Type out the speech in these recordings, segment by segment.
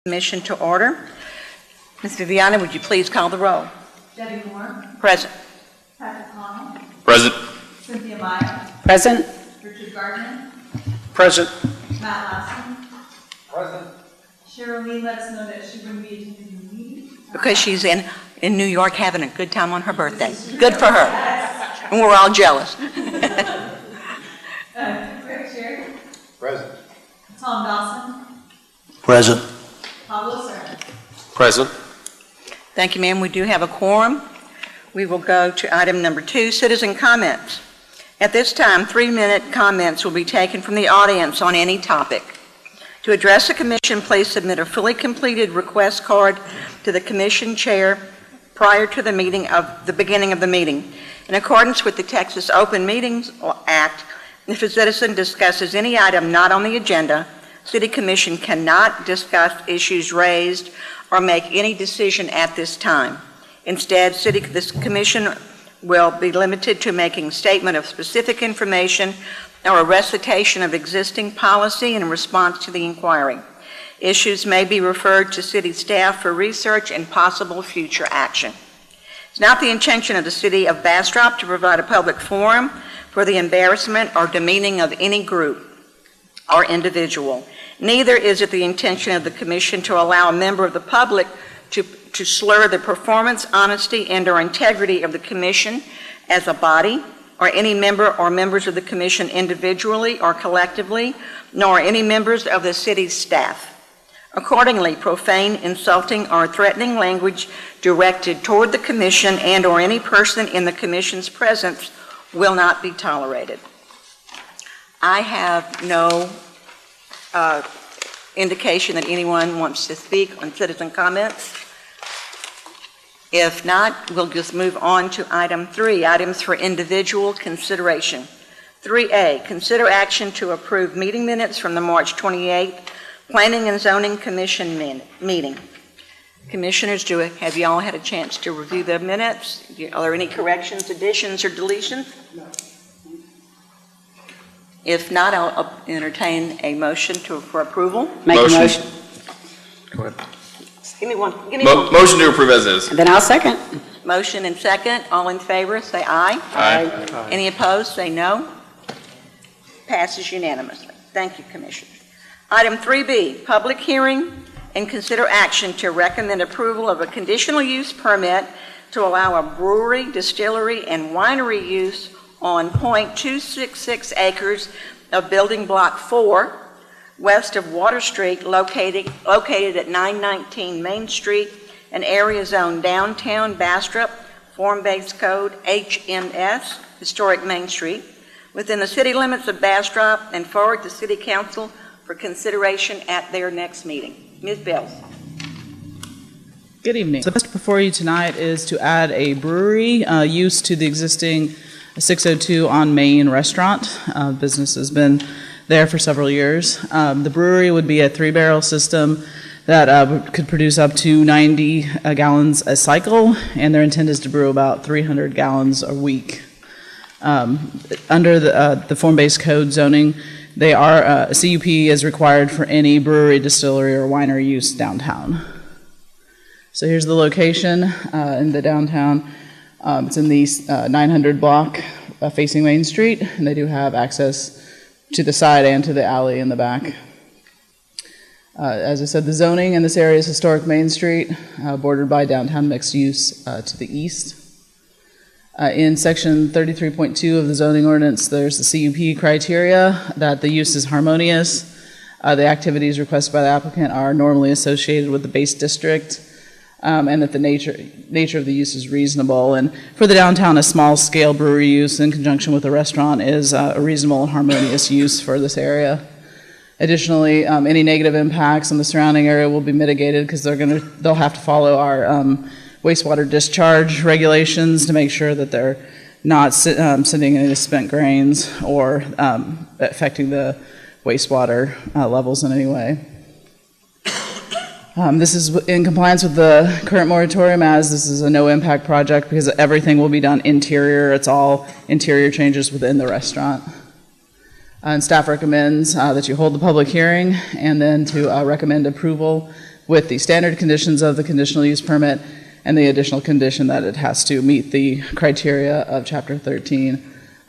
Commission to order. Ms. Viviana, would you please call the roll? Debbie Moore. Present. Patrick Connell. Present. Cynthia Meyer. Present. Richard Gardner. Present. Matt Lassen. Present. Cheryl Lee let us know that she wouldn't be attending the meeting. Because she's in New York having a good time on her birthday. Good for her. And we're all jealous. Rick Sherry. Present. Tom Dawson. Present. Pablo Serna. Present. Thank you, ma'am. We do have a quorum. We will go to item number 2, citizen comments. At this time, 3-minute comments will be taken from the audience on any topic. To address the commission, please submit a fully completed request card to the commission chair prior to the beginning of the meeting. In accordance with the Texas Open Meetings Act, if a citizen discusses any item not on the agenda, City Commission cannot discuss issues raised or make any decision at this time. Instead, this Commission will be limited to making a statement of specific information or a recitation of existing policy in response to the inquiry. Issues may be referred to City staff for research and possible future action. It's not the intention of the City of Bastrop to provide a public forum for the embarrassment or demeaning of any group or individual. Neither is it the intention of the Commission to allow a member of the public to slur the performance, honesty, and/or integrity of the Commission as a body, or any member or members of the Commission individually or collectively, nor any members of the City's staff. Accordingly, profane, insulting, or threatening language directed toward the Commission and/or any person in the Commission's presence will not be tolerated. I have no indication that anyone wants to speak on citizen comments. If not, we'll just move on to item 3, items for individual consideration. 3A, consider action to approve meeting minutes from the March 28th Planning and Zoning Commission meeting. Commissioners, have you all had a chance to review the minutes? Are there any corrections, additions, or deletions? No. If not, I'll entertain a motion for approval. Make a motion. Go ahead. Give me one. Motion to approve as is. And then I'll second. Motion and second. All in favor, say aye. Aye. Any opposed, say no. Passes unanimously. Thank you, Commissioners. Item 3B, public hearing and consider action to recommend approval of a conditional use permit to allow a brewery, distillery, and winery use on .266 acres of Building Block 4, west of Water Street, located at 919 Main Street, an area zone downtown Bastrop, form-based code HMS, Historic Main Street, within the city limits of Bastrop, and forward to City Council for consideration at their next meeting. Ms. Bills. Good evening. So before you tonight is to add a brewery use to the existing 602 on Main restaurant. Business has been there for several years. The brewery would be a 3-barrel system that could produce up to 90 gallons a cycle, and their intent is to brew about 300 gallons a week. Under the form-based code zoning, they are a CUP is required for any brewery, distillery, or winery use downtown. So here's the location in the downtown. It's in the 900 block facing Main Street, and they do have access to the side and to the alley in the back. As I said, the zoning in this area is historic Main Street, bordered by downtown mixed use to the east. In section 33.2 of the zoning ordinance, there's the CUP criteria that the use is harmonious. The activities requested by the applicant are normally associated with the base district, and that the nature of the use is reasonable. And for the downtown, a small-scale brewery use in conjunction with a restaurant is a reasonable and harmonious use for this area. Additionally, any negative impacts on the surrounding area will be mitigated because they'll have to follow our wastewater discharge regulations to make sure that they're not sending any spent grains or affecting the wastewater levels in any way. This is in compliance with the current moratorium, as this is a no-impact project because everything will be done interior. It's all interior changes within the restaurant. And staff recommends that you hold the public hearing and then to recommend approval with the standard conditions of the conditional use permit and the additional condition that it has to meet the criteria of Chapter 13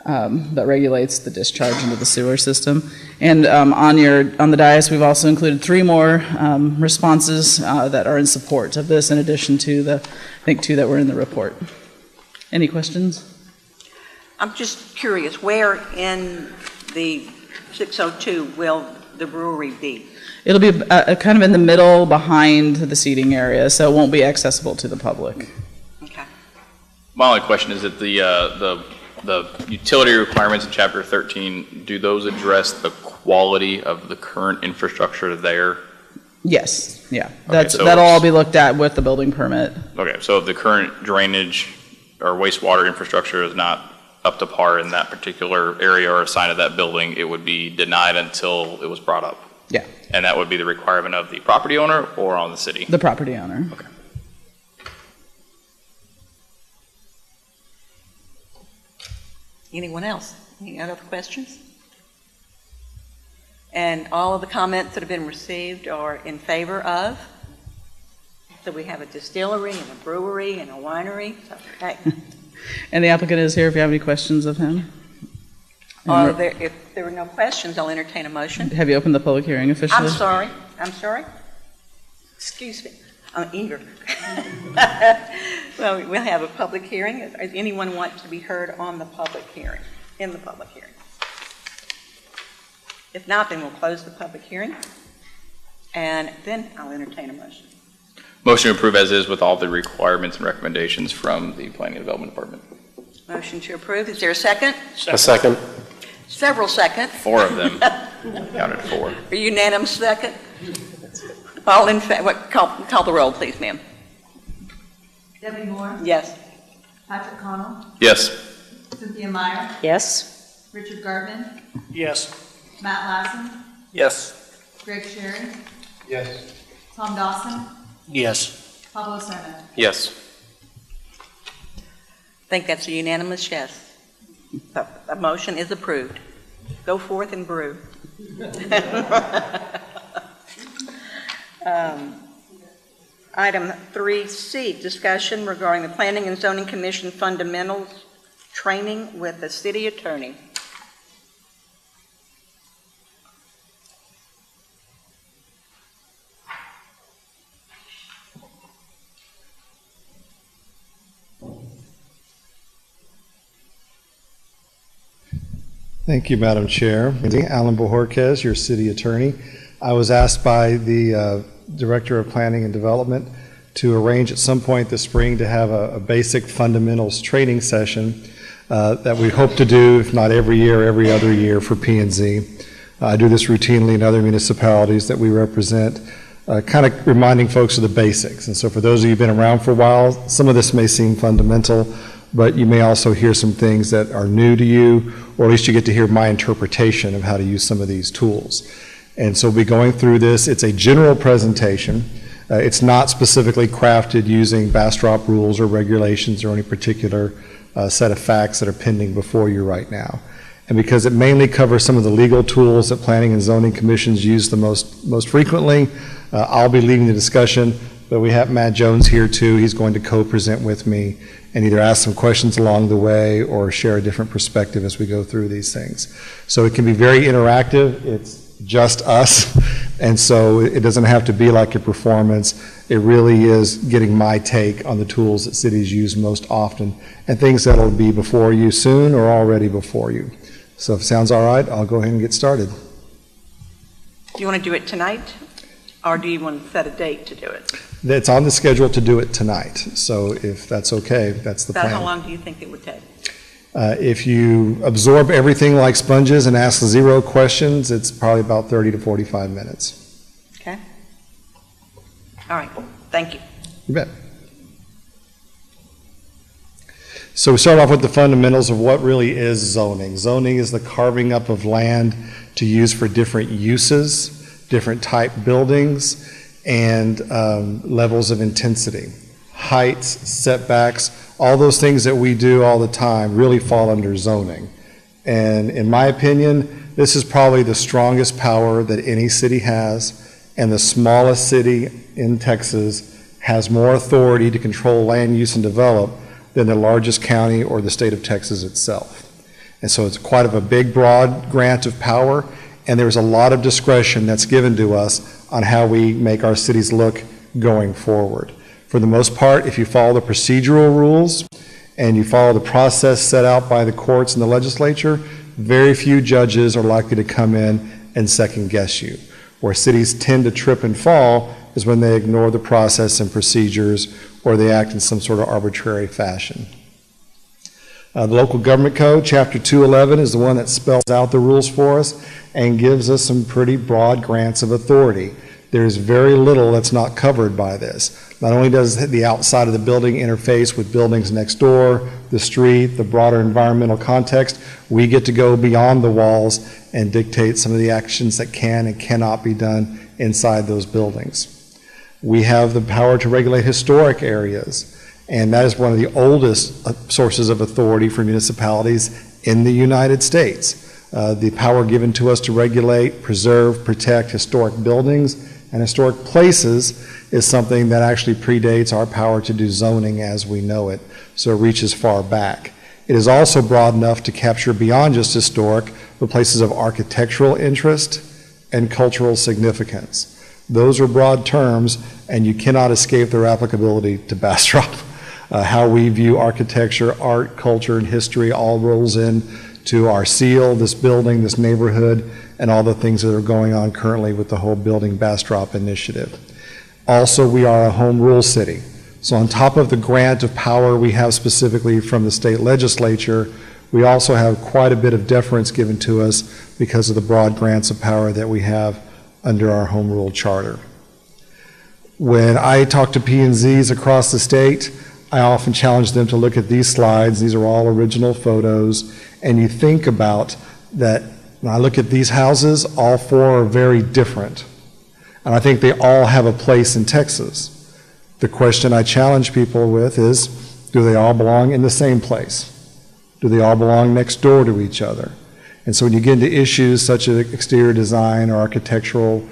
that regulates the discharge into the sewer system. And on the dais, we've also included 3 more responses that are in support of this, in addition to the, I think, 2 that were in the report. Any questions? I'm just curious, where in the 602 will the brewery be? It'll be kind of in the middle behind the seating area, so it won't be accessible to the public. Okay. My only question is that the utility requirements in Chapter 13, do those address the quality of the current infrastructure there? Yes, yeah. Okay, so that'll all be looked at with the building permit. Okay, so if the current drainage or wastewater infrastructure is not up to par in that particular area or sign of that building, it would be denied until it was brought up? Yeah. And that would be the requirement of the property owner or on the city? The property owner. Okay. Anyone else? Any other questions? And all of the comments that have been received are in favor of? So we have a distillery and a brewery and a winery. So, okay. And the applicant is here if you have any questions of him. If there are no questions, I'll entertain a motion. Have you opened the public hearing officially? I'm sorry. Excuse me. I'm eager. Well, we'll have a public hearing. Does anyone want to be heard on the public hearing, in the public hearing? If not, then we'll close the public hearing, and then I'll entertain a motion. Motion to approve as is with all the requirements and recommendations from the Planning and Development Department. Motion to approve. Is there a second? A second. Several seconds. 4 of them. Counted 4. A unanimous second? All in favor, call the roll, please, ma'am. Debbie Moore, Yes. Patrick Connell, Yes. Cynthia Meyer, Yes. Richard Gartman, Yes. Matt Lassen, Yes. Greg Sherry, Yes. Tom Dawson, Yes. Pablo Serna. Yes. I think that's a unanimous yes. The motion is approved. Go forth and brew. Item 3C, discussion regarding the Planning and Zoning Commission fundamentals training with the city attorney. Thank you, Madam Chair. Alan Bojorquez, your city attorney. I was asked by the Director of Planning and Development to arrange at some point this spring to have a basic fundamentals training session that we hope to do, if not every year, every other year for P&Z. I do this routinely in other municipalities that we represent, kind of reminding folks of the basics. And so for those of you who've been around for a while, some of this may seem fundamental, but you may also hear some things that are new to you, or at least you get to hear my interpretation of how to use some of these tools. And so we'll be going through this. It's a general presentation. It's not specifically crafted using Bastrop rules or regulations or any particular set of facts that are pending before you right now. And because it mainly covers some of the legal tools that planning and zoning commissions use the most frequently, I'll be leading the discussion, but we have Matt Jones here too. He's going to co-present with me and either ask some questions along the way or share a different perspective as we go through these things. So it can be very interactive. It's just us, and so it doesn't have to be like a performance. It really is getting my take on the tools that cities use most often and things that'll be before you soon or already before you. So if it sounds all right, I'll go ahead and get started. Do you want to do it tonight, or do you want to set a date to do it? It's on the schedule to do it tonight, so if that's okay, that's the About plan. how long do you think it would take? If you absorb everything like sponges and ask 0 questions, it's probably about 30 to 45 minutes. Okay. All right. Thank you. You bet. So we start off with the fundamentals of what really is zoning. Zoning is the carving up of land to use for different uses, different type buildings, and levels of intensity. Heights, setbacks, all those things that we do all the time really fall under zoning. And in my opinion, this is probably the strongest power that any city has. and the smallest city in Texas has more authority to control land use and develop than the largest county or the state of Texas itself. And so it's quite of a big, broad grant of power, and there's a lot of discretion that's given to us on how we make our cities look going forward. For the most part, if you follow the procedural rules and you follow the process set out by the courts and the legislature, very few judges are likely to come in and second guess you. Where cities tend to trip and fall is when they ignore the process and procedures or they act in some sort of arbitrary fashion. The Local Government Code, Chapter 211, is the one that spells out the rules for us and gives us some pretty broad grants of authority. There's very little that's not covered by this. Not only does the outside of the building interface with buildings next door, the street, the broader environmental context, we get to go beyond the walls and dictate some of the actions that can and cannot be done inside those buildings. We have the power to regulate historic areas, and that is one of the oldest sources of authority for municipalities in the United States. The power given to us to regulate, preserve, protect historic buildings and historic places is something that actually predates our power to do zoning as we know it, so it reaches far back. It is also broad enough to capture beyond just historic, but places of architectural interest and cultural significance. Those are broad terms, and you cannot escape their applicability to Bastrop. How we view architecture, art, culture, and history all rolls in to our seal, this building, this neighborhood, and all the things that are going on currently with the whole Building Bastrop initiative. Also, we are a home rule city. So on top of the grant of power we have specifically from the state legislature, we also have quite a bit of deference given to us because of the broad grants of power that we have under our home rule charter. When I talk to P&Zs across the state, I often challenge them to look at these slides. These are all original photos. And you think about that, when I look at these houses, all four are very different. And I think they all have a place in Texas. The question I challenge people with is, do they all belong in the same place? Do they all belong next door to each other? And so when you get into issues such as exterior design or architectural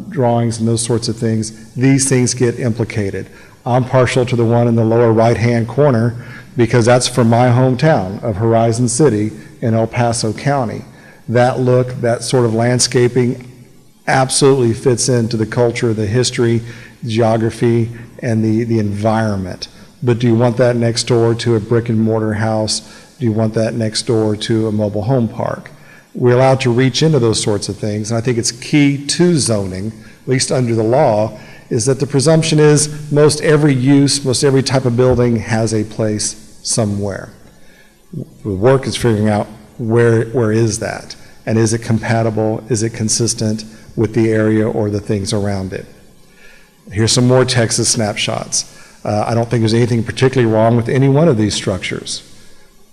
drawings and those sorts of things, these things get implicated. I'm partial to the one in the lower right-hand corner because that's from my hometown of Horizon City in El Paso County. That look, that sort of landscaping absolutely fits into the culture, the history, geography, and the environment. But do you want that next door to a brick and mortar house? Do you want that next door to a mobile home park? We're allowed to reach into those sorts of things, and I think it's key to zoning, at least under the law, is that the presumption is most every use, most every type of building has a place somewhere. The work is figuring out where is that, and is it compatible, is it consistent with the area or the things around it. Here's some more Texas snapshots. I don't think there's anything particularly wrong with any one of these structures.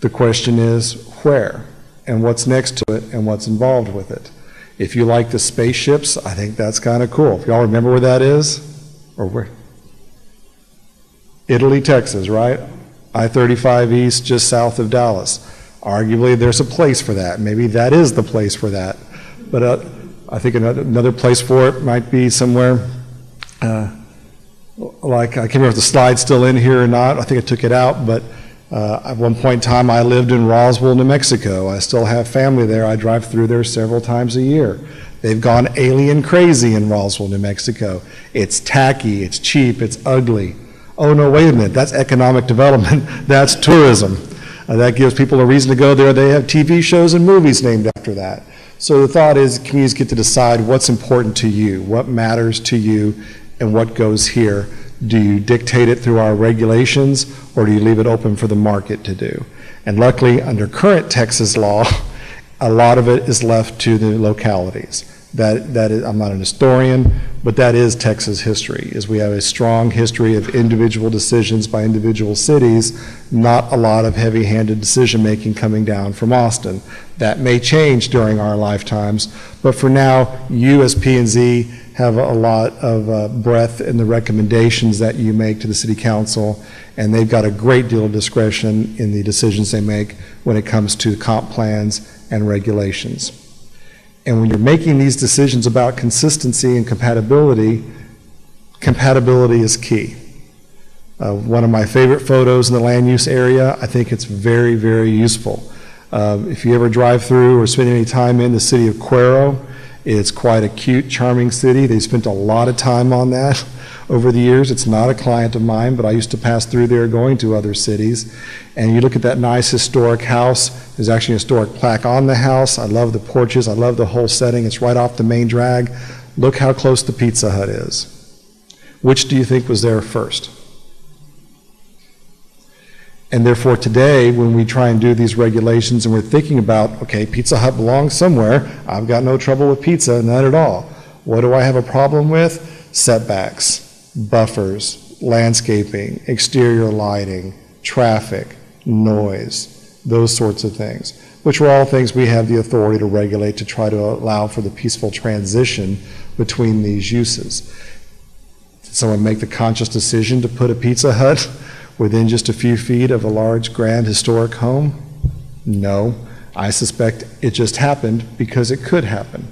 The question is where, and what's next to it, and what's involved with it. If you like the spaceships, I think that's kind of cool. If y'all remember where that is, or where? Italy, Texas, right? I-35 East, just south of Dallas. Arguably, there's a place for that. Maybe that is the place for that. But I think another place for it might be somewhere, like, I can't remember if the slide's still in here or not. I think I took it out, but at one point in time, I lived in Roswell, New Mexico. I still have family there. I drive through there several times a year. They've gone alien crazy in Roswell, New Mexico. It's tacky, it's cheap, it's ugly. Oh no, wait a minute, that's economic development, that's tourism. That gives people a reason to go there. They have TV shows and movies named after that. So the thought is communities get to decide what's important to you, what matters to you, and what goes here. Do you dictate it through our regulations, or do you leave it open for the market to do? And luckily, under current Texas law, a lot of it is left to the localities. That is, I'm not an historian, but that is Texas history, is we have a strong history of individual decisions by individual cities, not a lot of heavy-handed decision-making coming down from Austin. That may change during our lifetimes, but for now, you as P&Z have a lot of breadth in the recommendations that you make to the City Council, and they've got a great deal of discretion in the decisions they make when it comes to comp plans and regulations. And when you're making these decisions about consistency and compatibility, compatibility is key. One of my favorite photos in the land use area, I think it's very, very useful. If you ever drive through or spend any time in the city of Cuero, it's quite a cute, charming city. They spent a lot of time on that over the years. It's not a client of mine, but I used to pass through there going to other cities. And you look at that nice historic house. There's actually a historic plaque on the house. I love the porches. I love the whole setting. It's right off the main drag. Look how close the Pizza Hut is. Which do you think was there first? And therefore today, when we try and do these regulations and we're thinking about, okay, Pizza Hut belongs somewhere, I've got no trouble with pizza, none at all. What do I have a problem with? Setbacks, buffers, landscaping, exterior lighting, traffic, noise, those sorts of things, which are all things we have the authority to regulate to try to allow for the peaceful transition between these uses. Did someone make the conscious decision to put a Pizza Hut within just a few feet of a large, grand, historic home? No. I suspect it just happened because it could happen.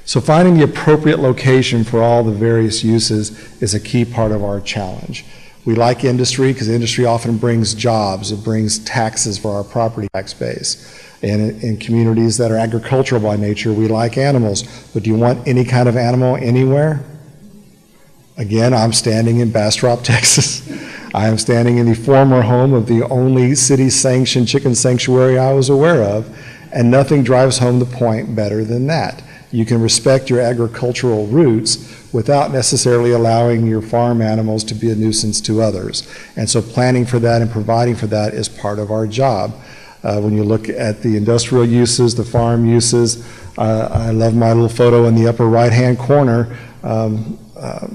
So finding the appropriate location for all the various uses is a key part of our challenge. We like industry because industry often brings jobs, it brings taxes for our property tax base. And in communities that are agricultural by nature, we like animals. But do you want any kind of animal anywhere? Again, I'm standing in Bastrop, Texas. I am standing in the former home of the only city-sanctioned chicken sanctuary I was aware of, and nothing drives home the point better than that. You can respect your agricultural roots without necessarily allowing your farm animals to be a nuisance to others. And so planning for that and providing for that is part of our job. When you look at the industrial uses, the farm uses, I love my little photo in the upper right-hand corner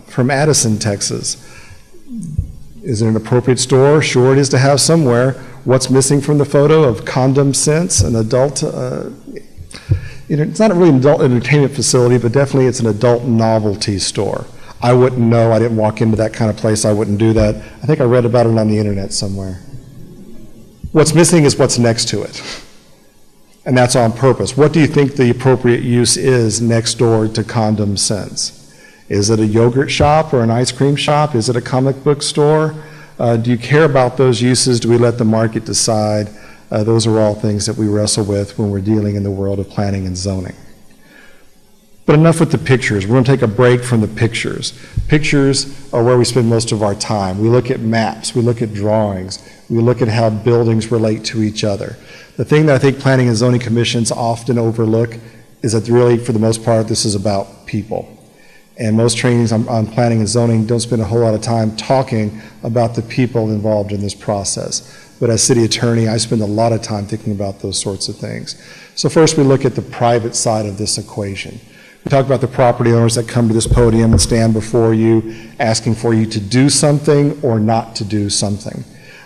from Addison, Texas. Is it an appropriate store? Sure, it is to have somewhere. What's missing from the photo of Condom Sense, an adult, it's not really an adult entertainment facility, but definitely it's an adult novelty store. I wouldn't know. I didn't walk into that kind of place. I wouldn't do that. I think I read about it on the internet somewhere. What's missing is what's next to it. And that's on purpose. What do you think the appropriate use is next door to Condom Sense? Is it a yogurt shop or an ice cream shop? Is it a comic book store? Do you care about those uses? Do we let the market decide? Those are all things that we wrestle with when we're dealing in the world of planning and zoning. But enough with the pictures. We're going to take a break from the pictures. Pictures are where we spend most of our time. We look at maps. We look at drawings. We look at how buildings relate to each other. The thing that I think planning and zoning commissions often overlook is that really, for the most part, this is about people. And most trainings on planning and zoning don't spend a whole lot of time talking about the people involved in this process. But as city attorney, I spend a lot of time thinking about those sorts of things. So first we look at the private side of this equation. We talk about the property owners that come to this podium and stand before you asking for you to do something or not to do something.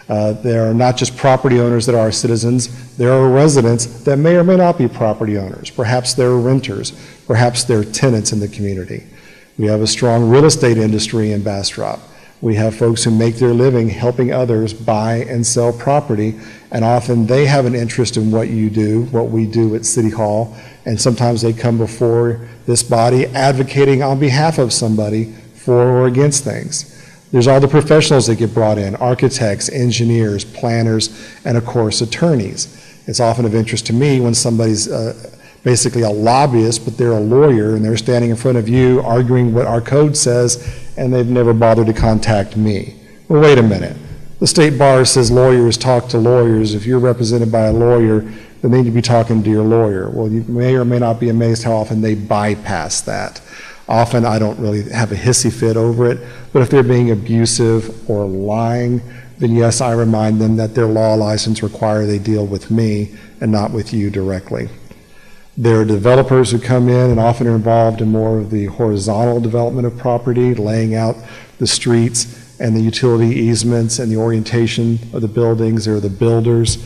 There are not just property owners that are citizens, there are residents that may or may not be property owners. Perhaps they're renters, perhaps they're tenants in the community. We have a strong real estate industry in Bastrop. We have folks who make their living helping others buy and sell property, and often they have an interest in what you do, what we do at City Hall, and sometimes they come before this body advocating on behalf of somebody for or against things. There's all the professionals that get brought in, architects, engineers, planners, and of course attorneys. It's often of interest to me when somebody's basically a lobbyist, but they're a lawyer, and they're standing in front of you arguing what our code says, and they've never bothered to contact me. Well, wait a minute. The state bar says lawyers talk to lawyers. If you're represented by a lawyer, then they need to be talking to your lawyer. Well, you may or may not be amazed how often they bypass that. Often I don't really have a hissy fit over it, but if they're being abusive or lying, then yes, I remind them that their law license requires they deal with me and not with you directly. There are developers who come in and often are involved in more of the horizontal development of property, laying out the streets and the utility easements and the orientation of the buildings. There are the builders.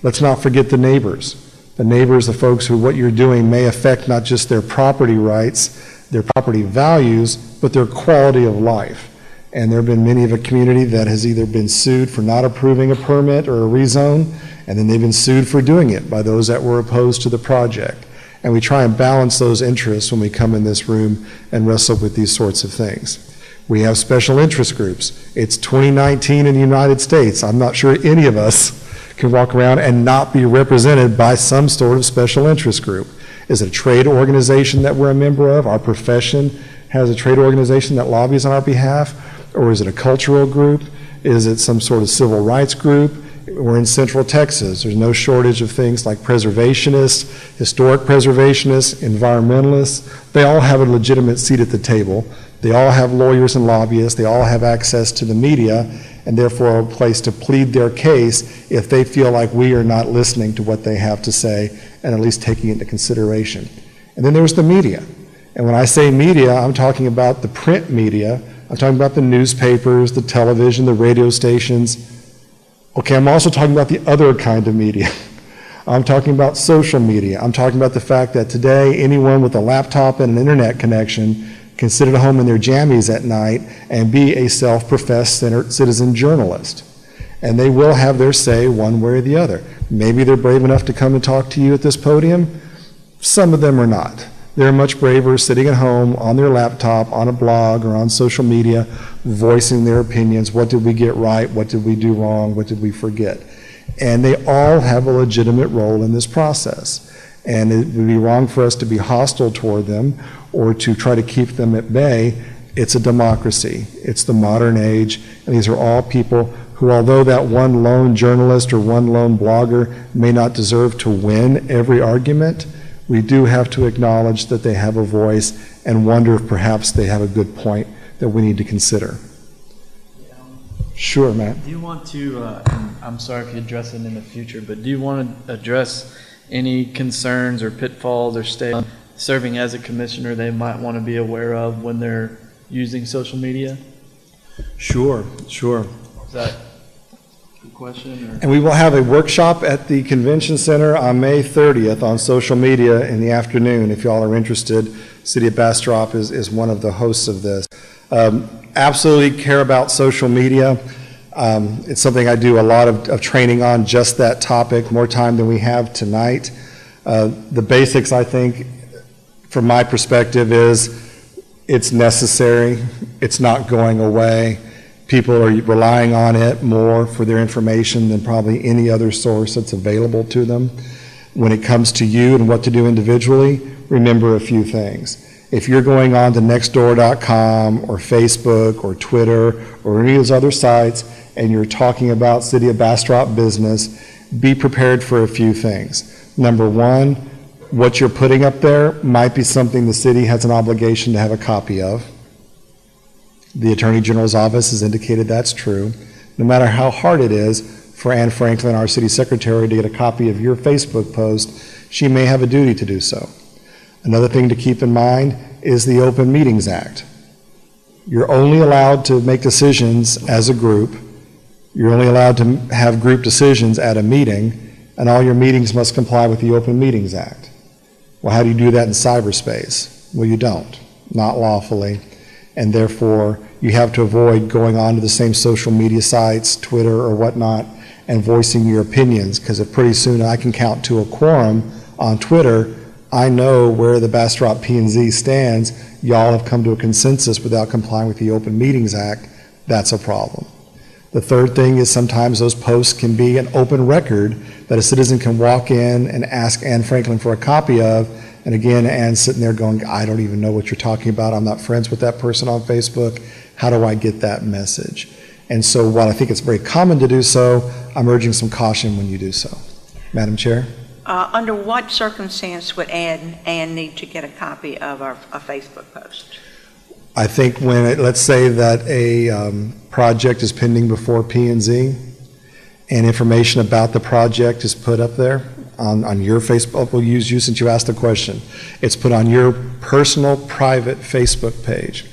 Let's not forget the neighbors. The neighbors, the folks who what you're doing may affect not just their property rights, their property values, but their quality of life. And there have been many of a community that has either been sued for not approving a permit or a rezone, and then they've been sued for doing it by those that were opposed to the project. And we try and balance those interests when we come in this room and wrestle with these sorts of things. We have special interest groups. It's 2019 in the United States. I'm not sure any of us can walk around and not be represented by some sort of special interest group. Is it a trade organization that we're a member of? Our profession has a trade organization that lobbies on our behalf? Or is it a cultural group? Is it some sort of civil rights group? We're in Central Texas. There's no shortage of things like preservationists, historic preservationists, environmentalists. They all have a legitimate seat at the table. They all have lawyers and lobbyists. They all have access to the media, and therefore a place to plead their case if they feel like we are not listening to what they have to say and at least taking it into consideration. And then there's the media. And when I say media, I'm talking about the print media. I'm talking about the newspapers, the television, the radio stations. Okay, I'm also talking about the other kind of media. I'm talking about social media. I'm talking about the fact that today anyone with a laptop and an internet connection can sit at home in their jammies at night and be a self-professed citizen journalist. And they will have their say one way or the other. Maybe they're brave enough to come and talk to you at this podium. Some of them are not. They're much braver sitting at home on their laptop, on a blog, or on social media, voicing their opinions. What did we get right? What did we do wrong? What did we forget? And they all have a legitimate role in this process. And it would be wrong for us to be hostile toward them or to try to keep them at bay. It's a democracy. It's the modern age. And these are all people who, although that one lone journalist or one lone blogger may not deserve to win every argument, we do have to acknowledge that they have a voice and wonder if perhaps they have a good point that we need to consider. Sure, Matt. Do you want to, and I'm sorry if you address it in the future, but do you want to address any concerns or pitfalls or serving as a commissioner they might want to be aware of when they're using social media? Sure. Is that a good question? Or? And we will have a workshop at the Convention Center on May 30th on social media in the afternoon. If y'all are interested, City of Bastrop is one of the hosts of this. Absolutely care about social media. It's something I do a lot of training on, just that topic, more time than we have tonight. The basics, I think, from my perspective, is it's necessary. It's not going away. People are relying on it more for their information than probably any other source that's available to them. When it comes to you and what to do individually, remember a few things. If you're going on to nextdoor.com or Facebook or Twitter or any of those other sites and you're talking about City of Bastrop business, be prepared for a few things. Number one, what you're putting up there might be something the city has an obligation to have a copy of. The Attorney General's office has indicated that's true. No matter how hard it is for Anne Franklin, our city secretary, to get a copy of your Facebook post, she may have a duty to do so. Another thing to keep in mind is the Open Meetings Act. You're only allowed to make decisions as a group. You're only allowed to have group decisions at a meeting, and all your meetings must comply with the Open Meetings Act. Well, how do you do that in cyberspace? Well, you don't, not lawfully, and therefore you have to avoid going on to the same social media sites, Twitter or whatnot, and voicing your opinions, because if pretty soon I can count to a quorum on Twitter, I know where the Bastrop P&Z stands. Y'all have come to a consensus without complying with the Open Meetings Act. That's a problem. The third thing is sometimes those posts can be an open record that a citizen can walk in and ask Anne Franklin for a copy of. And again, Anne's sitting there going, I don't even know what you're talking about. I'm not friends with that person on Facebook. How do I get that message? And so while I think it's very common to do so, I'm urging some caution when you do so. Madam Chair? Under what circumstance would Ann need to get a copy of a Facebook post? I think let's say that a project is pending before P&Z and information about the project is put up there on your Facebook. We'll use you since you asked the question. It's put on your personal private Facebook page.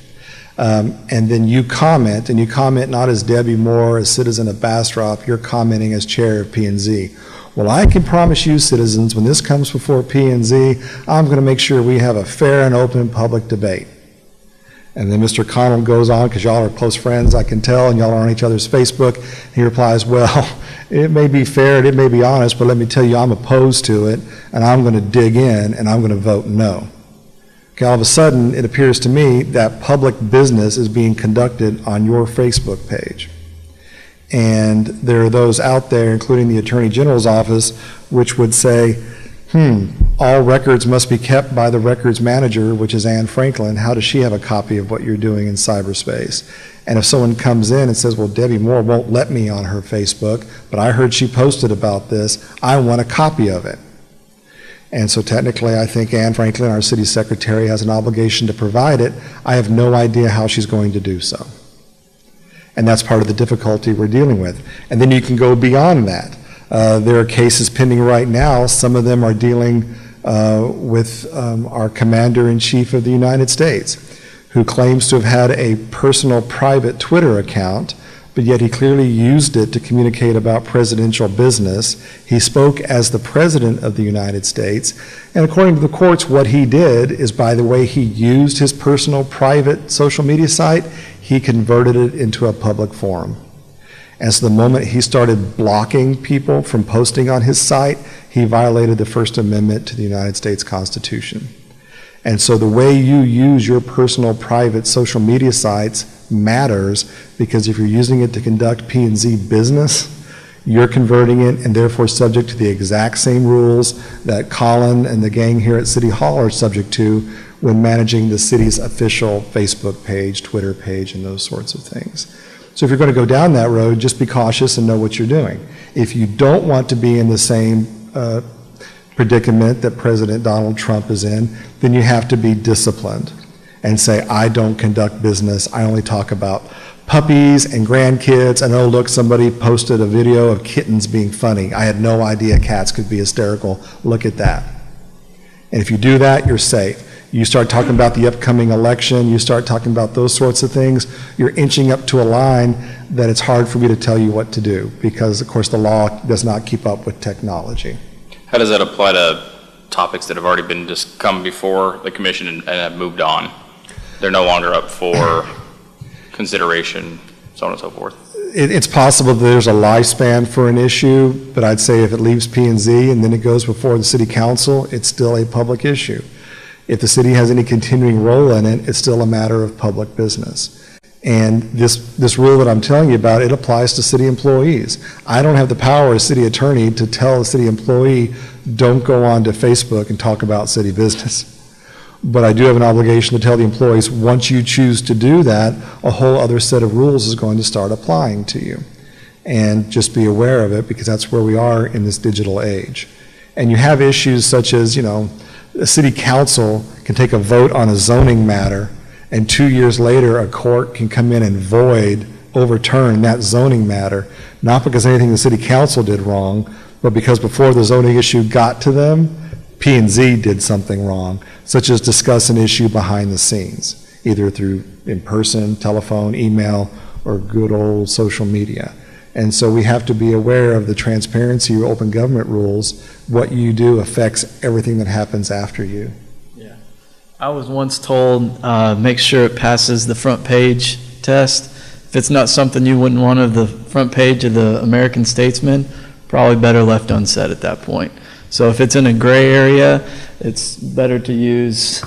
And then you comment, and you comment not as Debbie Moore, a citizen of Bastrop, you're commenting as chair of P&Z. Well, I can promise you, citizens, when this comes before P&Z, I'm going to make sure we have a fair and open public debate. And then Mr. Connell goes on, because y'all are close friends, I can tell, and y'all are on each other's Facebook. He replies, well, it may be fair and it may be honest, but let me tell you, I'm opposed to it, and I'm going to dig in, and I'm going to vote no. Okay, all of a sudden, it appears to me that public business is being conducted on your Facebook page. And there are those out there, including the Attorney General's office, which would say, all records must be kept by the records manager, which is Anne Franklin. How does she have a copy of what you're doing in cyberspace? And if someone comes in and says, well, Debbie Moore won't let me on her Facebook, but I heard she posted about this, I want a copy of it. And so technically, I think Anne Franklin, our city secretary, has an obligation to provide it. I have no idea how she's going to do so. And that's part of the difficulty we're dealing with. And then you can go beyond that. There are cases pending right now. Some of them are dealing with our Commander-in-Chief of the United States, who claims to have had a personal private Twitter account, but yet he clearly used it to communicate about presidential business. He spoke as the President of the United States, and according to the courts, what he did is, by the way he used his personal private social media site, he converted it into a public forum. And so the moment he started blocking people from posting on his site, he violated the First Amendment to the United States Constitution. And so the way you use your personal private social media sites matters, because if you're using it to conduct P&Z business, you're converting it and therefore subject to the exact same rules that Colin and the gang here at City Hall are subject to when managing the city's official Facebook page, Twitter page, and those sorts of things. So if you're going to go down that road, just be cautious and know what you're doing. If you don't want to be in the same predicament that President Donald Trump is in, then you have to be disciplined and say, I don't conduct business. I only talk about puppies and grandkids. And oh, look, somebody posted a video of kittens being funny. I had no idea cats could be hysterical. Look at that. And if you do that, you're safe. You start talking about the upcoming election, you start talking about those sorts of things, you're inching up to a line that it's hard for me to tell you what to do, because, of course, the law does not keep up with technology. How does that apply to topics that have already been just come before the commission and have moved on? They're no longer up for consideration, so on and so forth. It's possible that there's a lifespan for an issue, but I'd say if it leaves P&Z and then it goes before the city council, it's still a public issue. If the city has any continuing role in it, it's still a matter of public business. And this rule that I'm telling you about, it applies to city employees. I don't have the power as city attorney to tell a city employee, don't go on to Facebook and talk about city business. But I do have an obligation to tell the employees, once you choose to do that, a whole other set of rules is going to start applying to you. And just be aware of it, because that's where we are in this digital age. And you have issues such as, the city council can take a vote on a zoning matter, and 2 years later a court can come in and overturn that zoning matter, not because anything the city council did wrong, but because before the zoning issue got to them, P&Z did something wrong, such as discuss an issue behind the scenes, either through in-person, telephone, email, or good old social media. And so we have to be aware of the transparency or open government rules. What you do affects everything that happens after you. Yeah. I was once told, make sure it passes the front page test. If it's not something you wouldn't want on the front page of the American Statesman, probably better left unsaid at that point. So if it's in a gray area, it's better to use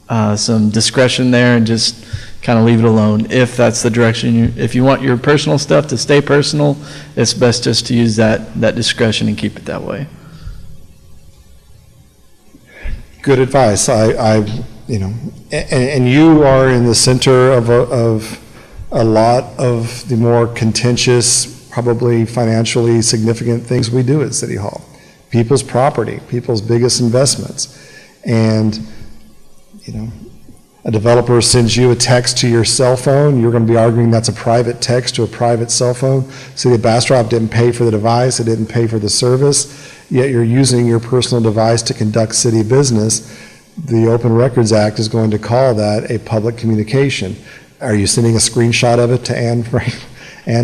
some discretion there and just kind of leave it alone. If that's the direction if you want your personal stuff to stay personal, it's best just to use that discretion and keep it that way. Good advice. And you are in the center of a lot of the more contentious, probably financially significant things we do at City Hall. People's property, people's biggest investments. And, a developer sends you a text to your cell phone, you're going to be arguing that's a private text to a private cell phone. City of Bastrop didn't pay for the device, it didn't pay for the service, yet you're using your personal device to conduct city business. The Open Records Act is going to call that a public communication. Are you sending a screenshot of it to Anne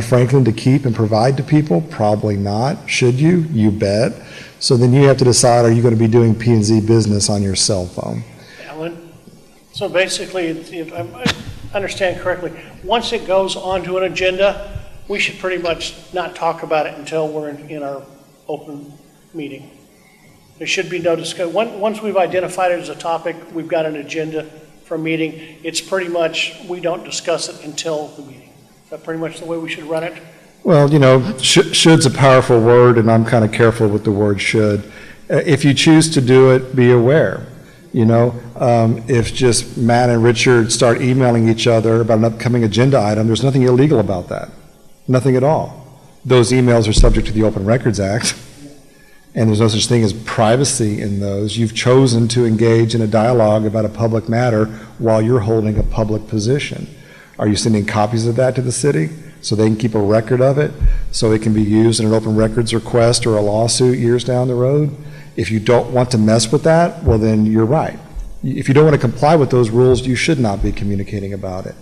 Franklin to keep and provide to people? Probably not. Should you? You bet. So then you have to decide, are you going to be doing P&Z business on your cell phone? Alan, so basically, understand correctly, once it goes onto an agenda, we should pretty much not talk about it until we're in our open meeting. There should be no discussion. Once we've identified it as a topic, we've got an agenda for a meeting, it's pretty much, we don't discuss it until the meeting. Is that pretty much the way we should run it? Well, you know, should's a powerful word, and I'm kind of careful with the word should. If you choose to do it, be aware. You know, if just Matt and Richard start emailing each other about an upcoming agenda item, there's nothing illegal about that. Nothing at all. Those emails are subject to the Open Records Act, and there's no such thing as privacy in those. You've chosen to engage in a dialogue about a public matter while you're holding a public position. Are you sending copies of that to the city so they can keep a record of it, so it can be used in an open records request or a lawsuit years down the road? If you don't want to mess with that, well, then you're right. If you don't want to comply with those rules, you should not be communicating about it.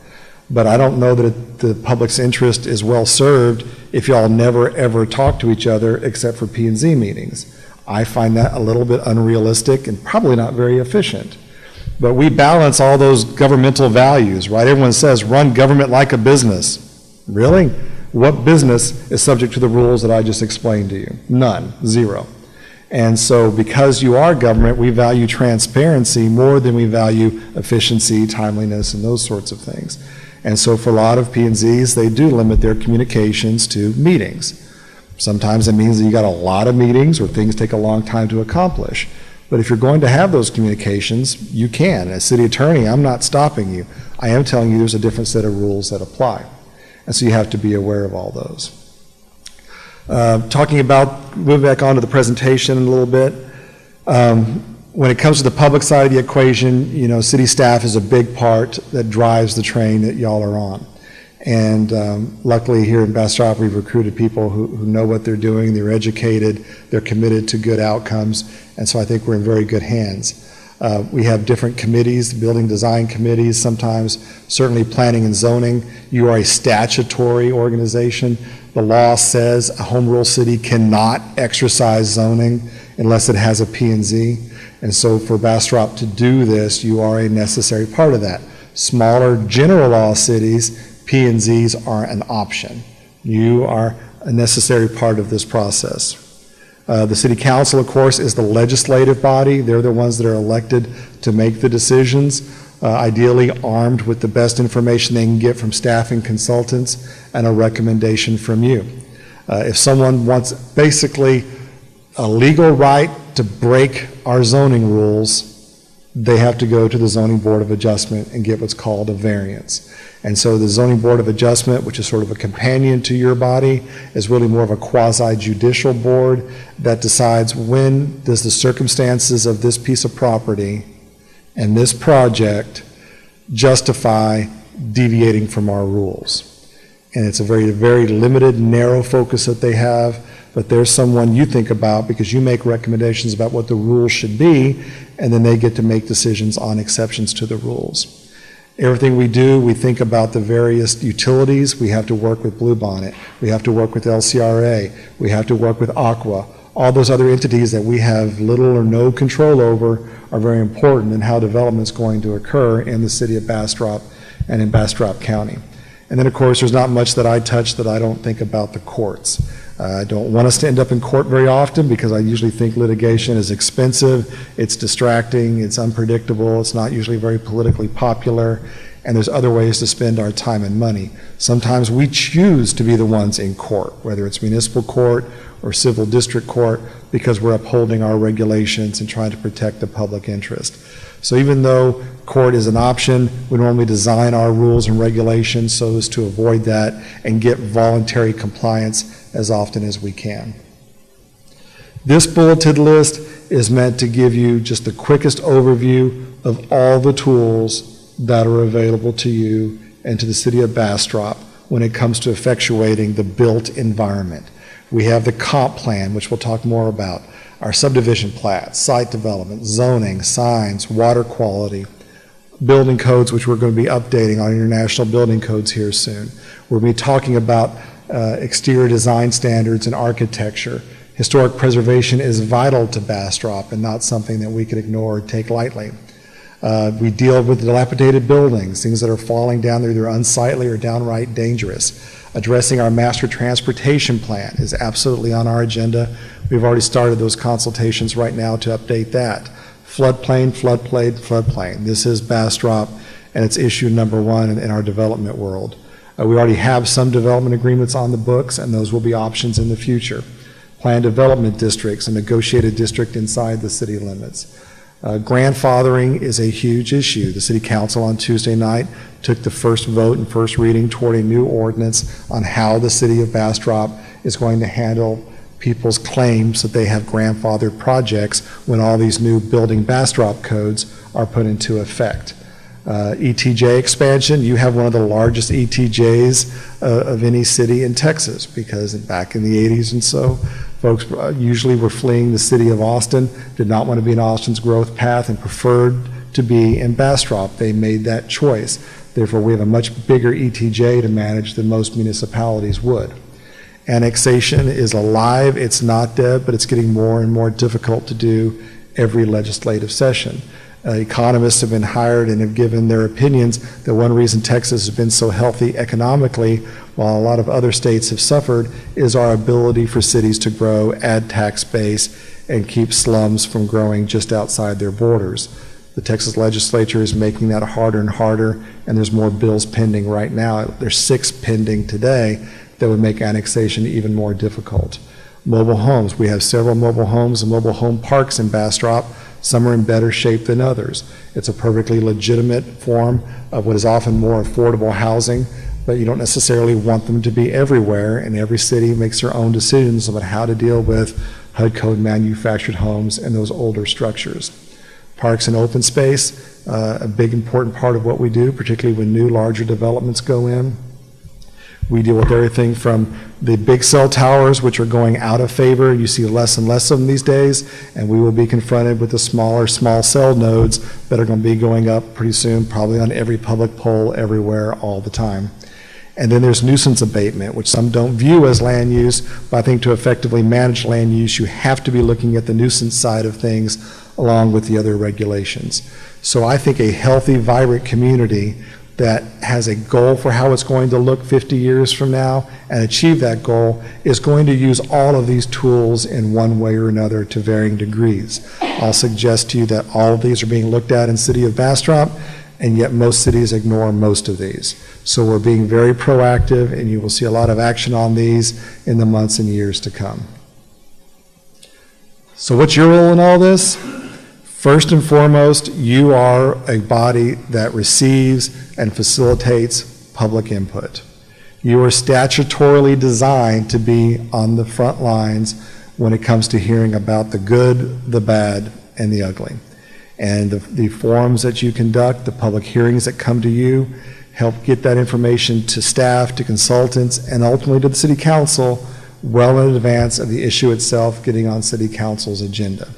But I don't know that the public's interest is well served if y'all never ever talk to each other except for P&Z meetings. I find that a little bit unrealistic and probably not very efficient. But we balance all those governmental values, right? Everyone says run government like a business. Really? What business is subject to the rules that I just explained to you? None. Zero. And so because you are government, we value transparency more than we value efficiency, timeliness, and those sorts of things. And so for a lot of P&Zs, they do limit their communications to meetings. Sometimes it means that you got a lot of meetings or things take a long time to accomplish. But if you're going to have those communications, you can. As city attorney, I'm not stopping you. I am telling you there's a different set of rules that apply. And so you have to be aware of all those. Talking about, moving back onto the presentation a little bit, when it comes to the public side of the equation, you know, city staff is a big part that drives the train that y'all are on. And luckily here in Bastrop, we've recruited people who know what they're doing, they're educated, they're committed to good outcomes, and so I think we're in very good hands. We have different committees, building design committees, sometimes certainly planning and zoning. You are a statutory organization. The law says a home rule city cannot exercise zoning unless it has a P&Z. And so for Bastrop to do this, you are a necessary part of that. Smaller general law cities, P&Zs are an option. You are a necessary part of this process. The City Council, of course, is the legislative body. They're the ones that are elected to make the decisions, ideally armed with the best information they can get from staff and consultants and a recommendation from you. If someone wants basically a legal right to break our zoning rules, they have to go to the Zoning Board of Adjustment and get what's called a variance. And so the Zoning Board of Adjustment, which is sort of a companion to your body, is really more of a quasi-judicial board that decides when does the circumstances of this piece of property and this project justify deviating from our rules. And it's a very, very limited, narrow focus that they have, but there's someone you think about because you make recommendations about what the rules should be, and then they get to make decisions on exceptions to the rules. Everything we do, we think about the various utilities. We have to work with Bluebonnet. We have to work with LCRA. We have to work with Aqua. All those other entities that we have little or no control over are very important in how development is going to occur in the city of Bastrop and in Bastrop County. And then, of course, there's not much that I touch that I don't think about the courts. I don't want us to end up in court very often because I usually think litigation is expensive, it's distracting, it's unpredictable, it's not usually very politically popular, and there's other ways to spend our time and money. Sometimes we choose to be the ones in court, whether it's municipal court or civil district court, because we're upholding our regulations and trying to protect the public interest. So even though court is an option, we normally design our rules and regulations so as to avoid that and get voluntary compliance as often as we can. This bulleted list is meant to give you just the quickest overview of all the tools that are available to you and to the city of Bastrop when it comes to effectuating the built environment. We have the comp plan, which we'll talk more about, our subdivision plats, site development, zoning, signs, water quality, building codes, which we're going to be updating on international building codes here soon. We'll be talking about exterior design standards and architecture. Historic preservation is vital to Bastrop and not something that we can ignore or take lightly. We deal with dilapidated buildings, things that are falling down, they're either unsightly or downright dangerous. Addressing our master transportation plan is absolutely on our agenda. We've already started those consultations right now to update that. Floodplain, floodplain, floodplain. This is Bastrop, and it's issue number one in our development world. We already have some development agreements on the books, and those will be options in the future. Planned development districts, a negotiated district inside the city limits. Grandfathering is a huge issue. The City Council on Tuesday night took the first vote and first reading toward a new ordinance on how the city of Bastrop is going to handle people's claims that they have grandfathered projects when all these new building Bastrop codes are put into effect. ETJ expansion, you have one of the largest ETJs of any city in Texas, because back in the 80s and so, folks usually were fleeing the city of Austin, did not want to be in Austin's growth path, and preferred to be in Bastrop. They made that choice. Therefore, we have a much bigger ETJ to manage than most municipalities would. Annexation is alive, it's not dead, but it's getting more and more difficult to do every legislative session. Economists have been hired and have given their opinions that one reason Texas has been so healthy economically, while a lot of other states have suffered, is our ability for cities to grow, add tax base, and keep slums from growing just outside their borders. The Texas legislature is making that harder and harder, and there's more bills pending right now. There's 6 pending today that would make annexation even more difficult. Mobile homes. We have several mobile homes and mobile home parks in Bastrop. Some are in better shape than others. It's a perfectly legitimate form of what is often more affordable housing, but you don't necessarily want them to be everywhere, and every city makes their own decisions about how to deal with HUD code manufactured homes and those older structures. Parks and open space, a big important part of what we do, particularly when new larger developments go in. We deal with everything from the big cell towers, which are going out of favor. You see less and less of them these days, and we will be confronted with the small cell nodes that are going to be going up pretty soon, probably on every public pole everywhere all the time. And then there's nuisance abatement, which some don't view as land use, but I think to effectively manage land use, you have to be looking at the nuisance side of things along with the other regulations. So I think a healthy, vibrant community that has a goal for how it's going to look 50 years from now and achieve that goal is going to use all of these tools in one way or another to varying degrees. I'll suggest to you that all of these are being looked at in the city of Bastrop, and yet most cities ignore most of these. So we're being very proactive, and you will see a lot of action on these in the months and years to come. So what's your role in all this? First and foremost, you are a body that receives and facilitates public input. You are statutorily designed to be on the front lines when it comes to hearing about the good, the bad, and the ugly. And the forums that you conduct, the public hearings that come to you, help get that information to staff, to consultants, and ultimately to the city council well in advance of the issue itself getting on city council's agenda.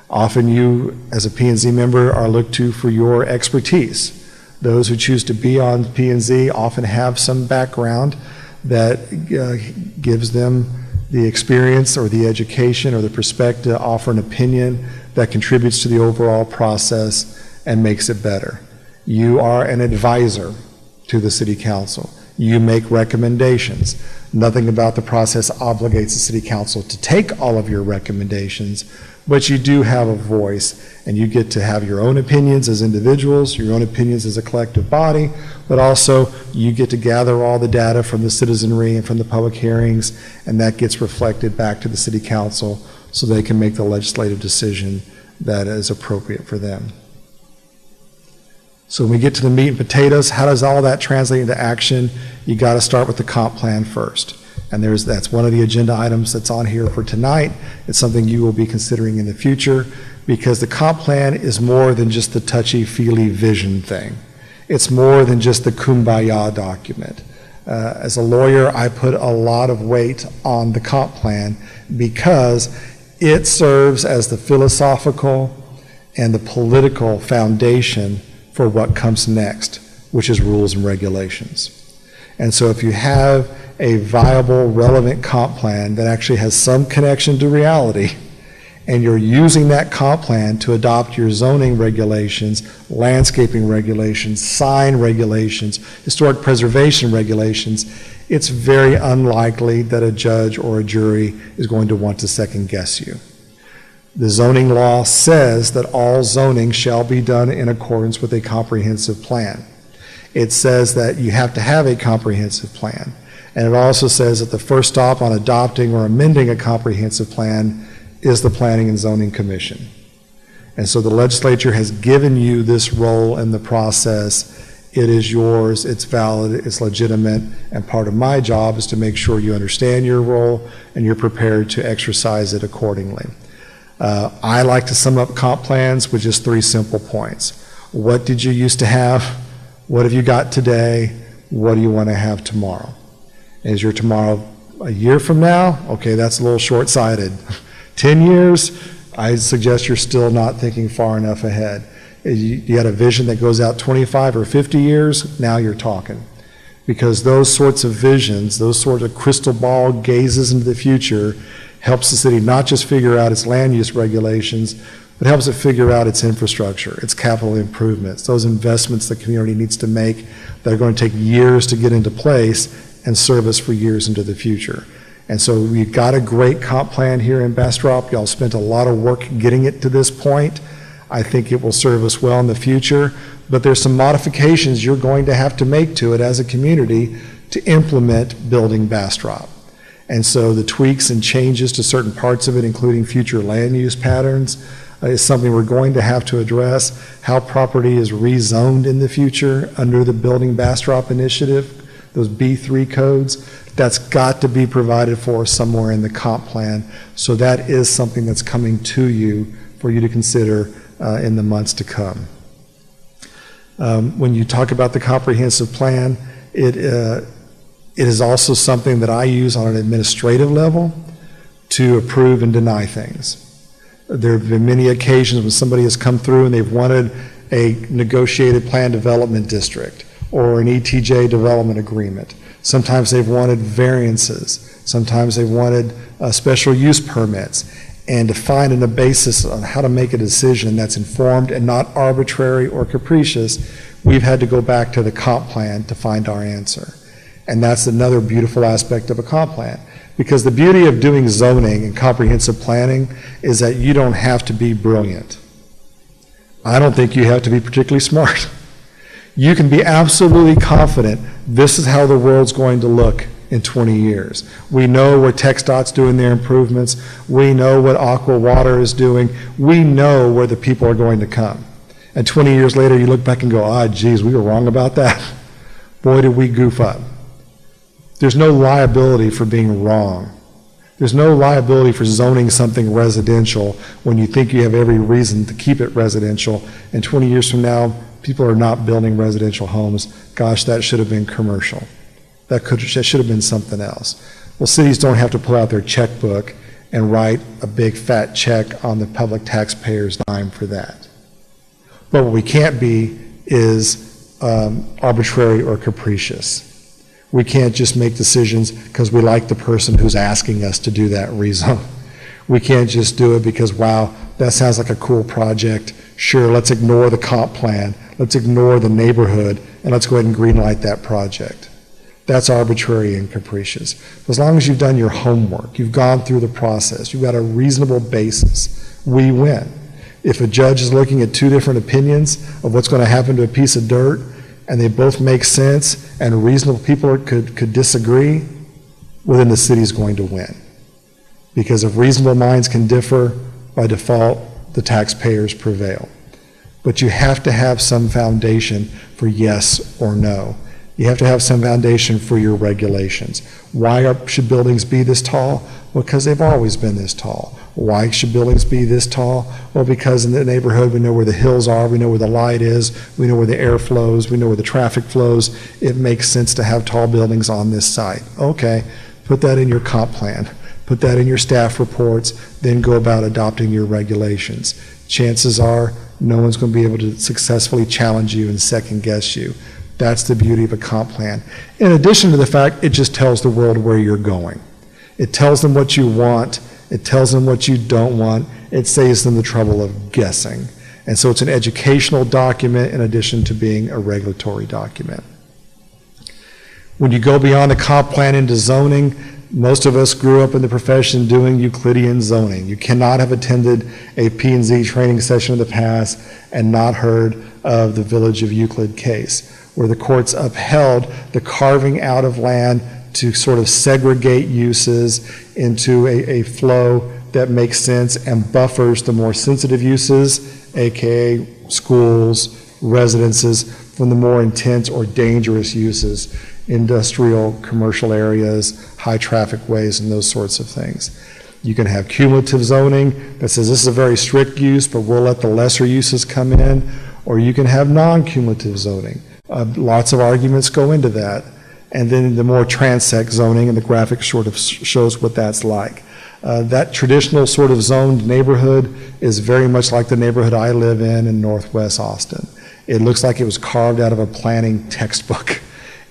Often you, as a P&Z member, are looked to for your expertise. Those who choose to be on P&Z often have some background that gives them the experience or the education or the perspective to offer an opinion that contributes to the overall process and makes it better. You are an advisor to the city council. You make recommendations. Nothing about the process obligates the city council to take all of your recommendations, but you do have a voice, and you get to have your own opinions as individuals, your own opinions as a collective body, but also you get to gather all the data from the citizenry and from the public hearings, and that gets reflected back to the city council so they can make the legislative decision that is appropriate for them. So when we get to the meat and potatoes, how does all that translate into action? You got to start with the comp plan first. And that's one of the agenda items that's on here for tonight. It's something you will be considering in the future, because the comp plan is more than just the touchy-feely vision thing. It's more than just the kumbaya document. As a lawyer, I put a lot of weight on the comp plan because it serves as the philosophical and the political foundation for what comes next, which is rules and regulations. And so if you have a viable, relevant comp plan that actually has some connection to reality, and you're using that comp plan to adopt your zoning regulations, landscaping regulations, sign regulations, historic preservation regulations, it's very unlikely that a judge or a jury is going to want to second guess you. The zoning law says that all zoning shall be done in accordance with a comprehensive plan. It says that you have to have a comprehensive plan. And it also says that the first stop on adopting or amending a comprehensive plan is the Planning and Zoning Commission. And so the legislature has given you this role in the process. It is yours, it's valid, it's legitimate, and part of my job is to make sure you understand your role and you're prepared to exercise it accordingly. I like to sum up comp plans with just 3 simple points. What did you used to have? What have you got today? What do you want to have tomorrow? Is your tomorrow a year from now? Okay, that's a little short-sighted. 10 years? I suggest you're still not thinking far enough ahead. You had a vision that goes out 25 or 50 years, now you're talking. Because those sorts of visions, those sorts of crystal ball gazes into the future helps the city not just figure out its land use regulations, but helps it figure out its infrastructure, its capital improvements, those investments the community needs to make that are going to take years to get into place and serve us for years into the future. And so we've got a great comp plan here in Bastrop. Y'all spent a lot of work getting it to this point. I think it will serve us well in the future, but there's some modifications you're going to have to make to it as a community to implement building Bastrop. And so the tweaks and changes to certain parts of it, including future land use patterns, is something we're going to have to address. How property is rezoned in the future under the Building Bastrop initiative, those B3 codes, that's got to be provided for somewhere in the comp plan. So that is something that's coming to you for you to consider in the months to come. When you talk about the comprehensive plan, it is also something that I use on an administrative level to approve and deny things. There have been many occasions when somebody has come through and they've wanted a negotiated plan development district or an ETJ development agreement. Sometimes they've wanted variances. Sometimes they've wanted special use permits. And to find a basis on how to make a decision that's informed and not arbitrary or capricious, we've had to go back to the comp plan to find our answer. And that's another beautiful aspect of a comp plan. Because the beauty of doing zoning and comprehensive planning is that you don't have to be brilliant. I don't think you have to be particularly smart. You can be absolutely confident this is how the world's going to look in 20 years. We know where TxDOT's doing their improvements. We know what Aqua Water is doing. We know where the people are going to come. And 20 years later, you look back and go, geez, we were wrong about that. Boy, did we goof up. There's no liability for being wrong. There's no liability for zoning something residential when you think you have every reason to keep it residential. And 20 years from now, people are not building residential homes. Gosh, that should have been commercial. That should have been something else. Well, cities don't have to pull out their checkbook and write a big fat check on the public taxpayer's dime for that. But what we can't be is arbitrary or capricious. We can't just make decisions because we like the person who's asking us to do that rezone. We can't just do it because, wow, that sounds like a cool project. Sure, let's ignore the comp plan. Let's ignore the neighborhood, and let's go ahead and greenlight that project. That's arbitrary and capricious. As long as you've done your homework, you've gone through the process, you've got a reasonable basis, we win. If a judge is looking at 2 different opinions of what's going to happen to a piece of dirt, and they both make sense, and reasonable people could disagree, well, then the city's going to win. Because if reasonable minds can differ, by default, the taxpayers prevail. But you have to have some foundation for yes or no. You have to have some foundation for your regulations. Why should buildings be this tall? Well, because they've always been this tall. Why should buildings be this tall? Well, because in the neighborhood we know where the hills are, we know where the light is, we know where the air flows, we know where the traffic flows. It makes sense to have tall buildings on this site. Okay, put that in your comp plan. Put that in your staff reports, then go about adopting your regulations. Chances are no one's going to be able to successfully challenge you and second guess you. That's the beauty of a comp plan. In addition to the fact, it just tells the world where you're going. It tells them what you want, it tells them what you don't want, it saves them the trouble of guessing. And so it's an educational document in addition to being a regulatory document. When you go beyond the comp plan into zoning, most of us grew up in the profession doing Euclidean zoning. You cannot have attended a P&Z training session in the past and not heard of the Village of Euclid case, where the courts upheld the carving out of land to sort of segregate uses into a flow that makes sense and buffers the more sensitive uses, aka schools, residences, from the more intense or dangerous uses, industrial, commercial areas, high traffic ways, and those sorts of things. You can have cumulative zoning that says this is a very strict use, but we'll let the lesser uses come in, or you can have non-cumulative zoning. Lots of arguments go into that. And then the more transect zoning, and the graphic sort of shows what that's like. That traditional sort of zoned neighborhood is very much like the neighborhood I live in Northwest Austin. It looks like it was carved out of a planning textbook.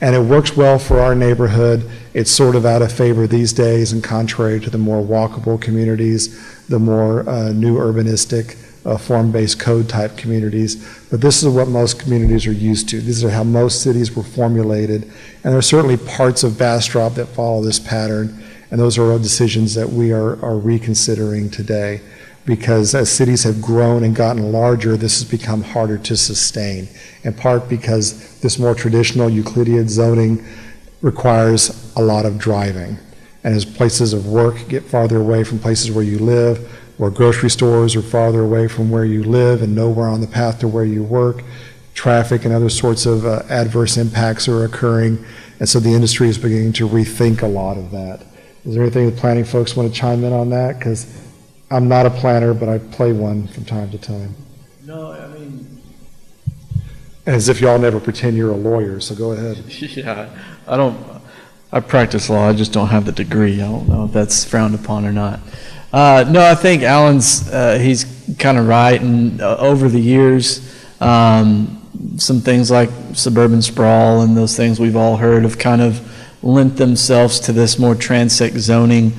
And it works well for our neighborhood. It's sort of out of favor these days, and contrary to the more walkable communities, the more new urbanistic, form-based code type communities. But this is what most communities are used to. These are how most cities were formulated. And there are certainly parts of Bastrop that follow this pattern. And those are decisions that we are reconsidering today. Because as cities have grown and gotten larger, this has become harder to sustain. In part because this more traditional Euclidean zoning requires a lot of driving. And as places of work get farther away from places where you live, or grocery stores are farther away from where you live and nowhere on the path to where you work, traffic and other sorts of adverse impacts are occurring. And so the industry is beginning to rethink a lot of that. Is there anything the planning folks want to chime in on that? Because I'm not a planner, but I play one from time to time. No, I mean, As if y'all never pretend you're a lawyer, so go ahead. yeah, I practice law, I just don't have the degree. I don't know if that's frowned upon or not. No, I think Alan's, he's kind of right, and over the years, some things like suburban sprawl and those things we've all heard have kind of lent themselves to this more transect zoning.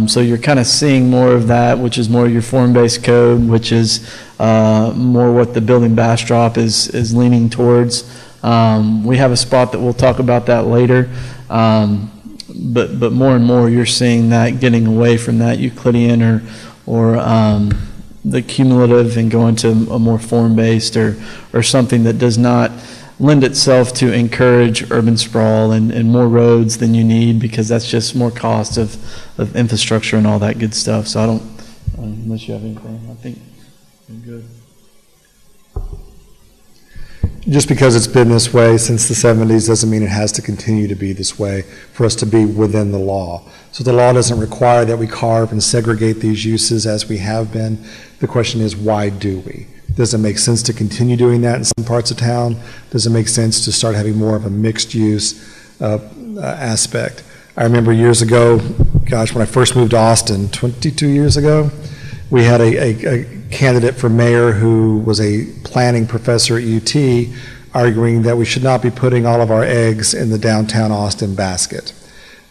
So you're kind of seeing more of that, which is more your form-based code, which is more what the building Bastrop is leaning towards. We have a spot that we'll talk about that later. But more and more you're seeing that getting away from that Euclidean or the cumulative and going to a more form-based or something that does not lend itself to encourage urban sprawl and more roads than you need, because that's just more cost of infrastructure and all that good stuff. So I don't, unless you have anything, I think I'm good. Just because it's been this way since the 70s doesn't mean it has to continue to be this way for us to be within the law. So the law doesn't require that we carve and segregate these uses as we have been. The question is, why do we? Does it make sense to continue doing that in some parts of town? Does it make sense to start having more of a mixed use aspect? I remember years ago, gosh, when I first moved to Austin, 22 years ago, we had a candidate for mayor who was a planning professor at UT arguing that we should not be putting all of our eggs in the downtown Austin basket.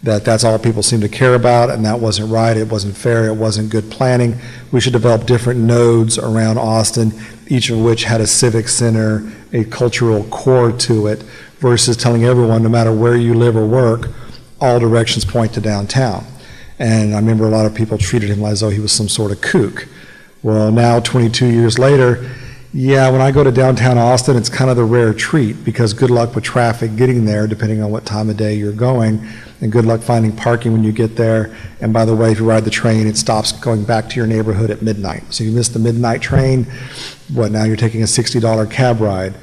That's all people seem to care about, and that wasn't right, it wasn't fair, it wasn't good planning. We should develop different nodes around Austin, each of which had a civic center, a cultural core to it, versus telling everyone, no matter where you live or work, all directions point to downtown. And I remember a lot of people treated him as though he was some sort of kook. Well, now 22 years later, yeah, when I go to downtown Austin, it's kind of the rare treat, because good luck with traffic getting there, depending on what time of day you're going, and good luck finding parking when you get there. And by the way, if you ride the train, it stops going back to your neighborhood at midnight. So you missed the midnight train, now you're taking a $60 cab ride.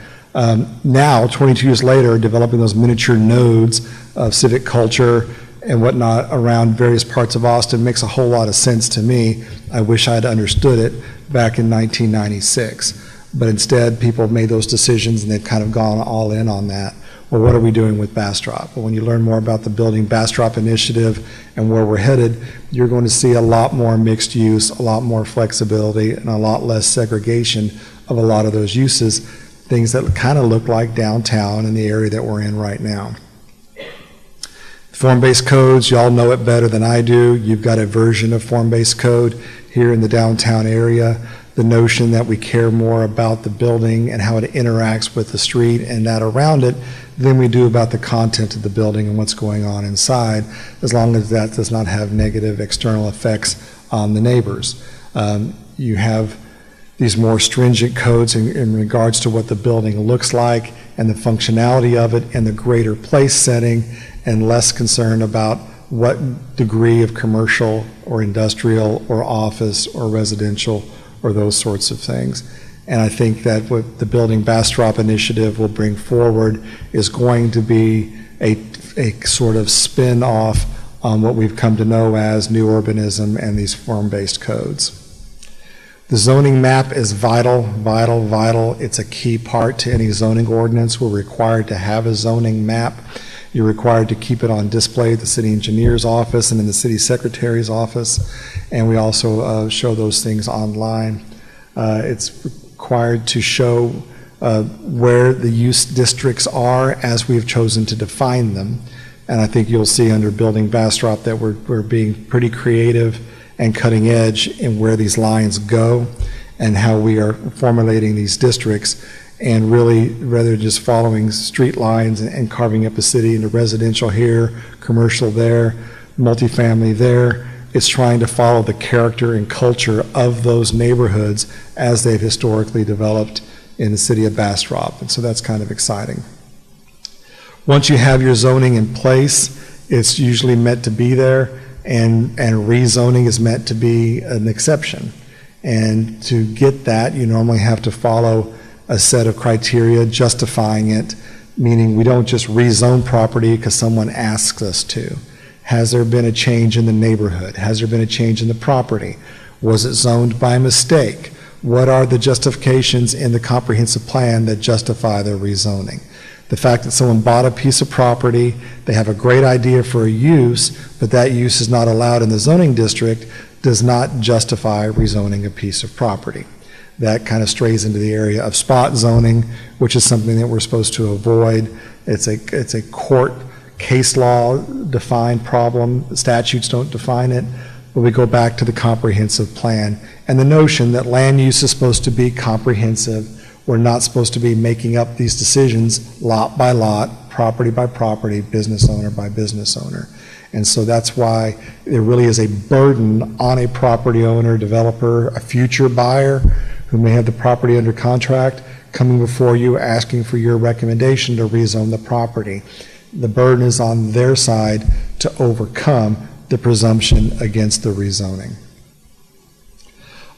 Now, 22 years later, developing those miniature nodes of civic culture and whatnot around various parts of Austin makes a whole lot of sense to me. I wish I had understood it back in 1996. But instead, people made those decisions and they've kind of gone all in on that. Well, what are we doing with Bastrop? Well, when you learn more about the Building Bastrop initiative and where we're headed, you're going to see a lot more mixed use, a lot more flexibility, and a lot less segregation of a lot of those uses, things that kind of look like downtown in the area that we're in right now. Form-based codes, y'all know it better than I do. You've got a version of form-based code here in the downtown area, the notion that we care more about the building and how it interacts with the street and that around it than we do about the content of the building and what's going on inside, as long as that does not have negative external effects on the neighbors. You have these more stringent codes in regards to what the building looks like and the functionality of it and the greater place setting, and less concern about what degree of commercial or industrial or office or residential or those sorts of things. And I think that what the Building Bastrop initiative will bring forward is going to be a sort of spin-off on what we've come to know as new urbanism and these form-based codes. The zoning map is vital, vital, vital. It's a key part to any zoning ordinance. We're required to have a zoning map. You're required to keep it on display at the city engineer's office and in the city secretary's office, and we also show those things online. It's required to show where the use districts are as we've chosen to define them, and I think you'll see under Building Bastrop that we're being pretty creative and cutting edge in where these lines go and how we are formulating these districts. And really, rather than just following street lines and carving up a city into residential here, commercial there, multifamily there, it's trying to follow the character and culture of those neighborhoods as they've historically developed in the city of Bastrop. And so that's kind of exciting. Once you have your zoning in place, it's usually meant to be there, and rezoning is meant to be an exception. And to get that, you normally have to follow a set of criteria justifying it, meaning we don't just rezone property because someone asks us to. Has there been a change in the neighborhood? Has there been a change in the property? Was it zoned by mistake? What are the justifications in the comprehensive plan that justify the rezoning? The fact that someone bought a piece of property, they have a great idea for a use, but that use is not allowed in the zoning district, does not justify rezoning a piece of property. That kind of strays into the area of spot zoning, which is something that we're supposed to avoid. It's a court case law defined problem. Statutes don't define it, but we go back to the comprehensive plan and the notion that land use is supposed to be comprehensive. We're not supposed to be making up these decisions lot by lot, property by property, business owner by business owner. And so that's why there really is a burden on a property owner, developer, a future buyer who may have the property under contract coming before you asking for your recommendation to rezone the property. The burden is on their side to overcome the presumption against the rezoning.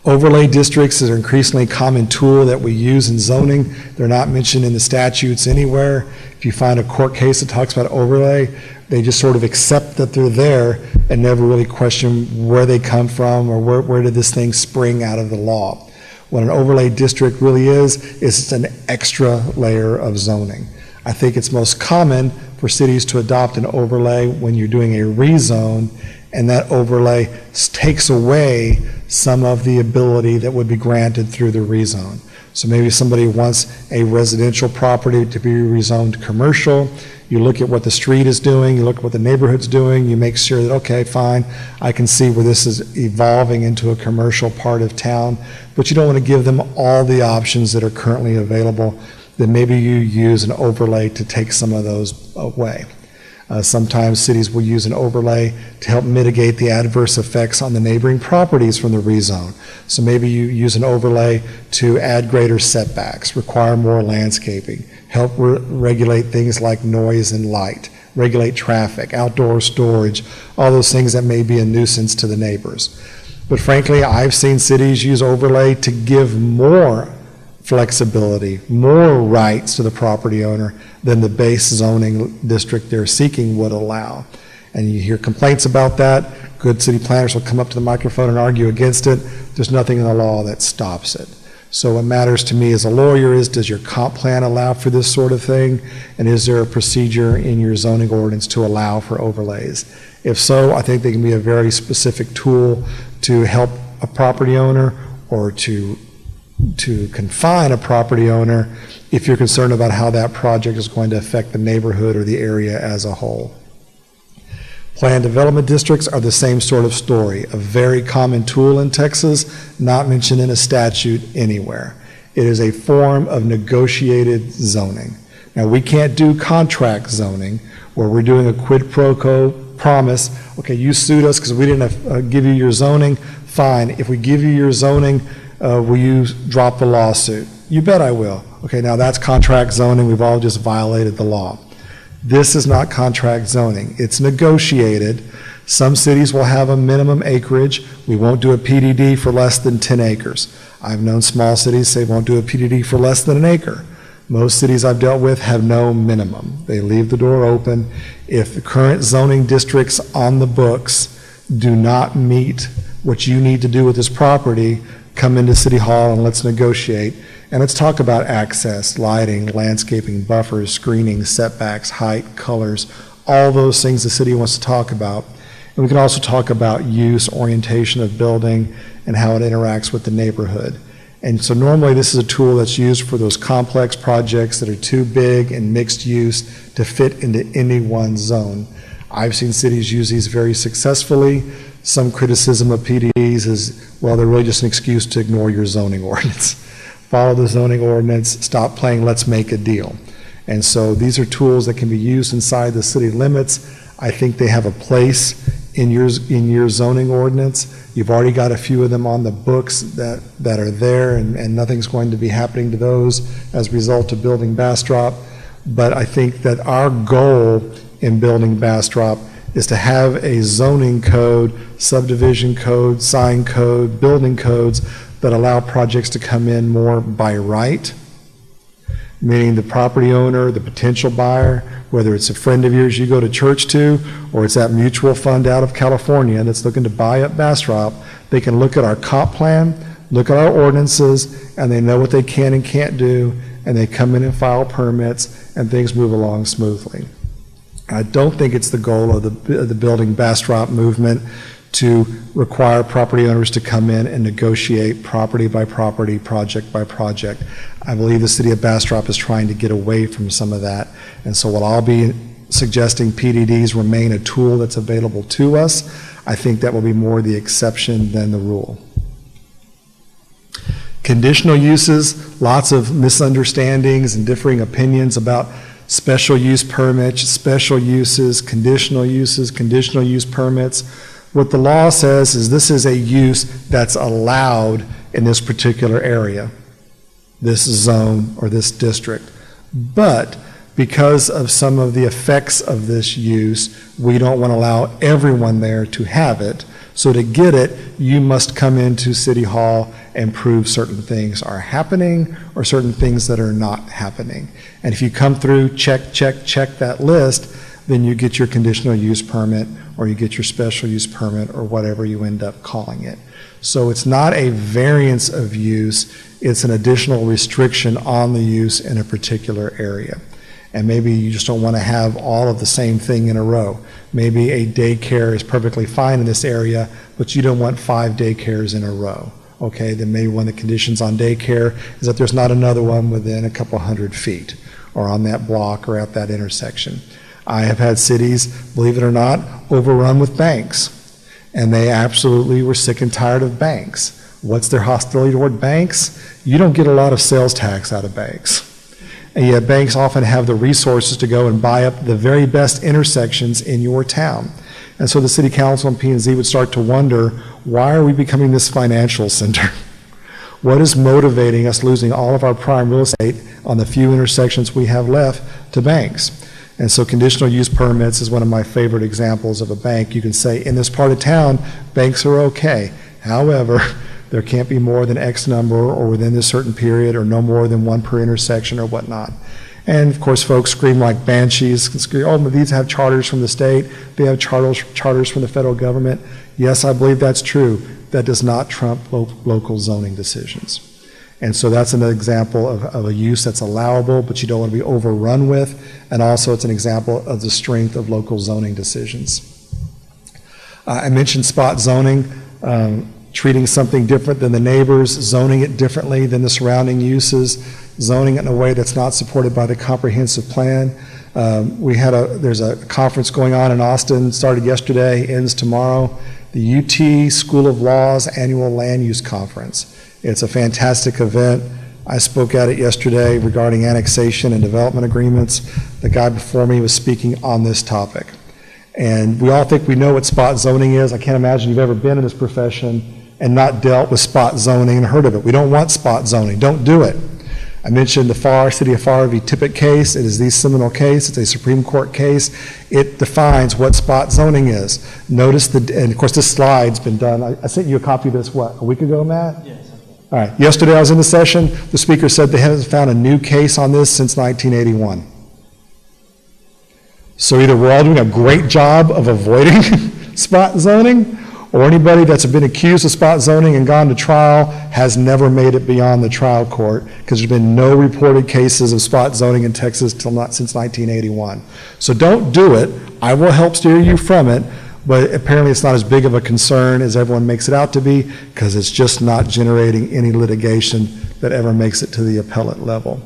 Overlay districts is an increasingly common tool that we use in zoning. They're not mentioned in the statutes anywhere. If you find a court case that talks about overlay, they just sort of accept that they're there and never really question where they come from or where did this thing spring out of the law. What an overlay district really is it's an extra layer of zoning. I think it's most common for cities to adopt an overlay when you're doing a rezone, and that overlay takes away some of the ability that would be granted through the rezone. So maybe somebody wants a residential property to be rezoned commercial. You look at what the street is doing, you look at what the neighborhood's doing, you make sure that, okay, fine, I can see where this is evolving into a commercial part of town, but you don't want to give them all the options that are currently available. Then maybe you use an overlay to take some of those away. Sometimes cities will use an overlay to help mitigate the adverse effects on the neighboring properties from the rezone. So maybe you use an overlay to add greater setbacks, require more landscaping, help regulate things like noise and light, regulate traffic, outdoor storage, all those things that may be a nuisance to the neighbors. But frankly, I've seen cities use overlay to give more flexibility, more rights to the property owner than the base zoning district they're seeking would allow. And you hear complaints about that. Good city planners will come up to the microphone and argue against it. There's nothing in the law that stops it. So what matters to me as a lawyer is, does your comp plan allow for this sort of thing? And is there a procedure in your zoning ordinance to allow for overlays? If so, I think they can be a very specific tool to help a property owner or to confine a property owner if you're concerned about how that project is going to affect the neighborhood or the area as a whole. Planned development districts are the same sort of story, a very common tool in Texas, not mentioned in a statute anywhere. It is a form of negotiated zoning. Now, we can't do contract zoning where we're doing a quid pro quo promise. Okay, you sued us because we didn't give you your zoning. Fine. If we give you your zoning, will you drop the lawsuit? You bet I will. Okay, now that's contract zoning. We've all just violated the law. This is not contract zoning. It's negotiated. Some cities will have a minimum acreage. We won't do a PDD for less than 10 acres. I've known small cities say won't do a PDD for less than an acre. Most cities I've dealt with have no minimum. They leave the door open. If the current zoning districts on the books do not meet what you need to do with this property, come into City Hall and let's negotiate. And let's talk about access, lighting, landscaping, buffers, screening, setbacks, height, colors, all those things the city wants to talk about. And we can also talk about use, orientation of building, and how it interacts with the neighborhood. And so normally this is a tool that's used for those complex projects that are too big and mixed use to fit into any one zone. I've seen cities use these very successfully. Some criticism of PDDs is, well, they're really just an excuse to ignore your zoning ordinance. Follow the zoning ordinance, stop playing let's make a deal. And so these are tools that can be used inside the city limits. I think they have a place in your zoning ordinance. You've already got a few of them on the books that are there, and nothing's going to be happening to those as a result of building Bastrop. But I think that our goal in building Bastrop is to have a zoning code, subdivision code, sign code, building codes that allow projects to come in more by right, meaning the property owner, the potential buyer, whether it's a friend of yours you go to church to, or it's that mutual fund out of California that's looking to buy up Bastrop, they can look at our comp plan, look at our ordinances, and they know what they can and can't do, and they come in and file permits, and things move along smoothly. I don't think it's the goal of the Building Bastrop movement to require property owners to come in and negotiate property by property, project by project. I believe the city of Bastrop is trying to get away from some of that. And so while I'll be suggesting PDDs remain a tool that's available to us, I think that will be more the exception than the rule. Conditional uses, lots of misunderstandings and differing opinions about special use permits, special uses, conditional use permits. What the law says is this is a use that's allowed in this particular area, this zone or this district. But because of some of the effects of this use, we don't want to allow everyone there to have it. So to get it, you must come into City Hall and prove certain things are happening or certain things that are not happening. And if you come through, check that list, then you get your conditional use permit or you get your special use permit or whatever you end up calling it. So it's not a variance of use, it's an additional restriction on the use in a particular area. And maybe you just don't want to have all of the same thing in a row. Maybe a daycare is perfectly fine in this area, but you don't want 5 daycares in a row. Okay, then maybe one of the conditions on daycare is that there's not another one within a couple hundred feet or on that block or at that intersection. I have had cities, believe it or not, overrun with banks, and they absolutely were sick and tired of banks. What's their hostility toward banks? You don't get a lot of sales tax out of banks. And yet banks often have the resources to go and buy up the very best intersections in your town. And so the city council and P&Z would start to wonder, why are we becoming this financial center? What is motivating us losing all of our prime real estate on the few intersections we have left to banks? And so conditional use permits is one of my favorite examples of a bank. You can say, in this part of town, banks are okay. However, there can't be more than X number or within this certain period or no more than 1 per intersection or whatnot. And of course, folks scream like banshees, scream, oh, but these have charters from the state, they have charters from the federal government. Yes, I believe that's true. That does not trump local zoning decisions. And so that's an example of a use that's allowable, but you don't want to be overrun with. And also it's an example of the strength of local zoning decisions. I mentioned spot zoning, treating something different than the neighbors, zoning it differently than the surrounding uses, zoning it in a way that's not supported by the comprehensive plan. There's a conference going on in Austin, started yesterday, ends tomorrow, the UT School of Law's annual land use conference. It's a fantastic event. I spoke at it yesterday regarding annexation and development agreements. The guy before me was speaking on this topic. And we all think we know what spot zoning is. I can't imagine you've ever been in this profession and not dealt with spot zoning and heard of it. We don't want spot zoning. Don't do it. I mentioned the City of Farr v. Tippett case. It is the seminal case. It's a Supreme Court case. It defines what spot zoning is. Notice and of course this slide's been done. I sent you a copy of this, what, a week ago, Matt? Yes. All right. Yesterday I was in the session. The speaker said they haven't found a new case on this since 1981. So either we're all doing a great job of avoiding spot zoning, or anybody that's been accused of spot zoning and gone to trial has never made it beyond the trial court, because there's been no reported cases of spot zoning in Texas since 1981. So don't do it. I will help steer you from it, but apparently it's not as big of a concern as everyone makes it out to be, because it's just not generating any litigation that ever makes it to the appellate level.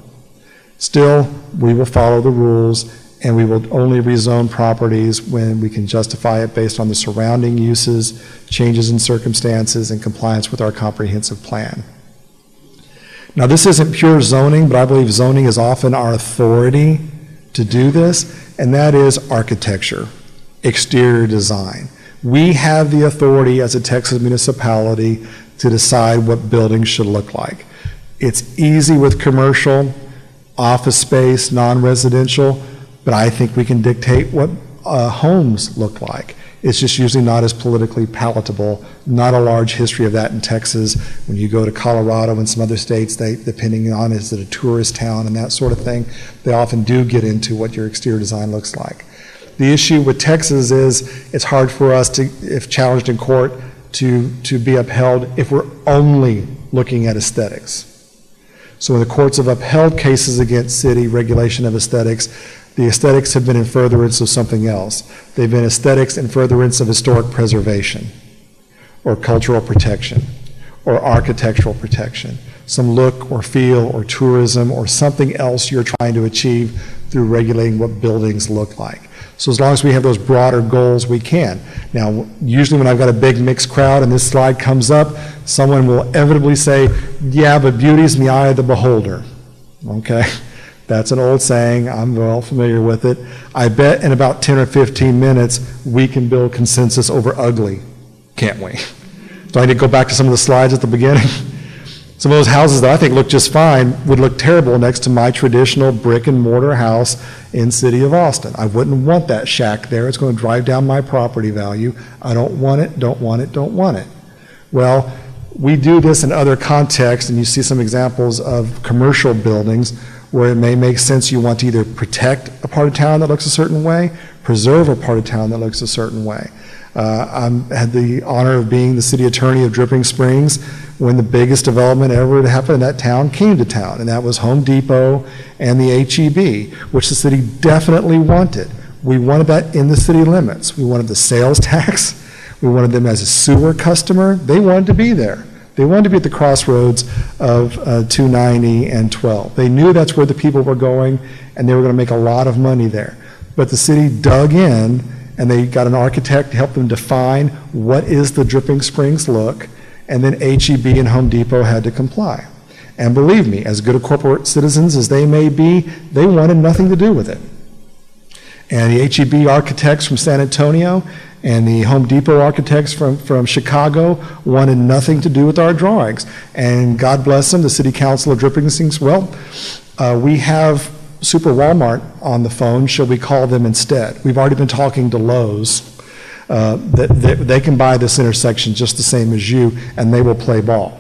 Still, we will follow the rules, and we will only rezone properties when we can justify it based on the surrounding uses, changes in circumstances, and compliance with our comprehensive plan. Now, this isn't pure zoning, but I believe zoning is often our authority to do this, and that is architecture, exterior design. We have the authority as a Texas municipality to decide what buildings should look like. It's easy with commercial, office space, non-residential, but I think we can dictate what homes look like. It's just usually not as politically palatable. Not a large history of that in Texas. When you go to Colorado and some other states, depending on is it a tourist town and that sort of thing, they often do get into what your exterior design looks like. The issue with Texas is it's hard for us to, if challenged in court, to be upheld if we're only looking at aesthetics. So when the courts have upheld cases against city regulation of aesthetics, the aesthetics have been in furtherance of something else. They've been aesthetics in furtherance of historic preservation, or cultural protection, or architectural protection, some look or feel or tourism or something else you're trying to achieve through regulating what buildings look like. So as long as we have those broader goals, we can. Now, usually when I've got a big mixed crowd and this slide comes up, someone will inevitably say, yeah, but beauty's in the eye of the beholder. Okay? That's an old saying. I'm well familiar with it. I bet in about 10 or 15 minutes, we can build consensus over ugly, can't we? So I need to go back to some of the slides at the beginning. Some of those houses that I think look just fine would look terrible next to my traditional brick and mortar house in City of Austin. I wouldn't want that shack there. It's going to drive down my property value. I don't want it, don't want it, don't want it. Well, we do this in other contexts, and you see some examples of commercial buildings where it may make sense you want to either protect a part of town that looks a certain way, preserve a part of town that looks a certain way. I had the honor of being the city attorney of Dripping Springs when the biggest development ever to happen in that town came to town, and that was Home Depot and the HEB, which the city definitely wanted. We wanted that in the city limits. We wanted the sales tax. We wanted them as a sewer customer. They wanted to be there. They wanted to be at the crossroads of 290 and 12. They knew that's where the people were going, and they were going to make a lot of money there. But the city dug in, and they got an architect to help them define what is the Dripping Springs look, and then HEB and Home Depot had to comply. And believe me, as good a corporate citizens as they may be, they wanted nothing to do with it. And the HEB architects from San Antonio and the Home Depot architects from Chicago wanted nothing to do with our drawings. And God bless them, the City Council of Dripping Springs, well, we have Super Walmart on the phone. Shall we call them instead? We've already been talking to Lowe's. They can buy this intersection just the same as you, and they will play ball.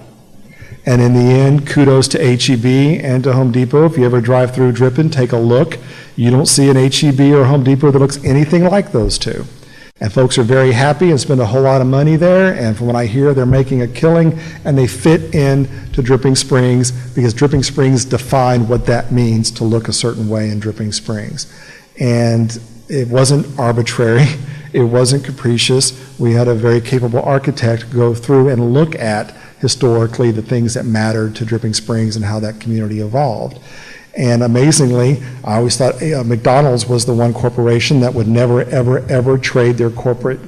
And in the end, kudos to HEB and to Home Depot. If you ever drive through Dripping, take a look. You don't see an HEB or Home Depot that looks anything like those two. And folks are very happy and spend a whole lot of money there. And from what I hear, they're making a killing, and they fit in to Dripping Springs because Dripping Springs defined what that means to look a certain way in Dripping Springs. And it wasn't arbitrary. It wasn't capricious. We had a very capable architect go through and look at historically the things that mattered to Dripping Springs and how that community evolved. And amazingly, I always thought McDonald's was the one corporation that would never, ever, ever trade their corporate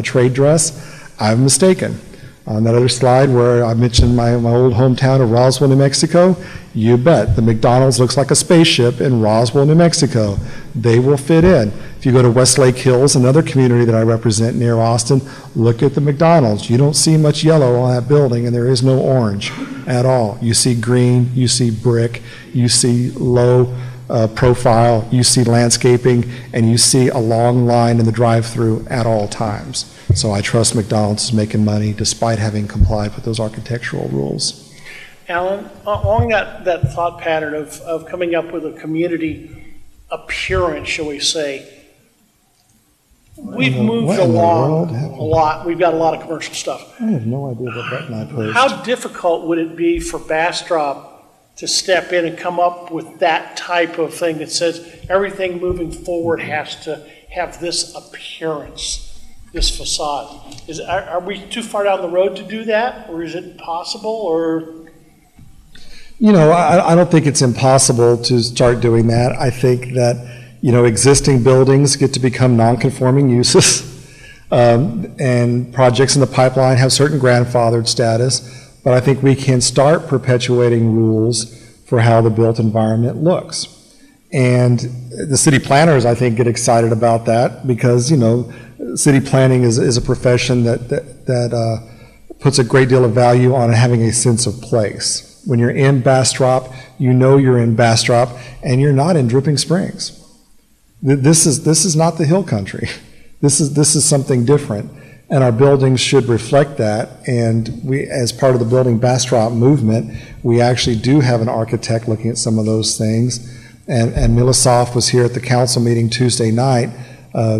trade dress. I'm mistaken. On that other slide where I mentioned my old hometown of Roswell, New Mexico, you bet, the McDonald's looks like a spaceship in Roswell, New Mexico. They will fit in. If you go to Westlake Hills, another community that I represent near Austin, look at the McDonald's. You don't see much yellow on that building, and there is no orange at all. You see green, you see brick, you see low profile, you see landscaping, and you see a long line in the drive-through at all times. So I trust McDonald's is making money despite having complied with those architectural rules. Alan, along that thought pattern of coming up with a community appearance, shall we say, we've moved along a lot. We've got a lot of commercial stuff. I have no idea what button I pushed. How difficult would it be for Bastrop to step in and come up with that type of thing that says everything moving forward has to have this appearance, this facade? Are we too far down the road to do that, or is it possible, or? You know, I don't think it's impossible to start doing that. I think that, you know, existing buildings get to become non-conforming uses, and projects in the pipeline have certain grandfathered status. But I think we can start perpetuating rules for how the built environment looks. And the city planners, I think, get excited about that because, you know, city planning is a profession that puts a great deal of value on having a sense of place. When you're in Bastrop, you know you're in Bastrop, and you're not in Dripping Springs. This is not the hill country. This is something different. And our buildings should reflect that. And we, as part of the Building Bastrop movement, we actually do have an architect looking at some of those things. And Milosoff was here at the council meeting Tuesday night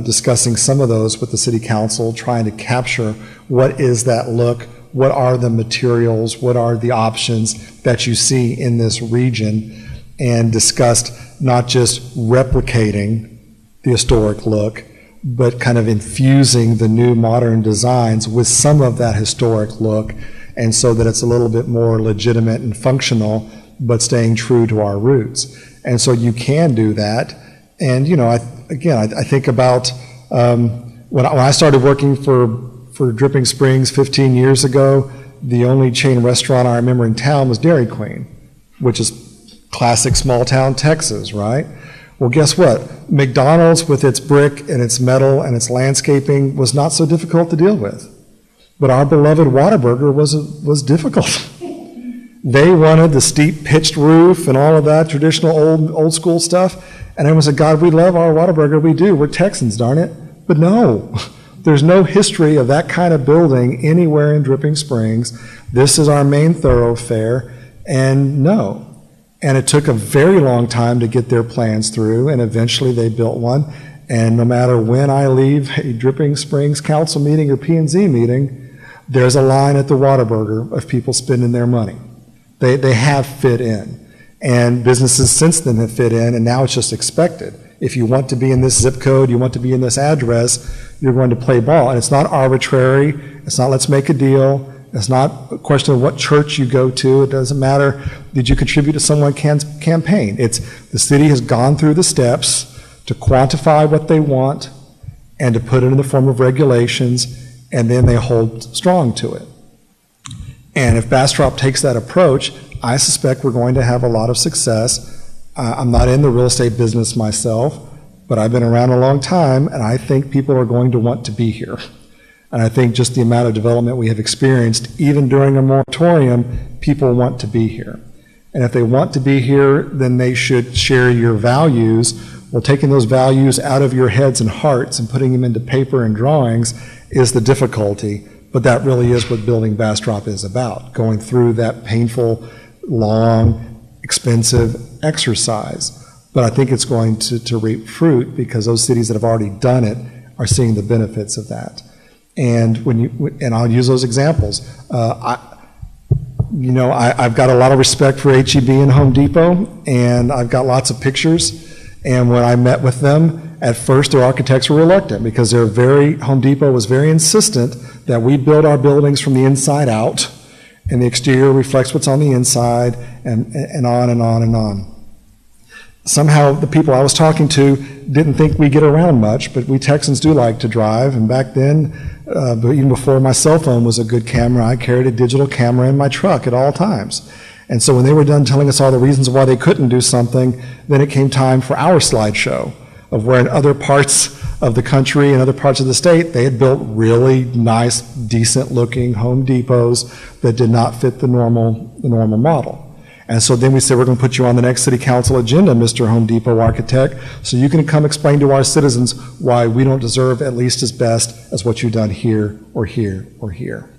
discussing some of those with the city council, trying to capture what is that look, what are the materials, what are the options that you see in this region, and discussed not just replicating the historic look, but kind of infusing the new modern designs with some of that historic look, and so that it's a little bit more legitimate and functional, but staying true to our roots. And so you can do that. And, you know, I think about when I started working for Dripping Springs 15 years ago, the only chain restaurant I remember in town was Dairy Queen, which is classic small town Texas, right? Well, guess what? McDonald's, with its brick and its metal and its landscaping, was not so difficult to deal with. But our beloved Whataburger was difficult. They wanted the steep pitched roof and all of that traditional old school stuff. And everyone said, God, we love our Whataburger. We do. We're Texans, darn it. But no, there's no history of that kind of building anywhere in Dripping Springs. This is our main thoroughfare. And no. And it took a very long time to get their plans through, and eventually they built one. And no matter when I leave a Dripping Springs council meeting or P&Z meeting, there's a line at the Whataburger of people spending their money. They have fit in. And businesses since then have fit in, and now it's just expected. If you want to be in this zip code, you want to be in this address, you're going to play ball. And it's not arbitrary. It's not let's make a deal. It's not a question of what church you go to. It doesn't matter. Did you contribute to someone's campaign? It's the city has gone through the steps to quantify what they want and to put it in the form of regulations, and then they hold strong to it. And if Bastrop takes that approach, I suspect we're going to have a lot of success. I'm not in the real estate business myself, but I've been around a long time, and I think people are going to want to be here. And I think just the amount of development we have experienced, even during a moratorium, people want to be here. And if they want to be here, then they should share your values. Well, taking those values out of your heads and hearts and putting them into paper and drawings is the difficulty. But that really is what Building Bastrop is about, going through that painful, long, expensive exercise. But I think it's going to reap fruit because those cities that have already done it are seeing the benefits of that. And and I'll use those examples. I've got a lot of respect for H-E-B and Home Depot, and I've got lots of pictures. And when I met with them, at first their architects were reluctant because Home Depot was very insistent that we build our buildings from the inside out, and the exterior reflects what's on the inside, and on and on and on. somehow the people I was talking to didn't think we get around much, but we Texans do like to drive. And back then, even before my cell phone was a good camera, I carried a digital camera in my truck at all times. And so when they were done telling us all the reasons why they couldn't do something, then it came time for our slideshow of where in other parts of the country and other parts of the state, they had built really nice, decent-looking Home Depots that did not fit the normal model. And so then we said, we're going to put you on the next city council agenda, Mr. Home Depot architect, so you can come explain to our citizens why we don't deserve at least as best as what you've done here or here or here.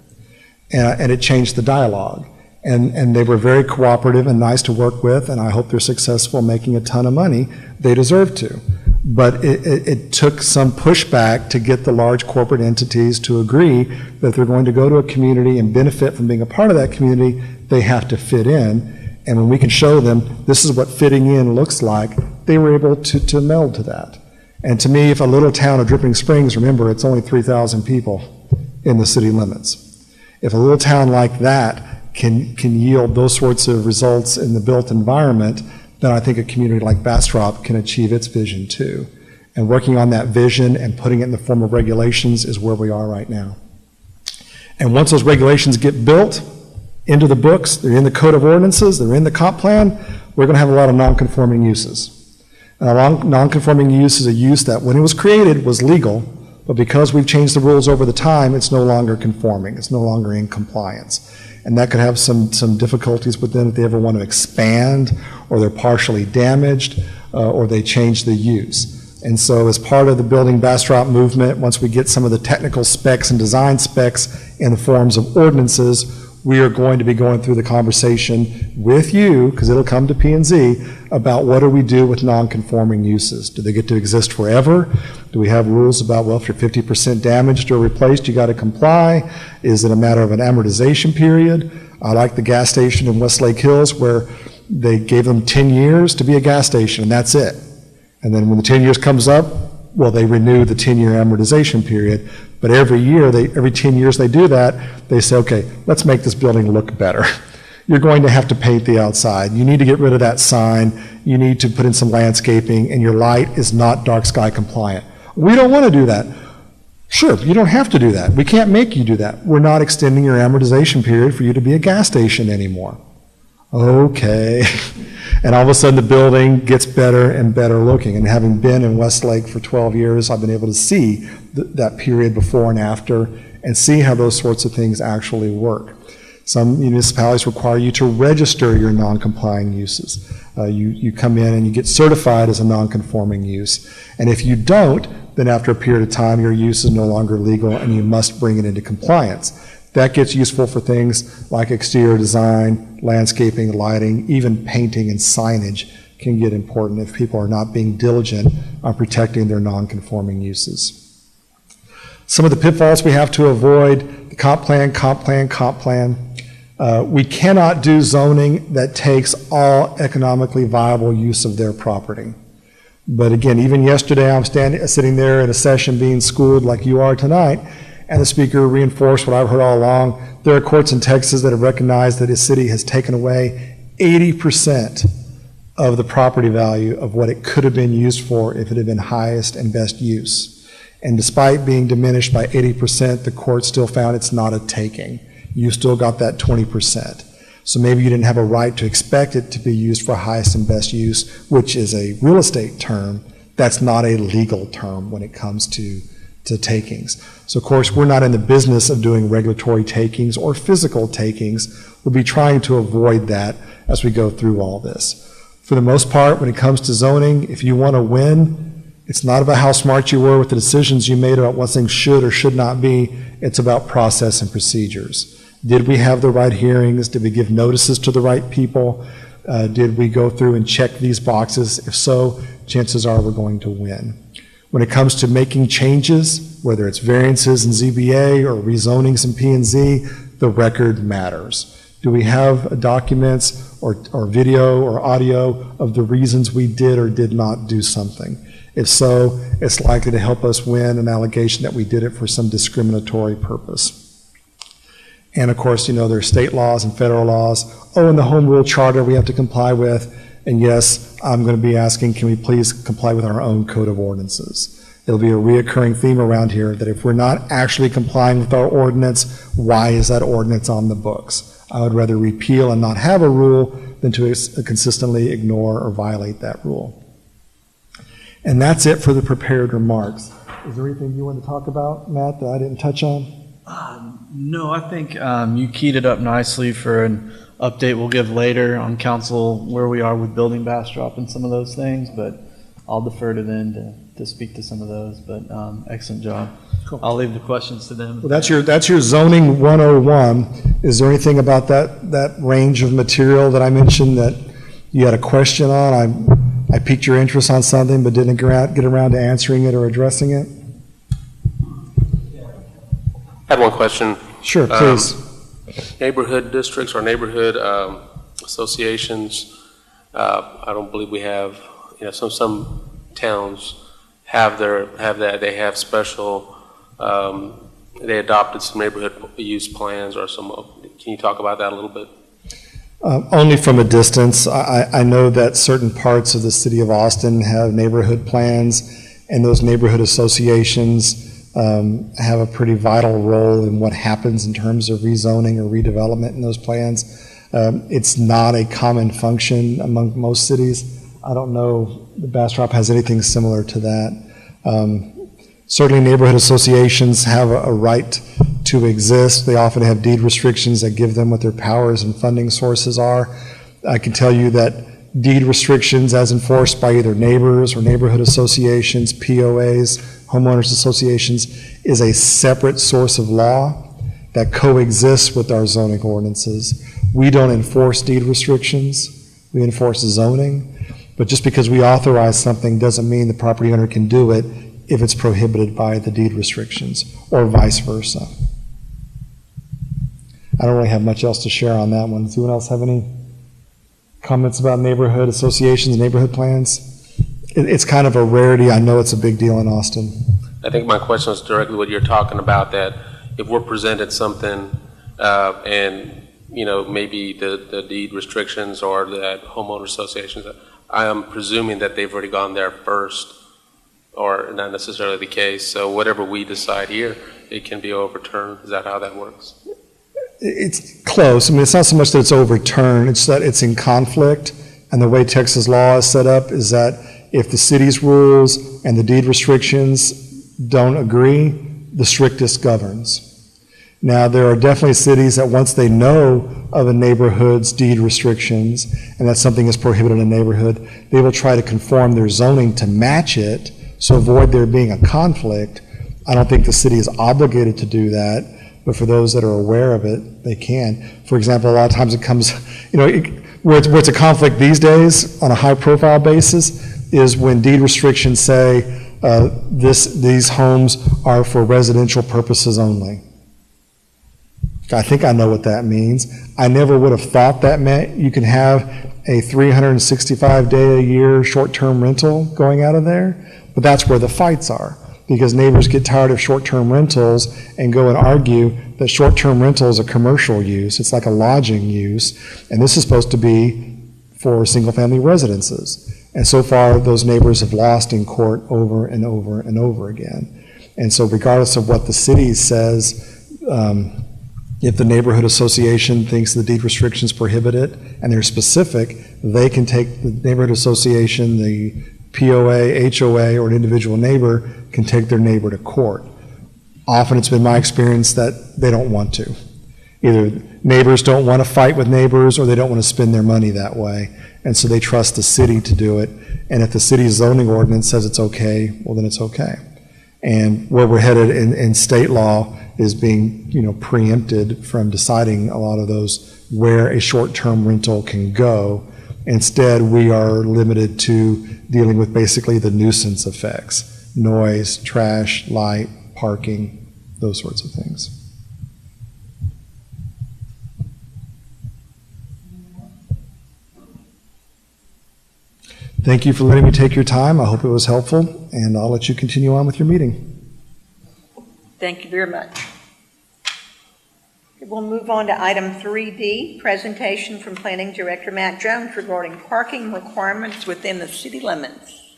And it changed the dialogue. And they were very cooperative and nice to work with, and I hope they're successful making a ton of money. They deserve to. But it took some pushback to get the large corporate entities to agree that if they're going to go to a community and benefit from being a part of that community, they have to fit in. And when we can show them this is what fitting in looks like, they were able to meld to that. And to me, if a little town of Dripping Springs, remember, it's only 3,000 people in the city limits. If a little town like that can yield those sorts of results in the built environment, then I think a community like Bastrop can achieve its vision too. And working on that vision and putting it in the form of regulations is where we are right now. And once those regulations get built into the books, they're in the code of ordinances, they're in the comp plan, we're going to have a lot of non-conforming uses. And a non-conforming use is a use that when it was created was legal, but because we've changed the rules over the time, it's no longer conforming, it's no longer in compliance. And that could have some difficulties with them if they ever want to expand, or they're partially damaged, or they change the use. And so as part of the Building Bastrop movement, once we get some of the technical specs and design specs in the forms of ordinances, we are going to be going through the conversation with you, because it'll come to P&Z, about what do we do with non-conforming uses. Do they get to exist forever? Do we have rules about, well, if you're 50% damaged or replaced, you got to comply? Is it a matter of an amortization period? I like the gas station in Westlake Hills where they gave them 10 years to be a gas station, and that's it. And then when the 10 years comes up, well, they renew the 10-year amortization period. But every year, every 10 years they do that, they say, okay, let's make this building look better. You're going to have to paint the outside. You need to get rid of that sign. You need to put in some landscaping, and your light is not dark sky compliant. We don't want to do that. Sure, you don't have to do that. We can't make you do that. We're not extending your amortization period for you to be a gas station anymore. Okay. And all of a sudden the building gets better and better looking. And having been in Westlake for 12 years, I've been able to see that period before and after and see how those sorts of things actually work. Some municipalities require you to register your non-complying uses. You come in and you get certified as a non-conforming use. And if you don't, then after a period of time, your use is no longer legal and you must bring it into compliance. That gets useful for things like exterior design, landscaping, lighting, even painting and signage can get important if people are not being diligent on protecting their non-conforming uses. Some of the pitfalls we have to avoid, the comp plan. We cannot do zoning that takes all economically viable use of their property. But again, even yesterday I'm sitting there in a session being schooled like you are tonight, and the speaker reinforced what I've heard all along. There are courts in Texas that have recognized that a city has taken away 80% of the property value of what it could have been used for if it had been highest and best use. And despite being diminished by 80%, the court still found it's not a taking. You still got that 20%. So maybe you didn't have a right to expect it to be used for highest and best use, which is a real estate term. That's not a legal term when it comes to takings. So of course, we're not in the business of doing regulatory takings or physical takings. We'll be trying to avoid that as we go through all this. For the most part, when it comes to zoning, if you want to win, it's not about how smart you were with the decisions you made about what things should or should not be. It's about process and procedures. Did we have the right hearings? Did we give notices to the right people? Did we go through and check these boxes? If so, chances are we're going to win. When it comes to making changes, whether it's variances in ZBA or rezonings in P&Z, the record matters. Do we have documents or video or audio of the reasons we did or did not do something? If so, it's likely to help us win an allegation that we did it for some discriminatory purpose. And of course, there are state laws and federal laws. Oh, and the home rule charter we have to comply with. And yes, I'm going to be asking, can we please comply with our own code of ordinances? It'll be a reoccurring theme around here that if we're not actually complying with our ordinance, why is that ordinance on the books? I would rather repeal and not have a rule than to consistently ignore or violate that rule. And that's it for the prepared remarks. Is there anything you want to talk about, Matt, that I didn't touch on? No, I think you keyed it up nicely for an update we'll give later on council where we are with building Bastrop and some of those things, but I'll defer to them to speak to some of those, but excellent job. Cool. I'll leave the questions to them. Well, that's your zoning 101. Is there anything about that range of material that I mentioned that you had a question on? I piqued your interest on something but didn't get around to answering it or addressing it. I had one question. Sure, please. Neighborhood districts or neighborhood associations, I don't believe we have, some towns have that, they have special, they adopted some neighborhood use plans or some, can you talk about that a little bit? Only from a distance. I know that certain parts of the city of Austin have neighborhood plans, and those neighborhood associations have a pretty vital role in what happens in terms of rezoning or redevelopment in those plans. It's not a common function among most cities. I don't know if Bastrop has anything similar to that. Certainly neighborhood associations have a right to exist. They often have deed restrictions that give them what their powers and funding sources are. I can tell you that deed restrictions as enforced by either neighbors or neighborhood associations, POAs, homeowners associations, is a separate source of law that coexists with our zoning ordinances. We don't enforce deed restrictions, we enforce zoning, but just because we authorize something doesn't mean the property owner can do it if it's prohibited by the deed restrictions, or vice versa. I don't really have much else to share on that one. Does anyone else have any comments about neighborhood associations, neighborhood plans? It's kind of a rarity. I know it's a big deal in Austin. I think my question is directly what you're talking about, that if we're presented something and, maybe the deed restrictions or the homeowner associations, I am presuming that they've already gone there first, or not necessarily the case. So whatever we decide here, it can be overturned. Is that how that works? It's close. I mean, it's not so much that it's overturned, it's that it's in conflict. And the way Texas law is set up is that if the city's rules and the deed restrictions don't agree, the strictest governs. Now, there are definitely cities that once they know of a neighborhood's deed restrictions and that something is prohibited in a neighborhood, they will try to conform their zoning to match it, so avoid there being a conflict. I don't think the city is obligated to do that, but for those that are aware of it, they can. For example, a lot of times it comes, where it's a conflict these days on a high-profile basis is when deed restrictions say these homes are for residential purposes only. I think I know what that means. I never would have thought that meant you can have a 365-day-a-year short-term rental going out of there, but that's where the fights are, because neighbors get tired of short-term rentals and go and argue that short-term rental is a commercial use. It's like a lodging use, and this is supposed to be for single-family residences. And so far, those neighbors have lost in court over and over and over again. And so regardless of what the city says, if the neighborhood association thinks the deed restrictions prohibit it, and they're specific, they can take the neighborhood association, the POA, HOA, or an individual neighbor can take their neighbor to court. Often it's been my experience that they don't want to. Either neighbors don't want to fight with neighbors or they don't want to spend their money that way. And so they trust the city to do it. And if the city's zoning ordinance says it's okay, well then it's okay. And where we're headed in state law is being, preempted from deciding a lot of those where a short-term rental can go. Instead, we are limited to dealing with basically the nuisance effects: noise, trash, light, parking, those sorts of things. Thank you for letting me take your time. I hope it was helpful, and I'll let you continue on with your meeting. Thank you very much. We'll move on to item 3D, presentation from Planning Director Matt Jones regarding parking requirements within the city limits.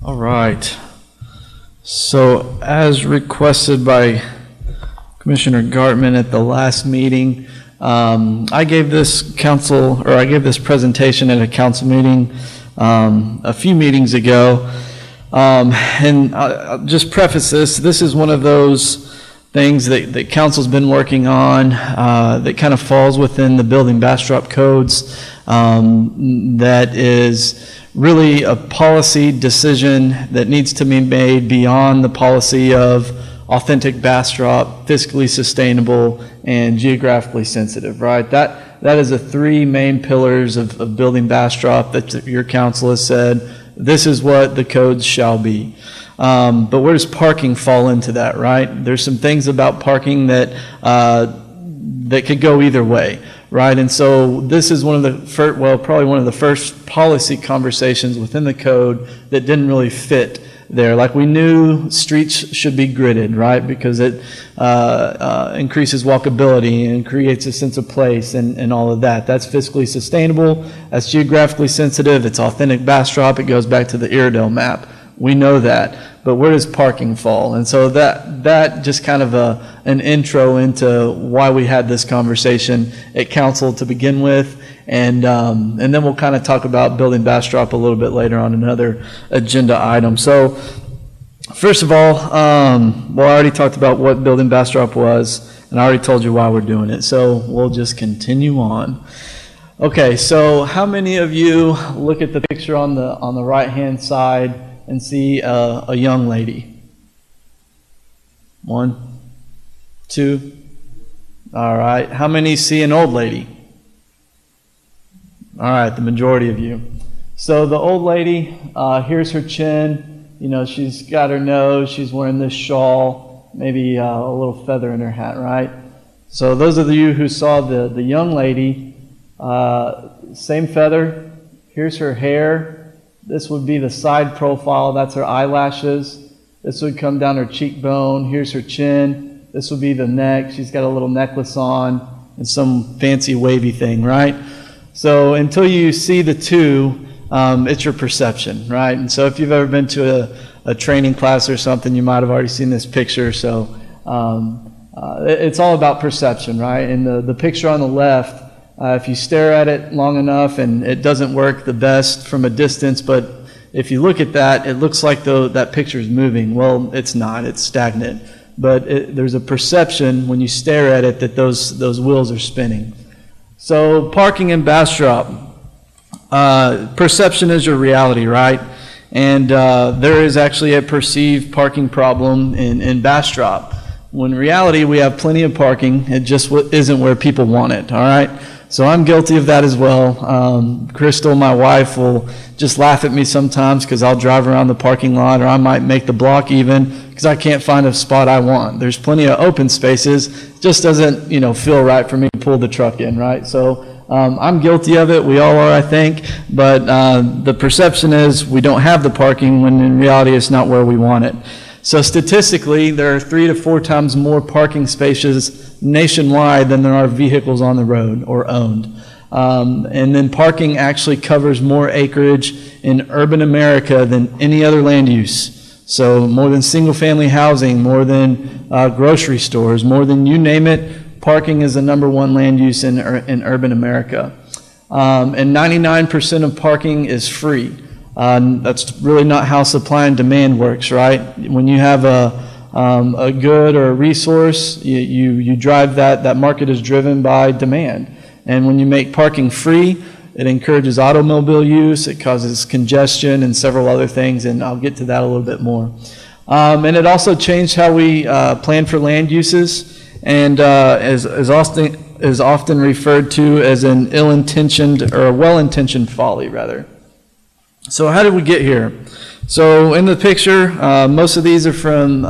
All right. So as requested by Commissioner Gartman at the last meeting, I gave this presentation at a council meeting a few meetings ago. And I'll just preface this is one of those things that council's been working on that kind of falls within the building Bastrop codes that is really a policy decision that needs to be made beyond the policy of authentic Bastrop, fiscally sustainable, and geographically sensitive, right? That is the three main pillars of building Bastrop that your council has said, this is what the codes shall be. But where does parking fall into that, right? There's some things about parking that could go either way, right? And so this is one of the first, probably one of the first policy conversations within the code that didn't really fit there. Like, we knew streets should be gridded, right? Because it increases walkability and creates a sense of place and all of that. That's fiscally sustainable. That's geographically sensitive. It's authentic Bastrop. It goes back to the Iredell map. We know that. But where does parking fall? And so that just kind of an intro into why we had this conversation at council to begin with. And then we'll kind of talk about building Bastrop a little bit later on another agenda item. So first of all, I already talked about what building Bastrop was, and I already told you why we're doing it. So we'll just continue on. Okay, so how many of you look at the picture on the right-hand side and see a young lady? 1, 2. All right. How many see an old lady? All right, the majority of you. So the old lady, here's her chin. You know, she's got her nose. She's wearing this shawl, maybe a little feather in her hat, right? So those of you who saw the young lady, same feather. Here's her hair. This would be the side profile. That's her eyelashes. This would come down her cheekbone. Here's her chin. This would be the neck. She's got a little necklace on and some fancy wavy thing, right? So until you see the two, it's your perception, right? And so if you've ever been to a training class or something, you might have already seen this picture. So it's all about perception, right? And the picture on the left, if you stare at it long enough, and it doesn't work the best from a distance, but if you look at that, it looks like that picture is moving. Well, it's not. It's stagnant. But there's a perception when you stare at it that those wheels are spinning. So parking in Bastrop, perception is your reality, right? And there is actually a perceived parking problem in Bastrop. When in reality, we have plenty of parking. It just isn't where people want it, all right? So I'm guilty of that as well. Crystal, my wife, will just laugh at me sometimes because I'll drive around the parking lot, or I might make the block even because I can't find a spot I want. There's plenty of open spaces. It just doesn't, feel right for me to pull the truck in, right? So I'm guilty of it. We all are, I think. But the perception is we don't have the parking when in reality it's not where we want it. So statistically, there are 3 to 4 times more parking spaces nationwide than there are vehicles on the road or owned. And then parking actually covers more acreage in urban America than any other land use. So more than single-family housing, more than grocery stores, more than you name it, parking is the #1 land use in urban America. And 99% of parking is free. That's really not how supply and demand works, right? When you have a good or a resource, you drive that market is driven by demand. And when you make parking free, it encourages automobile use, it causes congestion and several other things, and I'll get to that a little bit more. And it also changed how we plan for land uses, and is often referred to as an ill-intentioned or a well-intentioned folly, rather. So how did we get here? So in the picture, most of these are from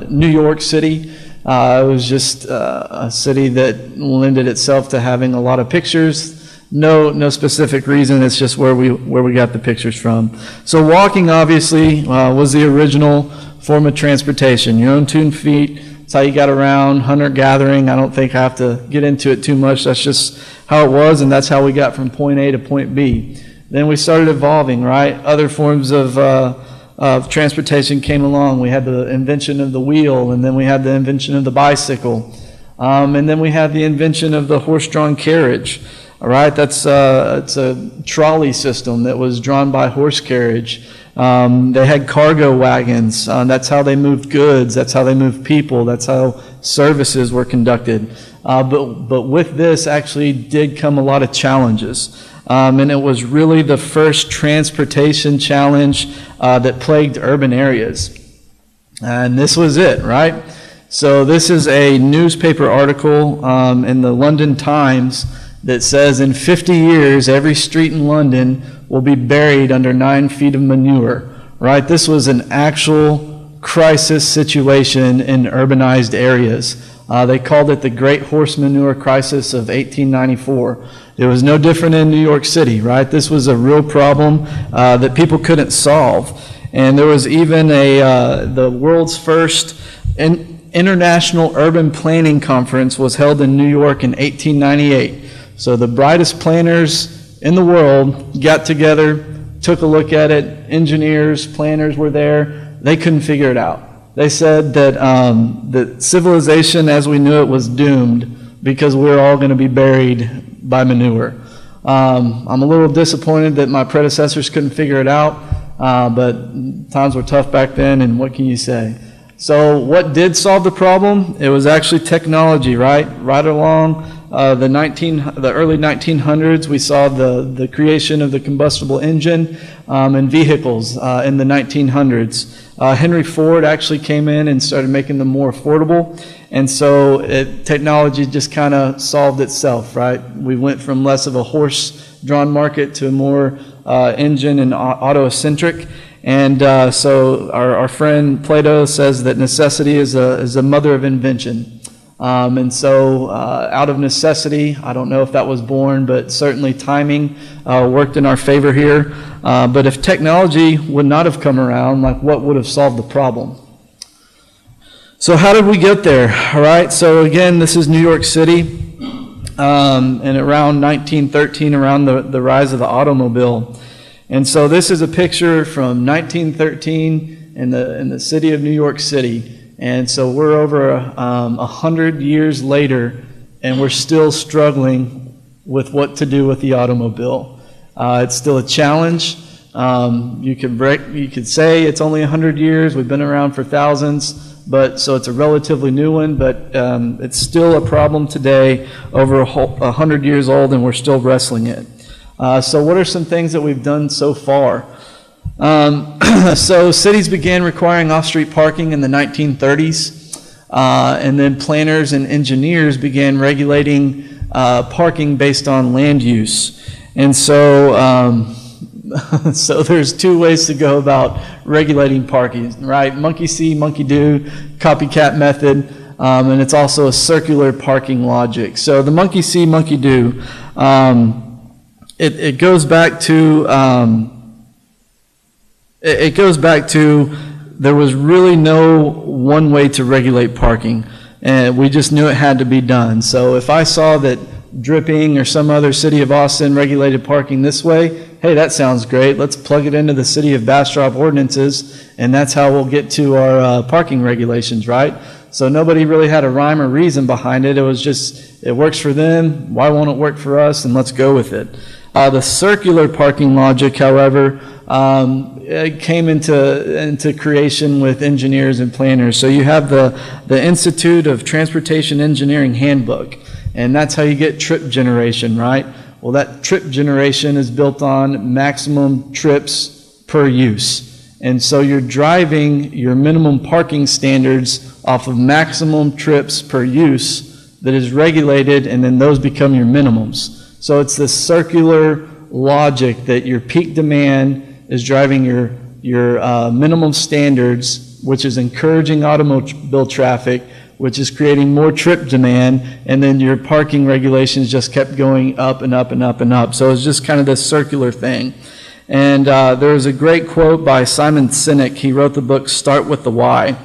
New York City. It was just a city that lended itself to having a lot of pictures. No specific reason. It's just where we got the pictures from. So walking obviously was the original form of transportation. Your own 2 feet. That's how you got around. Hunter gathering. I don't think I have to get into it too much. That's just how it was, and that's how we got from point A to point B. Then we started evolving, right? Other forms of transportation came along. We had the invention of the wheel, and then we had the invention of the bicycle, and then we had the invention of the horse-drawn carriage. All right, it's a trolley system that was drawn by horse carriage. They had cargo wagons. That's how they moved goods. That's how they moved people. That's how services were conducted. But with this actually did come a lot of challenges. And it was really the first transportation challenge that plagued urban areas. And this was it, right? So this is a newspaper article in the London Times that says in 50 years, every street in London will be buried under 9 feet of manure, right? This was an actual crisis situation in urbanized areas. They called it the Great Horse Manure Crisis of 1894. It was no different in New York City, right? This was a real problem that people couldn't solve. And there was even the world's first International Urban Planning Conference was held in New York in 1898. So the brightest planners in the world got together, took a look at it. Engineers, planners were there. They couldn't figure it out. They said that that civilization as we knew it was doomed because we're all going to be buried by manure. I'm a little disappointed that my predecessors couldn't figure it out, but times were tough back then, and what can you say? So what did solve the problem? It was actually technology, right? Right along the early 1900s, we saw the creation of the combustible engine and vehicles in the 1900s. Henry Ford actually came in and started making them more affordable, and so technology just kind of solved itself, right? We went from less of a horse-drawn market to a more engine and auto-centric. And so our friend Plato says that necessity is a mother of invention. And so out of necessity, I don't know if that was born, but certainly timing worked in our favor here. But if technology would not have come around, like what would have solved the problem? So how did we get there? All right, so again, this is New York City. And around 1913, around the rise of the automobile. And so this is a picture from 1913 in the city of New York City. And so we're over 100 years later, and we're still struggling with what to do with the automobile. It's still a challenge. You could say it's only 100 years. We've been around for thousands, but so it's a relatively new one. But it's still a problem today, over 100 years old, and we're still wrestling it. So what are some things that we've done so far? So cities began requiring off-street parking in the 1930s, and then planners and engineers began regulating parking based on land use. And so, so there's 2 ways to go about regulating parking, right? Monkey see, monkey do, copycat method, and it's also a circular parking logic. So the monkey see, monkey do, it goes back to there was really no one way to regulate parking, and we just knew it had to be done. So if I saw that Dripping or some other city of Austin regulated parking this way, hey, that sounds great. Let's plug it into the city of Bastrop ordinances, and that's how we'll get to our parking regulations, right? So nobody really had a rhyme or reason behind it. It was just, it works for them. Why won't it work for us? And let's go with it. The circular parking logic, however, it came into creation with engineers and planners. So you have the Institute of Transportation Engineering Handbook, and that's how you get trip generation, right? Well, that trip generation is built on maximum trips per use. And so you're driving your minimum parking standards off of maximum trips per use that is regulated, and then those become your minimums. So it's this circular logic that your peak demand is driving your minimum standards, which is encouraging automobile traffic, which is creating more trip demand, and then your parking regulations just kept going up and up and up and up. So it's just kind of this circular thing. And there was a great quote by Simon Sinek. He wrote the book Start with the Why.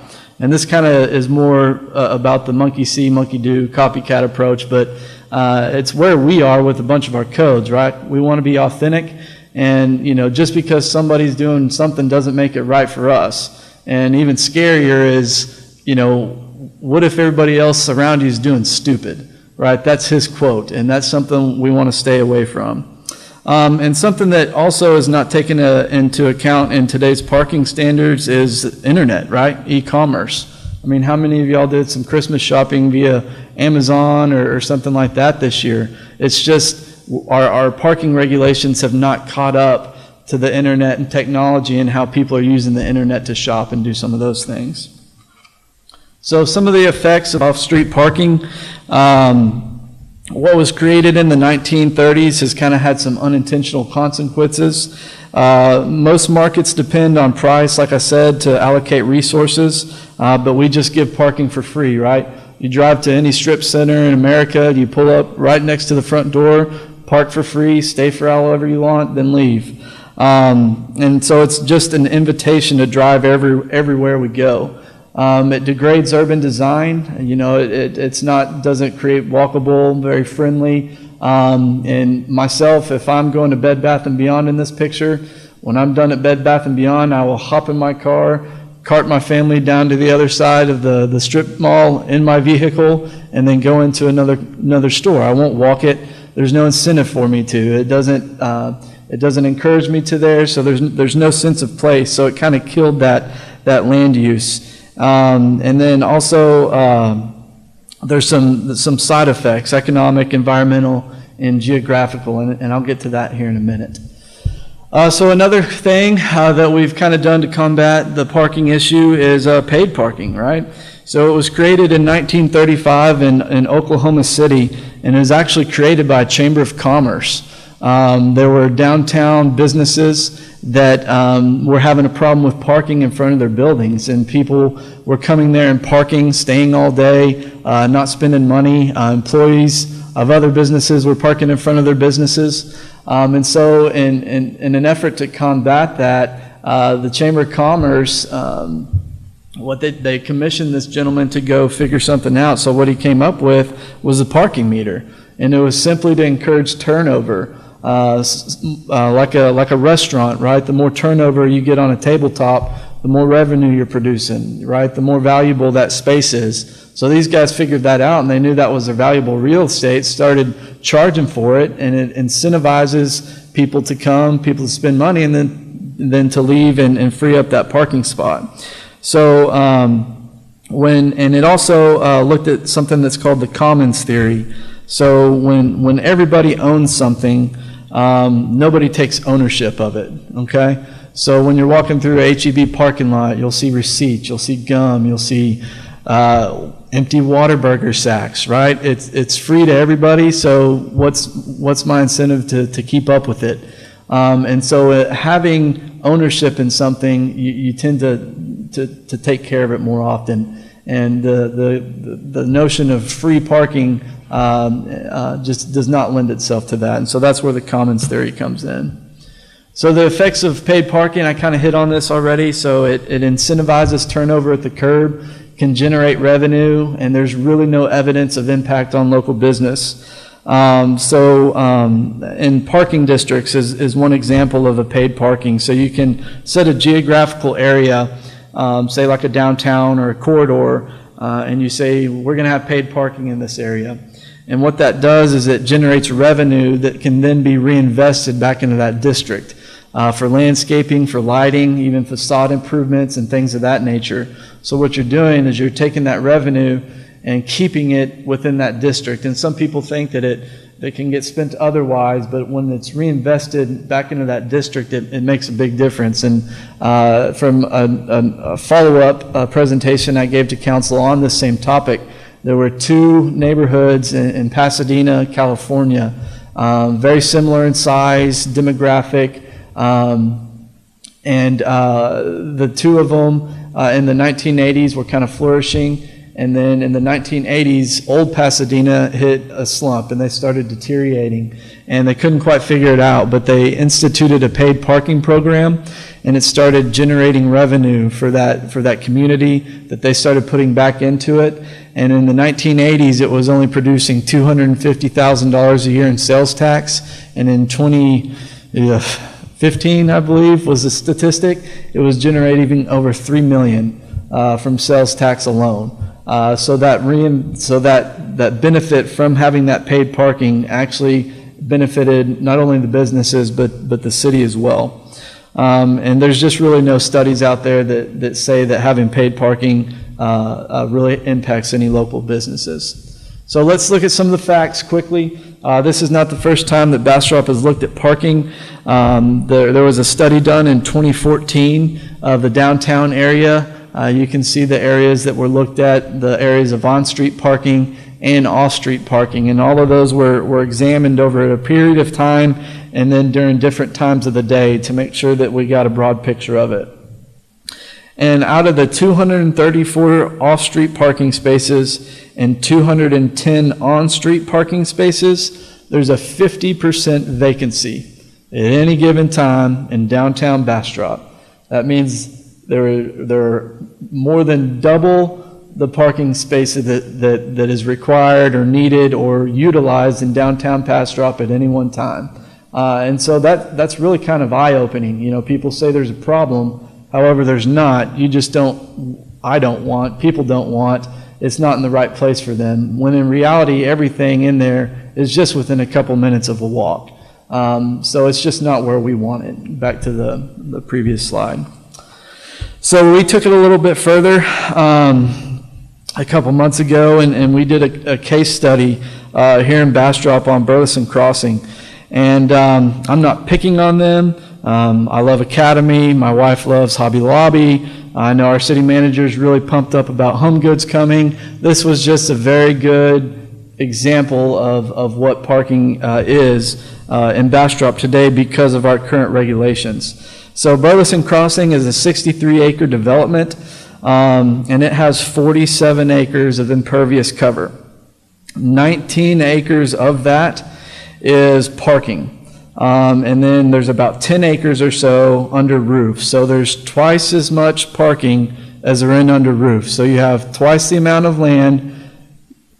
And this kind of is more about the monkey see, monkey do, copycat approach, but it's where we are with a bunch of our codes, right? We want to be authentic, and just because somebody's doing something doesn't make it right for us. And even scarier is, what if everybody else around you is doing stupid, right? That's his quote, and that's something we want to stay away from. And something that also is not taken into account in today's parking standards is internet, right? E-commerce. I mean, how many of y'all did some Christmas shopping via Amazon or something like that this year? It's just our parking regulations have not caught up to the internet and technology and how people are using the internet to shop and do some of those things. So some of the effects of off-street parking, what was created in the 1930s has kind of had some unintentional consequences. Most markets depend on price, like I said, to allocate resources, but we just give parking for free, right? You drive to any strip center in America, you pull up right next to the front door, park for free, stay for however you want, then leave. And so it's just an invitation to drive everywhere we go. It degrades urban design. It's not, doesn't create walkable, very friendly. And myself, if I'm going to Bed Bath & Beyond in this picture, when I'm done at Bed Bath & Beyond, I will hop in my car, cart my family down to the other side of the strip mall in my vehicle, and then go into another store. I won't walk it. There's no incentive for me to. It doesn't encourage me to there, so there's no sense of place. So it kind of killed that land use. And then also there's some side effects, economic, environmental, and geographical, and I'll get to that here in a minute. So another thing that we've kind of done to combat the parking issue is paid parking, right? So it was created in 1935 in Oklahoma City, and it was actually created by a Chamber of Commerce. There were downtown businesses that were having a problem with parking in front of their buildings, and people were coming there and parking, staying all day, not spending money. Employees of other businesses were parking in front of their businesses. And so in an effort to combat that, the Chamber of Commerce, they commissioned this gentleman to go figure something out. So what he came up with was a parking meter, and it was simply to encourage turnover. Like a restaurant, right? The more turnover you get on a tabletop, the more revenue you're producing, right? The more valuable that space is. So these guys figured that out, and they knew that was a valuable real estate, started charging for it, and it incentivizes people to come, people to spend money, and then to leave and free up that parking spot. So and it also looked at something that's called the commons theory. So when everybody owns something, nobody takes ownership of it, okay? So when you're walking through a HEB parking lot, you'll see receipts, you'll see gum, you'll see empty Whataburger sacks, right? It's free to everybody, so what's my incentive to keep up with it? And so having ownership in something, you tend to take care of it more often. And the notion of free parking just does not lend itself to that. And so that's where the commons theory comes in. So the effects of paid parking, I kind of hit on this already. So it incentivizes turnover at the curb, can generate revenue, and there's really no evidence of impact on local business. In parking districts is one example of a paid parking. So you can set a geographical area, say like a downtown or a corridor, and you say, we're going to have paid parking in this area. And what that does is it generates revenue that can then be reinvested back into that district for landscaping, for lighting, even facade improvements and things of that nature. So what you're doing is you're taking that revenue and keeping it within that district. And some people think that it can get spent otherwise, but when it's reinvested back into that district, it makes a big difference. And from a follow-up presentation I gave to council on this same topic, there were two neighborhoods in Pasadena, California, very similar in size, demographic, and the two of them in the 1980s were kind of flourishing. And then in the 1980s, old Pasadena hit a slump and they started deteriorating, and they couldn't quite figure it out, but they instituted a paid parking program, and it started generating revenue for that community that they started putting back into it. And in the 1980s, it was only producing $250,000 a year in sales tax, and in 2015, I believe, was the statistic, it was generating over $3 million from sales tax alone. So that benefit from having that paid parking actually benefited not only the businesses but the city as well. And there's just really no studies out there that say that having paid parking really impacts any local businesses. So let's look at some of the facts quickly. This is not the first time that Bastrop has looked at parking. There was a study done in 2014 of the downtown area. You can see the areas that were looked at, the areas of on-street parking and off-street parking, and all of those were examined over a period of time and then during different times of the day to make sure that we got a broad picture of it. And out of the 234 off-street parking spaces and 210 on-street parking spaces, there's a 50% vacancy at any given time in downtown Bastrop. That means there are more than double the parking spaces that is required or needed or utilized in downtown Bastrop at any one time. And so that's really kind of eye-opening. You know, people say there's a problem, however, there's not. You just people don't want, it's not in the right place for them, when in reality, everything in there is just within a couple minutes of a walk. So it's just not where we want it. Back to the previous slide. So we took it a little bit further a couple months ago, and we did a case study here in Bastrop on Burleson Crossing. And I'm not picking on them. I love Academy. My wife loves Hobby Lobby. I know our city manager is really pumped up about Home Goods coming. This was just a very good example of what parking is in Bastrop today because of our current regulations. So Burleson Crossing is a 63-acre development, and it has 47 acres of impervious cover. 19 acres of that is parking. And then there's about 10 acres or so under roof. So there's twice as much parking as are in under roof. So you have twice the amount of land,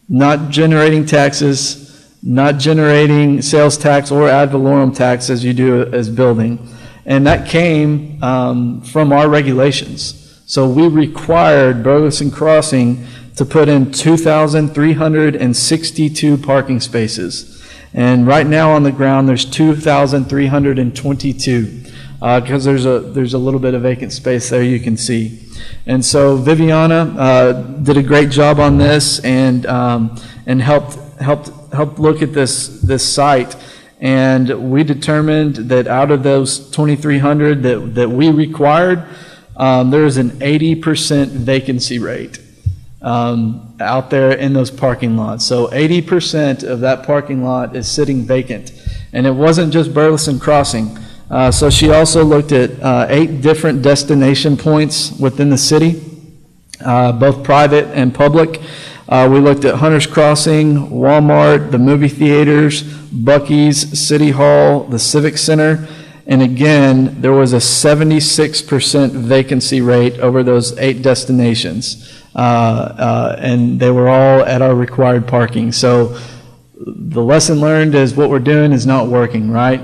not generating taxes, not generating sales tax or ad valorem tax as you do as building. And that came from our regulations. So we required Burleson Crossing to put in 2,362 parking spaces. And right now on the ground, there's 2,322 because there's a little bit of vacant space there you can see. And so Viviana did a great job on this and helped look at this site. And we determined that out of those 2,300 that we required, there is an 80% vacancy rate out there in those parking lots. So 80% of that parking lot is sitting vacant. And it wasn't just Burleson Crossing. So she also looked at 8 different destination points within the city, both private and public. We looked at Hunter's Crossing, Walmart, the movie theaters, Buc-ee's, City Hall, the Civic Center, and again, there was a 76% vacancy rate over those 8 destinations, and they were all at our required parking. So the lesson learned is what we're doing is not working, right?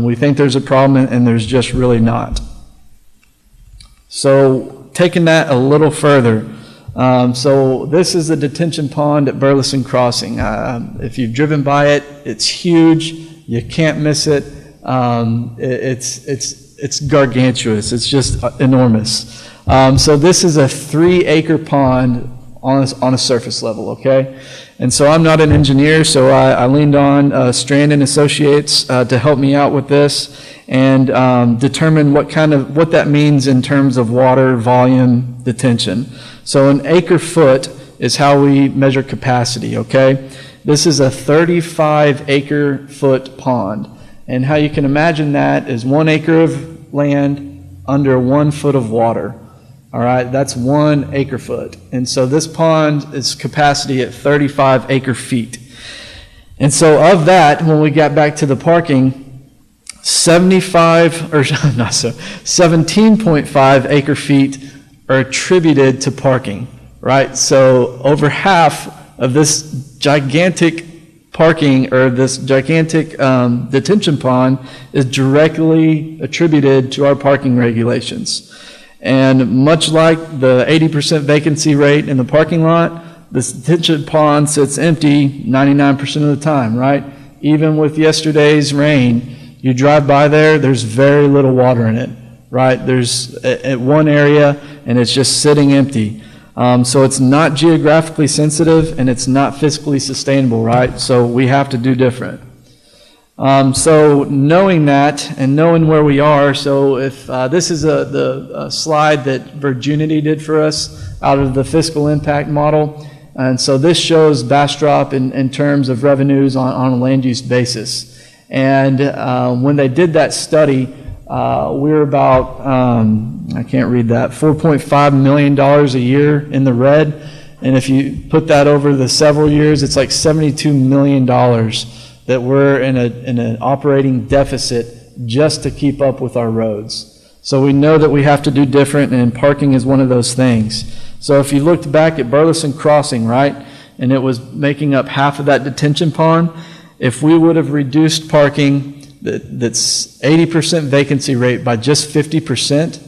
We think there's a problem, and there's just really not. So taking that a little further, so this is the detention pond at Burleson Crossing. If you've driven by it, it's huge. You can't miss it. It's gargantuous. It's just enormous. So this is a 3-acre pond on a surface level, okay? And so I'm not an engineer, so I leaned on Strand and Associates to help me out with this and determine what that means in terms of water volume detention. So an acre foot is how we measure capacity, okay? This is a 35-acre foot pond. And how you can imagine that is 1 acre of land under 1 foot of water. All right, that's 1 acre foot. And so this pond is capacity at 35 acre feet. And so of that, when we got back to the parking, 17.5 acre feet are attributed to parking, right? So over half of this gigantic parking, or this gigantic detention pond, is directly attributed to our parking regulations. And much like the 80% vacancy rate in the parking lot, this detention pond sits empty 99% of the time, right? Even with yesterday's rain, you drive by there, there's very little water in it, right? There's at one area, and it's just sitting empty. So it's not geographically sensitive, and it's not fiscally sustainable, right? So we have to do different. So knowing that and knowing where we are, so if this is the slide that Virginity did for us out of the fiscal impact model, and so this shows Bastrop in terms of revenues on a land use basis. And when they did that study, we were about, I can't read that, $4.5 million a year in the red. And if you put that over the several years, it's like $72 million that we're in an operating deficit just to keep up with our roads. So we know that we have to do different, and parking is one of those things. So if you looked back at Burleson Crossing, right, and it was making up half of that detention pond, if we would have reduced parking that's 80% vacancy rate by just 50%,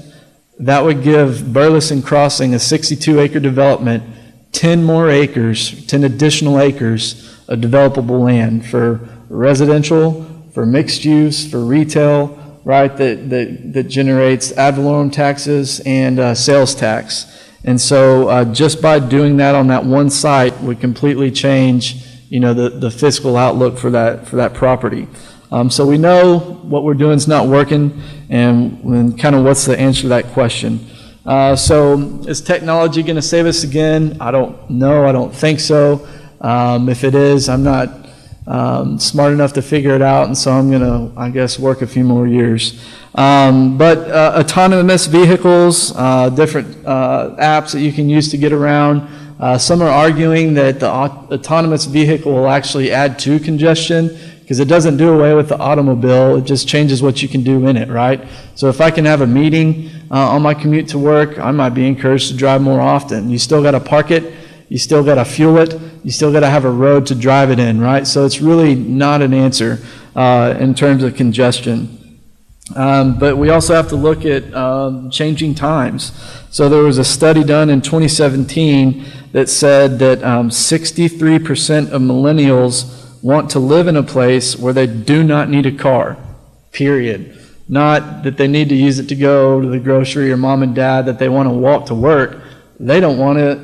that would give Burleson Crossing, a 62-acre development, 10 more acres, 10 additional acres of developable land for residential, for mixed use, for retail, right, that generates ad valorem taxes and sales tax. And so just by doing that on that one site would completely change, the fiscal outlook for that property. So we know what we're doing is not working, and kind of what's the answer to that question. So is technology going to save us again? I don't know. I don't think so. If it is, I'm not smart enough to figure it out, and so I'm going to, I guess, work a few more years. But autonomous vehicles, different apps that you can use to get around. Some are arguing that the autonomous vehicle will actually add to congestion because it doesn't do away with the automobile. It just changes what you can do in it, right? So if I can have a meeting on my commute to work, I might be encouraged to drive more often. You still got to park it. You still got to fuel it. You still got to have a road to drive it in, right? So it's really not an answer in terms of congestion. But we also have to look at changing times. So there was a study done in 2017 that said that 63% of millennials want to live in a place where they do not need a car, period. Not that they need to use it to go to the grocery or mom and dad, that they want to walk to work. They don't want to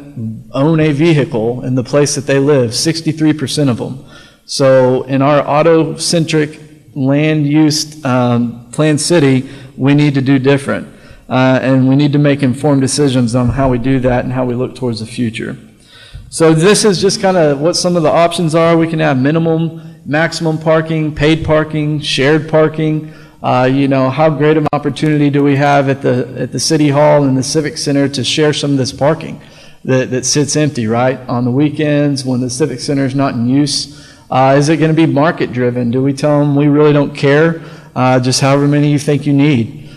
own a vehicle in the place that they live, 63% of them. So in our auto-centric land use planned city, we need to do different. And we need to make informed decisions on how we do that and how we look towards the future. So this is just kind of what some of the options are. We can have minimum, maximum parking, paid parking, shared parking. How great of an opportunity do we have at the City Hall and the Civic Center to share some of this parking that sits empty, right? On the weekends when the Civic Center is not in use. Is it going to be market driven? Do we tell them we really don't care? Just however many you think you need.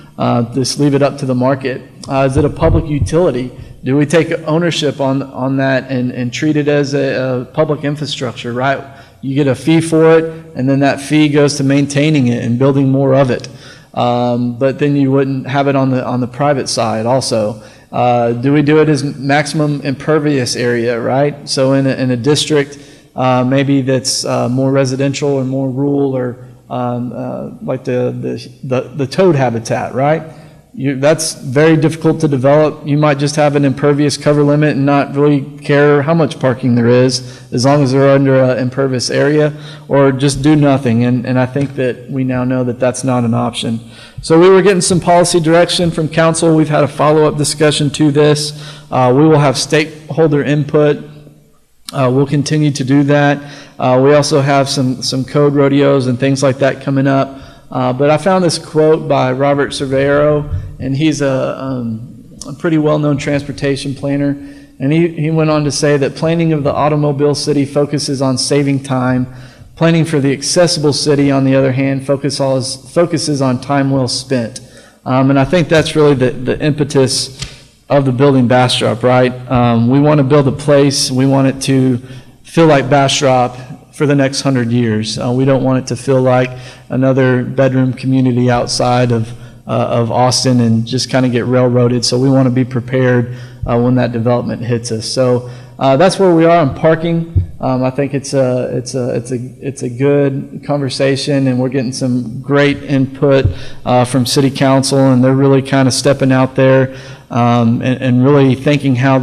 Just leave it up to the market. Is it a public utility? Do we take ownership on that and treat it as a public infrastructure, right? You get a fee for it, and then that fee goes to maintaining it and building more of it. But then you wouldn't have it on the private side also. Do we do it as maximum impervious area, right? So in a district maybe that's more residential or more rural, or like the toad habitat, right? That's very difficult to develop. You might just have an impervious cover limit and not really care how much parking there is, as long as they're under an impervious area, or just do nothing. And I think that we now know that that's not an option. So we were getting some policy direction from council. We've had a follow-up discussion to this. We will have stakeholder input. We'll continue to do that. We also have some code rodeos and things like that coming up. But I found this quote by Robert Cervero, and he's a a pretty well-known transportation planner, and he went on to say that planning of the automobile city focuses on saving time. Planning for the accessible city, on the other hand, focuses on time well spent. And I think that's really the impetus of the building Bastrop, right? We want to build a place. We want it to feel like Bastrop for the next 100 years. We don't want it to feel like another bedroom community outside of Austin and just kind of get railroaded. So we want to be prepared when that development hits us. So that's where we are on parking. I think it's a good conversation, and we're getting some great input from City Council, and they're really kind of stepping out there and really thinking how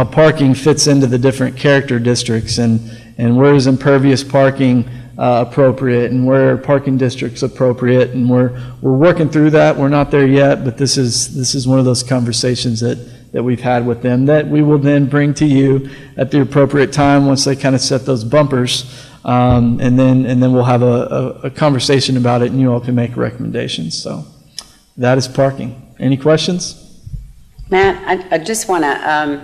parking fits into the different character districts, and where is impervious parking appropriate, and where are parking districts appropriate, and we're working through that. We're not there yet, but this is one of those conversations that we've had with them that we will then bring to you at the appropriate time once they kind of set those bumpers, and then we'll have a conversation about it, and you all can make recommendations. So that is parking. Any questions? Matt, I just want to,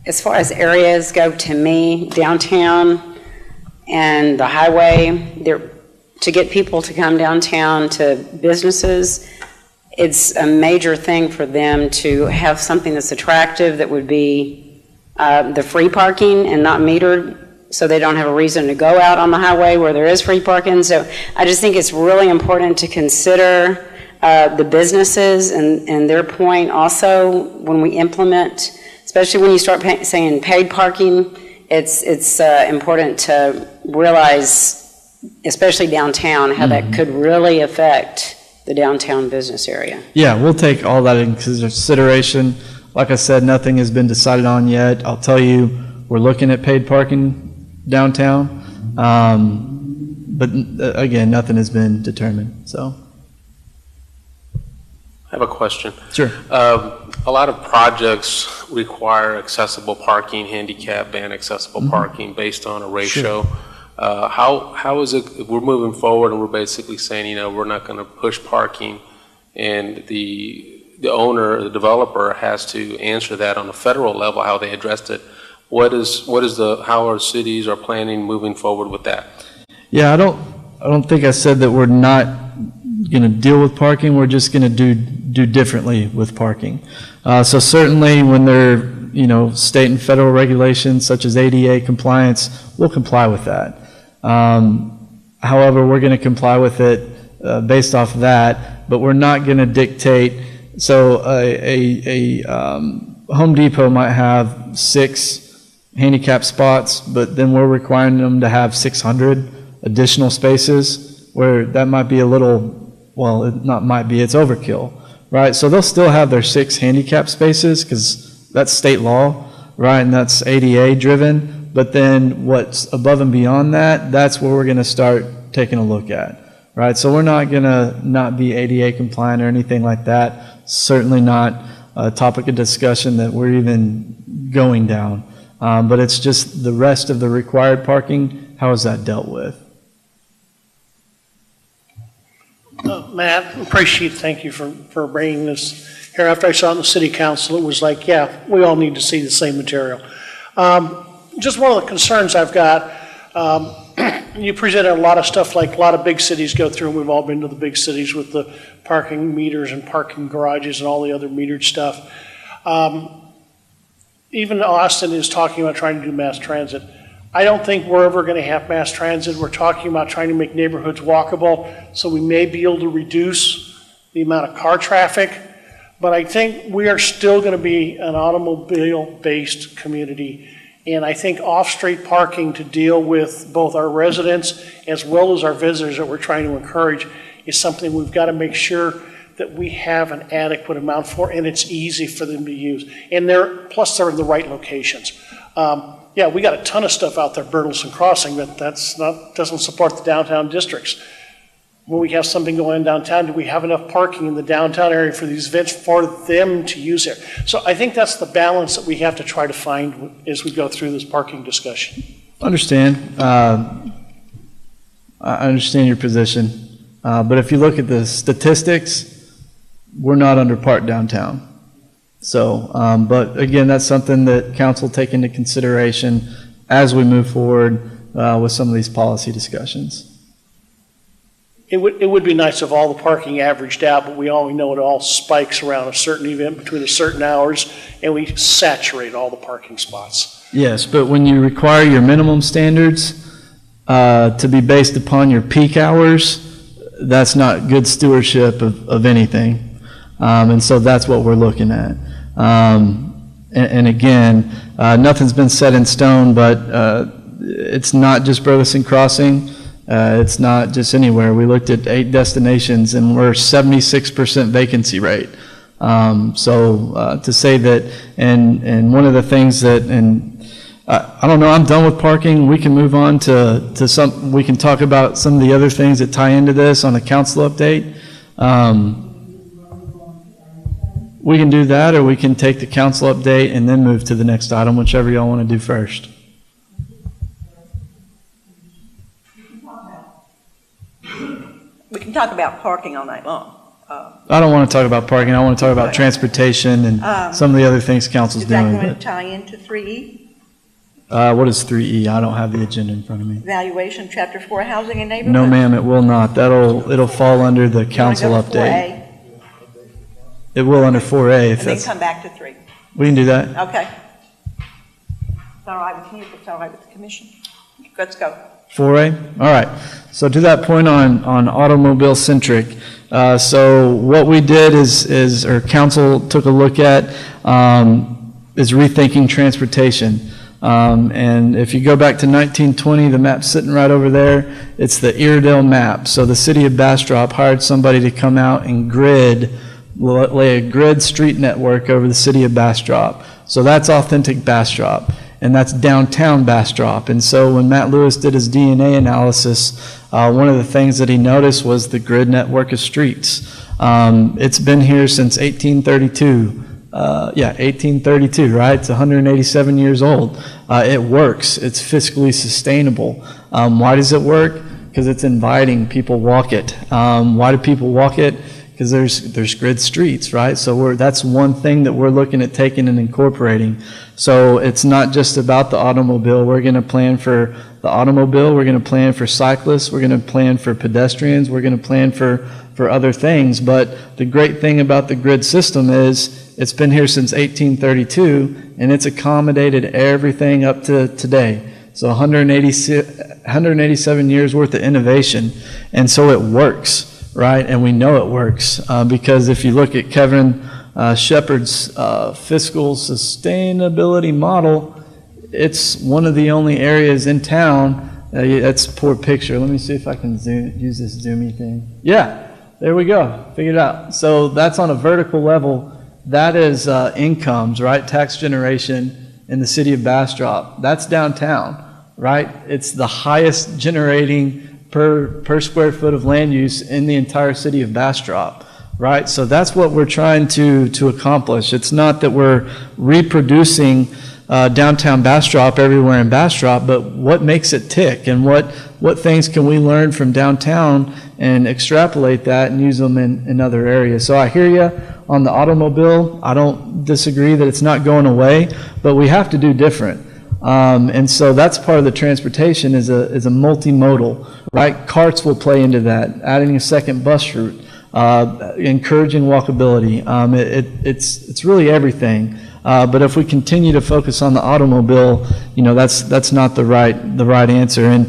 as far as areas go, to me, downtown and the highway, to get people to come downtown to businesses, it's a major thing for them to have something that's attractive that would be the free parking and not metered, so they don't have a reason to go out on the highway where there is free parking. So I just think it's really important to consider the businesses and their point also when we implement, especially when you start saying paid parking. It's important to realize, especially downtown, how that could really affect the downtown business area. Yeah, we'll take all that into consideration. Like I said, nothing has been decided on yet. I'll tell you, we're looking at paid parking downtown, but again, nothing has been determined. So, I have a question. Sure. A lot of projects require accessible parking, handicap and accessible parking based on a ratio. Sure. How is it, if we're moving forward and we're basically saying, we're not going to push parking, and the owner, the developer has to answer that on a federal level, how they addressed it. How our cities are planning moving forward with that? Yeah, I don't think I said that we're not going to deal with parking. We're just going to do differently with parking. So certainly when there state and federal regulations such as ADA compliance, we'll comply with that. However, we're going to comply with it based off of that, but we're not going to dictate. So a Home Depot might have 6 handicap spots, but then we're requiring them to have 600 additional spaces, where that might be a little, well, it not might be, it's overkill, right? So they'll still have their 6 handicap spaces because that's state law, right? And that's ADA driven. But then what's above and beyond that, that's where we're going to start taking a look at, right? So we're not going to not be ADA compliant or anything like that. Certainly not a topic of discussion that we're even going down. But it's just the rest of the required parking, how is that dealt with? Matt, thank you for bringing this here. After I saw it in the city council, it was like, yeah, we all need to see the same material. Just one of the concerns I've got, you presented a lot of stuff like a lot of big cities go through, and we've all been to the big cities with the parking meters and parking garages and all the other metered stuff. Even Austin is talking about trying to do mass transit. I don't think we're ever going to have mass transit. We're talking about trying to make neighborhoods walkable, so we may be able to reduce the amount of car traffic. But I think we are still going to be an automobile-based community. And I think off-street parking to deal with both our residents as well as our visitors that we're trying to encourage is something we've got to make sure that we have an adequate amount for, and it's easy for them to use. And plus they're in the right locations. Yeah, we got a ton of stuff out there, Bertelsen Crossing, but doesn't support the downtown districts. When we have something going on downtown, do we have enough parking in the downtown area for these events for them to use it? So I think that's the balance that we have to try to find as we go through this parking discussion. Understand. I understand your position. But if you look at the statistics, we're not under parked downtown. So, but again, that's something that council take into consideration as we move forward with some of these policy discussions. It would be nice if all the parking averaged out, but we all know it all spikes around a certain event between a certain hours, and we saturate all the parking spots. Yes, but when you require your minimum standards to be based upon your peak hours, that's not good stewardship of anything. And so that's what we're looking at. And again, nothing's been set in stone, but it's not just Burleson Crossing. It's not just anywhere. We looked at 8 destinations and we're 76% vacancy rate. So to say that, and one of the things that, and I don't know, I'm done with parking. We can move on to some, we can talk about some of the other things that tie into this on the council update. We can do that, or we can take the council update and then move to the next item, whichever y'all want to do first. We can talk about parking all night long. I don't want to talk about parking. I want to talk about transportation and some of the other things council's Is that doing. going to But tie into 3E? what is 3E? I don't have the agenda in front of me. Evaluation, Chapter 4, Housing and Neighborhood? No, ma'am, it will not. It'll fall under the council You wanna go to update. 4A, It will under 4A if and then that's, come back to 3. we can do that. Okay. It's all right with you, if it's all right with the commission. Let's go. 4A? All right. So to that point on automobile centric, so what we did is or council took a look at, is rethinking transportation. And if you go back to 1920, the map's sitting right over there. It's the Iredell map. So the city of Bastrop hired somebody to come out and lay a grid street network over the city of Bastrop. So that's authentic Bastrop. And that's downtown Bastrop. And so when Matt Lewis did his DNA analysis, one of the things that he noticed was the grid network of streets. It's been here since 1832. 1832, right? It's 187 years old. It works. It's fiscally sustainable. Why does it work? Because it's inviting. People walk it. Why do people walk it? Because there's grid streets, right? So that's one thing that we're looking at taking and incorporating. So it's not just about the automobile. We're going to plan for the automobile. We're going to plan for cyclists. We're going to plan for pedestrians. We're going to plan for other things. But the great thing about the grid system is it's been here since 1832, and it's accommodated everything up to today. So 187 years worth of innovation. And so it works. Right, and we know it works because if you look at Kevin Shepard's fiscal sustainability model, it's one of the only areas in town. That's a poor picture. Let me see if I can use this zoomy thing. Yeah, there we go. Figured it out. So that's on a vertical level. That is incomes, right? Tax generation in the city of Bastrop. That's downtown, right? It's the highest generating per square foot of land use in the entire city of Bastrop, right? So that's what we're trying to accomplish. It's not that we're reproducing downtown Bastrop everywhere in Bastrop, but what makes it tick and what things can we learn from downtown and extrapolate that and use them in other areas. So I hear you on the automobile. I don't disagree that it's not going away, but we have to do different. And so that's part of the transportation is a multimodal, right? Carts will play into that, adding a second bus route, encouraging walkability. It's really everything. But if we continue to focus on the automobile, that's not the right answer. And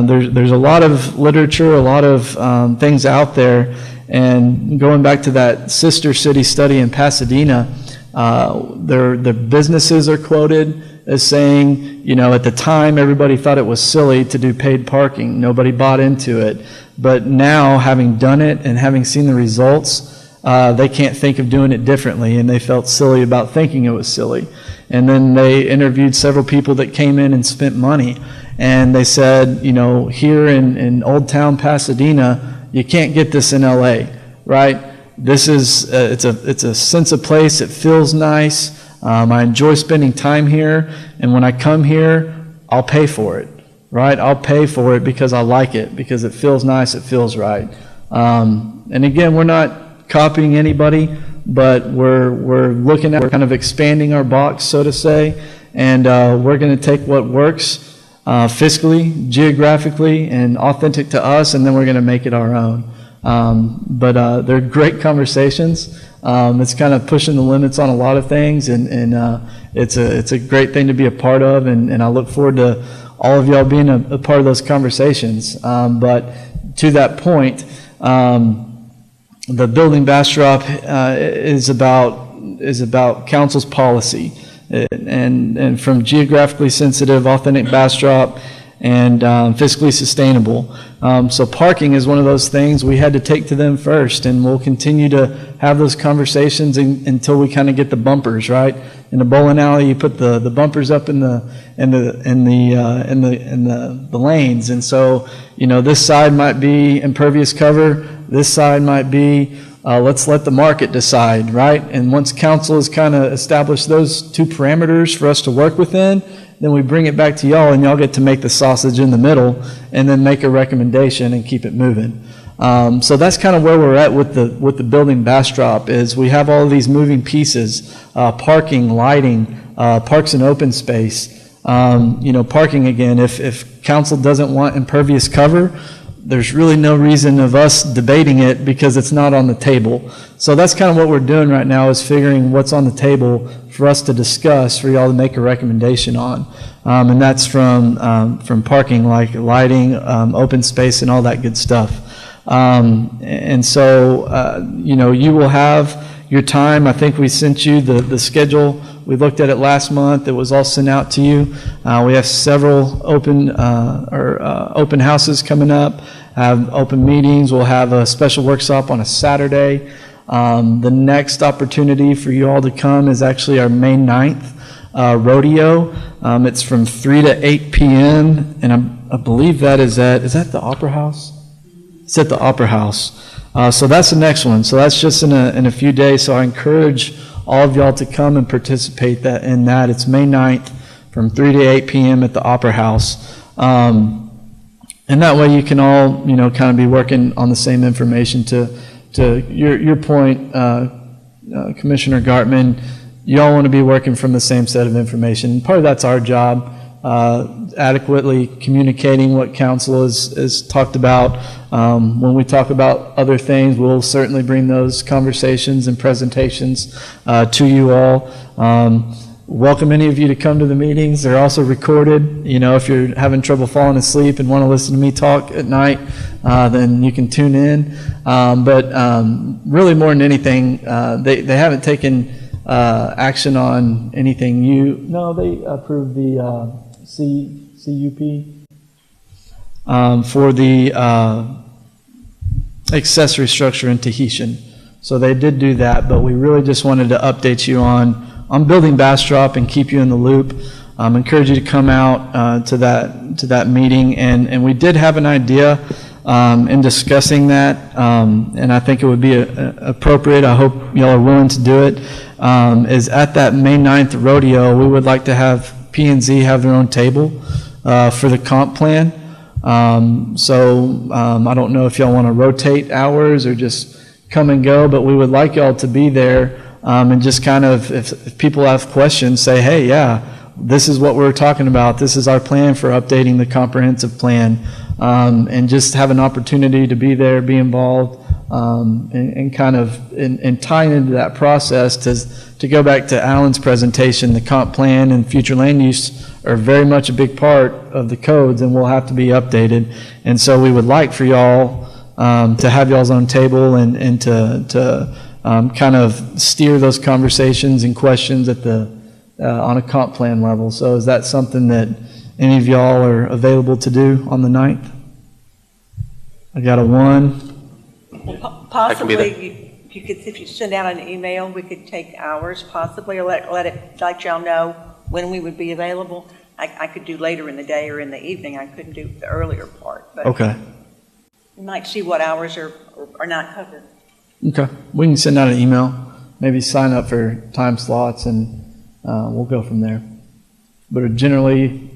there's a lot of literature, a lot of things out there. And going back to that sister city study in Pasadena, their businesses are quoted as saying, at the time everybody thought it was silly to do paid parking. Nobody bought into it. But now, having done it and having seen the results, they can't think of doing it differently, and they felt silly about thinking it was silly. And then they interviewed several people that came in and spent money, and they said, here in Old Town Pasadena, you can't get this in LA, right? This is it's a sense of place. It feels nice. I enjoy spending time here, and when I come here, I'll pay for it, right? I'll pay for it because I like it, because it feels nice, it feels right. And again, we're not copying anybody, but we're looking at, we're kind of expanding our box, so to say, and we're going to take what works fiscally, geographically, and authentic to us, and then we're going to make it our own. But they're great conversations. It's kind of pushing the limits on a lot of things, and it's a great thing to be a part of, and I look forward to all of y'all being a part of those conversations. But to that point, the building Bastrop is about council's policy, and from geographically sensitive, authentic Bastrop, and fiscally sustainable. So parking is one of those things we had to take to them first, and we'll continue to have those conversations until we kind of get the bumpers right. In the bowling alley, you put the bumpers up in the lanes, and so this side might be impervious cover, this side might be let's let the market decide, right? And once council has kind of established those two parameters for us to work within, then we bring it back to y'all, and y'all get to make the sausage in the middle, and then make a recommendation and keep it moving. So that's kind of where we're at with the building Bastrop. Is we have all of these moving pieces: parking, lighting, parks and open space. Parking again. If council doesn't want impervious cover, there's really no reason of us debating it because it's not on the table. So that's kind of what we're doing right now, is figuring what's on the table for us to discuss, for y'all to make a recommendation on. And that's from parking, like lighting, open space, and all that good stuff. And so, you will have your time. I think we sent you the schedule. We looked at it last month. It was all sent out to you. We have several open houses coming up, have open meetings. We'll have a special workshop on a Saturday. The next opportunity for you all to come is actually our May 9th rodeo. It's from 3 to 8 p.m. and I believe that is that the Opera House? It's at the Opera House. So that's the next one. So that's just in a few days. So I encourage all of y'all to come and participate in that. It's May 9th from 3 to 8 p.m. at the Opera House. And that way you can all, kind of be working on the same information. To your point, Commissioner Gartman, you all want to be working from the same set of information. Part of that's our job, adequately communicating what council has talked about. When we talk about other things, we'll certainly bring those conversations and presentations to you all. Welcome any of you to come to the meetings. They're also recorded. If you're having trouble falling asleep and want to listen to me talk at night, then you can tune in. But really, more than anything, they haven't taken action on anything. They approved the CUP for the accessory structure in Tahitian. So they did do that, but we really just wanted to update you on building Bastrop and keep you in the loop. Encourage you to come out to that meeting, and we did have an idea in discussing that, and I think it would be appropriate. I hope y'all are willing to do it. Is at that May 9th rodeo, we would like to have P&Z have their own table for the comp plan. So I don't know if y'all want to rotate hours or just come and go, but we would like y'all to be there. And just kind of, if people have questions, say, hey, yeah, this is what we're talking about. This is our plan for updating the comprehensive plan. And just have an opportunity to be there, be involved, and kind of and tie into that process. To go back to Alan's presentation, the comp plan and future land use are very much a big part of the codes and will have to be updated. And so we would like for y'all to have y'all's own table and to kind of steer those conversations and questions at on a comp plan level. So is that something that any of y'all are available to do on the 9th? I got a 1. Possibly, you could, if you send out an email, we could take hours possibly, or let y'all know when we would be available. I could do later in the day or in the evening. I couldn't do the earlier part. But okay. You might see what hours are not covered. Okay, we can send out an email, maybe sign up for time slots, and we'll go from there. But generally,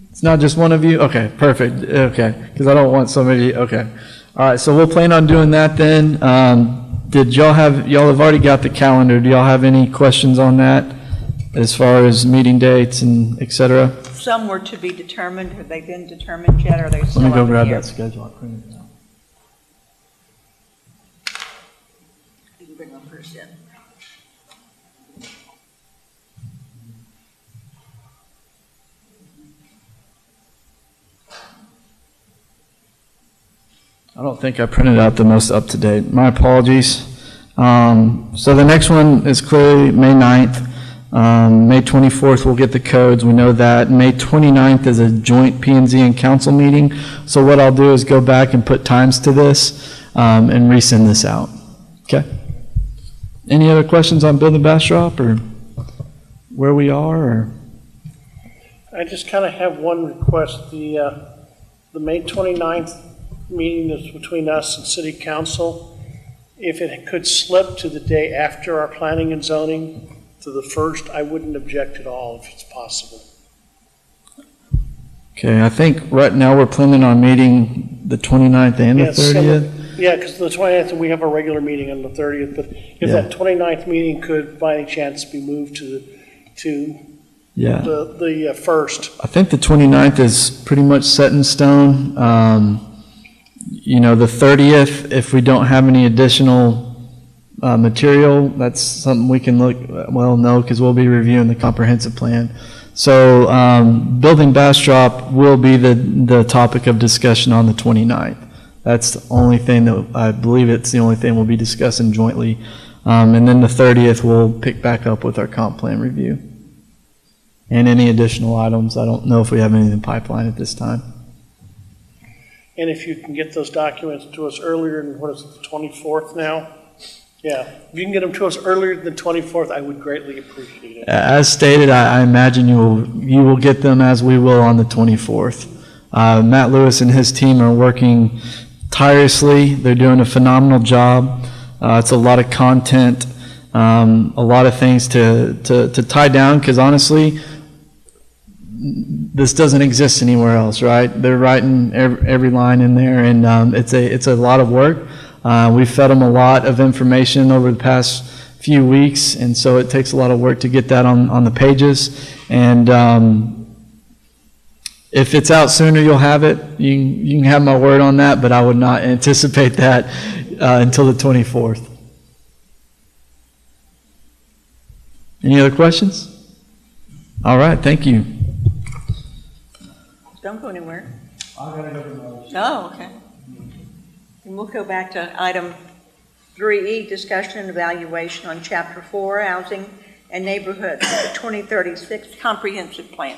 it's not just one of you? Okay, perfect. Okay, because I don't want somebody, okay. All right, so we'll plan on doing that then. Did y'all have already got the calendar? Do y'all have any questions on that as far as meeting dates and et cetera? Some were to be determined. Have they been determined yet? Or are they still Let me go over grab here? that schedule. I'll print it out. You can bring them first in. I don't think I printed out the most up-to-date. My apologies. So the next one is clearly May 9th. May 24th, we'll get the codes. We know that. May 29th is a joint P&Z and council meeting. So what I'll do is go back and put times to this and resend this out. Okay? Any other questions on building Bastrop or where we are? Or? I just kind of have one request. The May 29th meeting that's between us and city council, if it could slip to the day after our planning and zoning, to the 1st, I wouldn't object at all if it's possible. Okay, I think right now we're planning on meeting the 29th and the 30th. Yeah, because the 29th, we have a regular meeting on the 30th, but if Yeah. that 29th meeting could by any chance be moved to Yeah. the 1st. I think the 29th is pretty much set in stone. The 30th, if we don't have any additional material, that's something we can no, because we'll be reviewing the comprehensive plan. So building Bastrop will be the topic of discussion on the 29th. That's the only thing that, I believe it's the only thing we'll be discussing jointly. And then the 30th, we'll pick back up with our comp plan review. And any additional items, I don't know if we have anything in the pipeline at this time. And if you can get those documents to us earlier than, what is it, the 24th now? Yeah, if you can get them to us earlier than the 24th, I would greatly appreciate it. As stated, I imagine you will get them as we will on the 24th. Matt Lewis and his team are working tirelessly. They're doing a phenomenal job. It's a lot of content, a lot of things to tie down, because honestly, this doesn't exist anywhere else, right? They're writing every line in there, and it's a lot of work. We've fed them a lot of information over the past few weeks, and so it takes a lot of work to get that on the pages. And if it's out sooner, you'll have it. You can have my word on that, but I would not anticipate that until the 24th. Any other questions? All right, thank you. Don't go anywhere. Oh, okay. And we'll go back to item 3E, discussion and evaluation on Chapter 4, Housing and Neighborhoods, the 2036 Comprehensive Plan.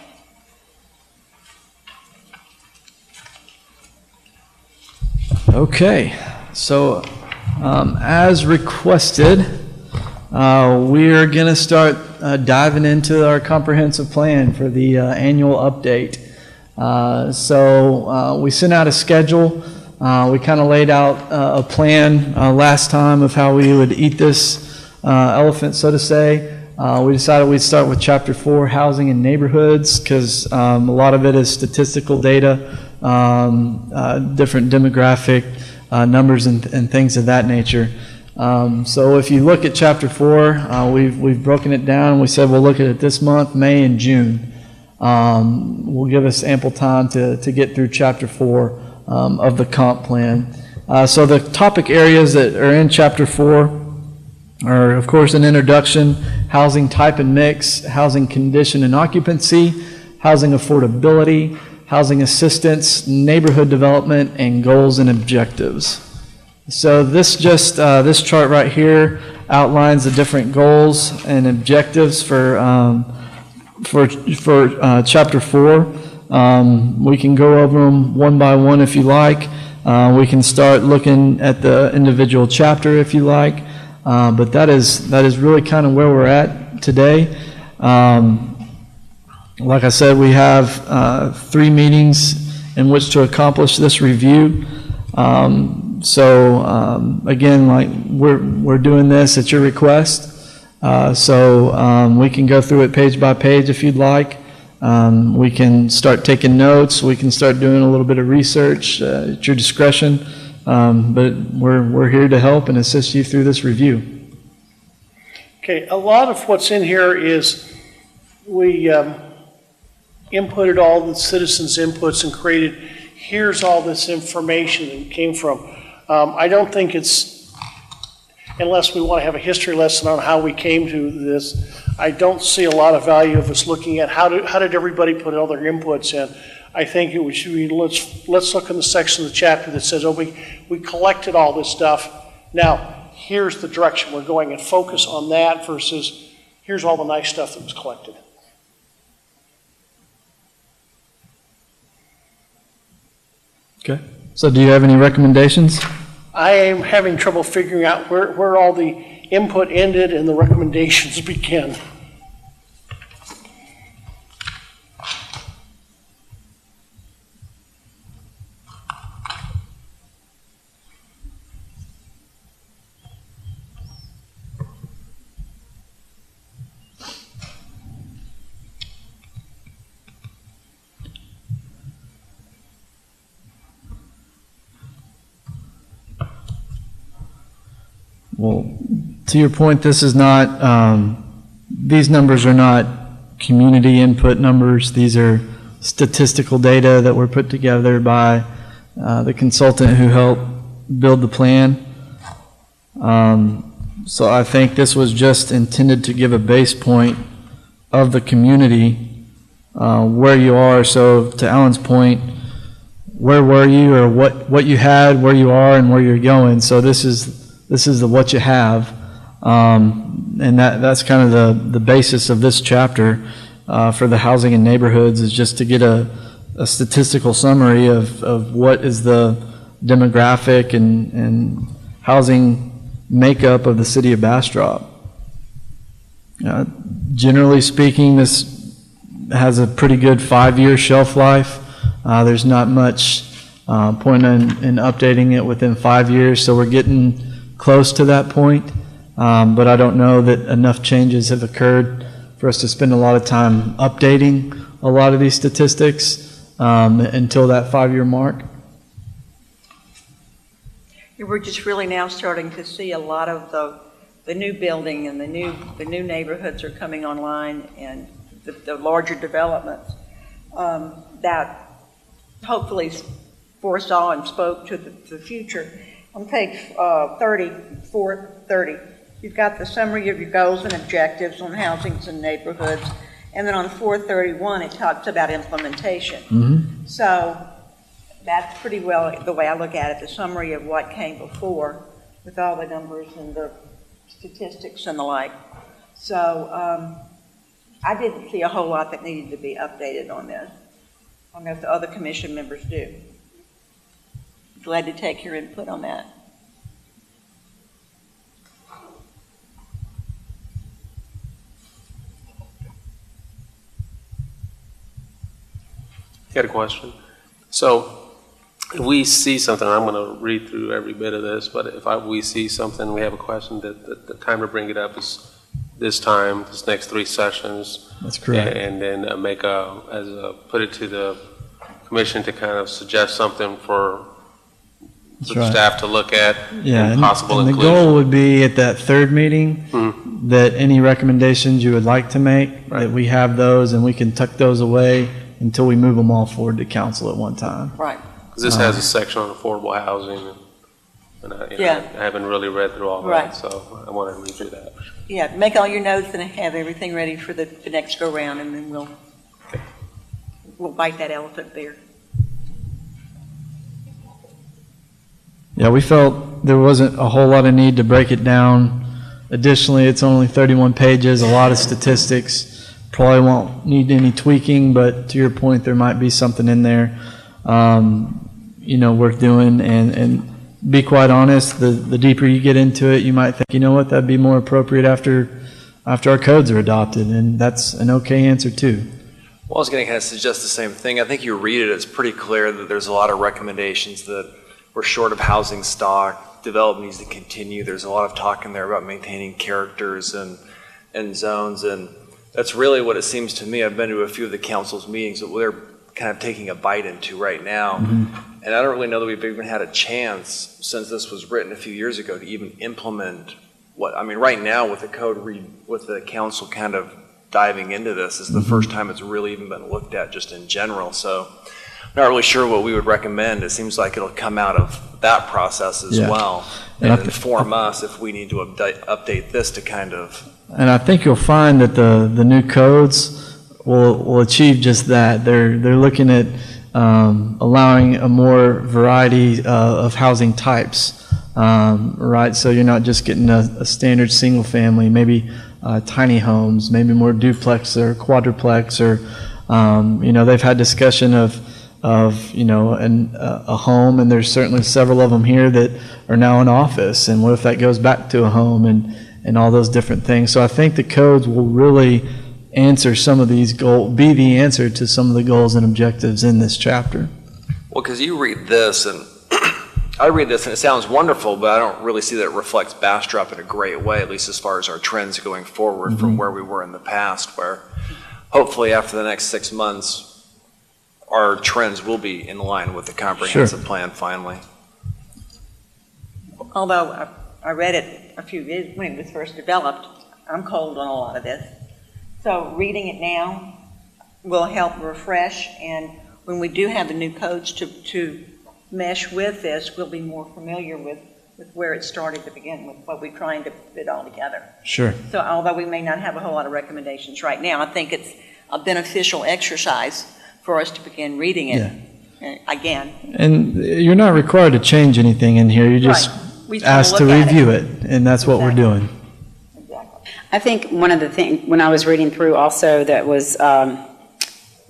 Okay, so as requested, we are going to start diving into our comprehensive plan for the annual update. So we sent out a schedule. We kind of laid out a plan last time of how we would eat this elephant, so to say. We decided we'd start with Chapter 4, Housing and Neighborhoods, because a lot of it is statistical data, different demographic numbers and things of that nature. So if you look at Chapter 4, we've broken it down. We said we'll look at it this month, May and June. Will give us ample time to get through Chapter 4 of the comp plan. So the topic areas that are in Chapter 4 are, of course, an introduction, housing type and mix, housing condition and occupancy, housing affordability, housing assistance, neighborhood development, and goals and objectives. So this chart right here outlines the different goals and objectives for Chapter 4. We can go over them one by one if you like. We can start looking at the individual chapter if you like. But that is really kind of where we're at today. Like I said, we have 3 meetings in which to accomplish this review. Again, like we're doing this at your request. We can go through it page by page if you'd like. We can start taking notes. We can start doing a little bit of research at your discretion. But we're here to help and assist you through this review. Okay, a lot of what's in here is we inputted all the citizens' inputs and created, here's all this information that it came from. I don't think it's, unless we want to have a history lesson on how we came to this, I don't see a lot of value of us looking at how did everybody put all their inputs in. I think it should be, let's look in the section of the chapter that says, oh, we collected all this stuff. Now, here's the direction we're going, and focus on that versus here's all the nice stuff that was collected. Okay. So do you have any recommendations? I am having trouble figuring out where all the input ended and the recommendations began. Well, to your point, this is not, these numbers are not community input numbers. These are statistical data that were put together by the consultant who helped build the plan. So I think this was just intended to give a base point of the community, where you are. So to Alan's point, where were you, or what you had, where you are, and where you're going. So this is what you have, and that's kind of the basis of this chapter for the housing and neighborhoods, is just to get a statistical summary of what is the demographic and housing makeup of the city of Bastrop. Generally speaking, this has a pretty good 5-year shelf life. There's not much point in updating it within 5 years, so we're getting close to that point, but I don't know that enough changes have occurred for us to spend a lot of time updating a lot of these statistics until that 5-year mark. We're just really now starting to see a lot of the new building and the new neighborhoods are coming online, and the larger developments that hopefully foresaw and spoke to the future. On page 430, you've got the summary of your goals and objectives on housings and neighborhoods, and then on 431 it talks about implementation. Mm-hmm. So that's pretty well the way I look at it, the summary of what came before with all the numbers and the statistics and the like. So I didn't see a whole lot that needed to be updated on this. I don't know if the other commission members do. Glad to take your input on that. Got a question? So if we see something, I'm going to read through every bit of this, but if we see something, we have a question, that the time to bring it up is this time, this next 3 sessions. That's correct. And then put it to the commission to kind of suggest something for the staff to look at, and possible and inclusion. the goal would be at that 3rd meeting that any recommendations you would like to make, that we have those and we can tuck those away until we move them all forward to council at one time. Right. Because this has a section on affordable housing, and I haven't really read through all that, so I want to read through that. Yeah, make all your notes and have everything ready for the next go round, and then we'll bite that elephant there. Yeah, we felt there wasn't a whole lot of need to break it down. Additionally, it's only 31 pages, a lot of statistics. Probably won't need any tweaking, but to your point, there might be something in there, worth doing. And be quite honest, the deeper you get into it, you might think, you know what, that'd be more appropriate after our codes are adopted, and that's an okay answer too. Well, I was going to kind of suggest the same thing. I think you read it, it's pretty clear that there's a lot of recommendations that we're short of housing stock, development needs to continue. There's a lot of talk in there about maintaining characters and zones, and that's really what it seems to me. I've been to a few of the council's meetings, but they're kind of taking a bite into right now. And I don't really know that we've even had a chance since this was written a few years ago to even implement right now with the code with the council kind of diving into this is the first time it's really even been looked at just in general. So not really sure what we would recommend. It seems like it'll come out of that process as well and inform us if we need to update this to kind of. And I think you'll find that the new codes will achieve just that. They're looking at allowing a more variety of housing types, right? So you're not just getting a standard single family, maybe tiny homes, maybe more duplex or quadruplex, or they've had discussion of a home, and there's certainly several of them here that are now an office, and what if that goes back to a home, and all those different things. So I think the codes will really answer some of these goals, be the answer to some of the goals and objectives in this chapter. Well, because you read this, and I read this, and it sounds wonderful, but I don't really see that it reflects Bastrop in a great way, at least as far as our trends going forward from where we were in the past, where hopefully after the next 6 months, our trends will be in line with the comprehensive plan finally. Although I read it a few years when it was first developed, I'm cold on a lot of this. So reading it now will help refresh, and when we do have the new codes to mesh with this, we'll be more familiar with where it started to begin with, what we're trying to put it all together. Sure. So although we may not have a whole lot of recommendations right now, I think it's a beneficial exercise for us to begin reading it again. And you're not required to change anything in here. You're just asked to review it, and that's what we're doing. I think one of the things, when I was reading through also that was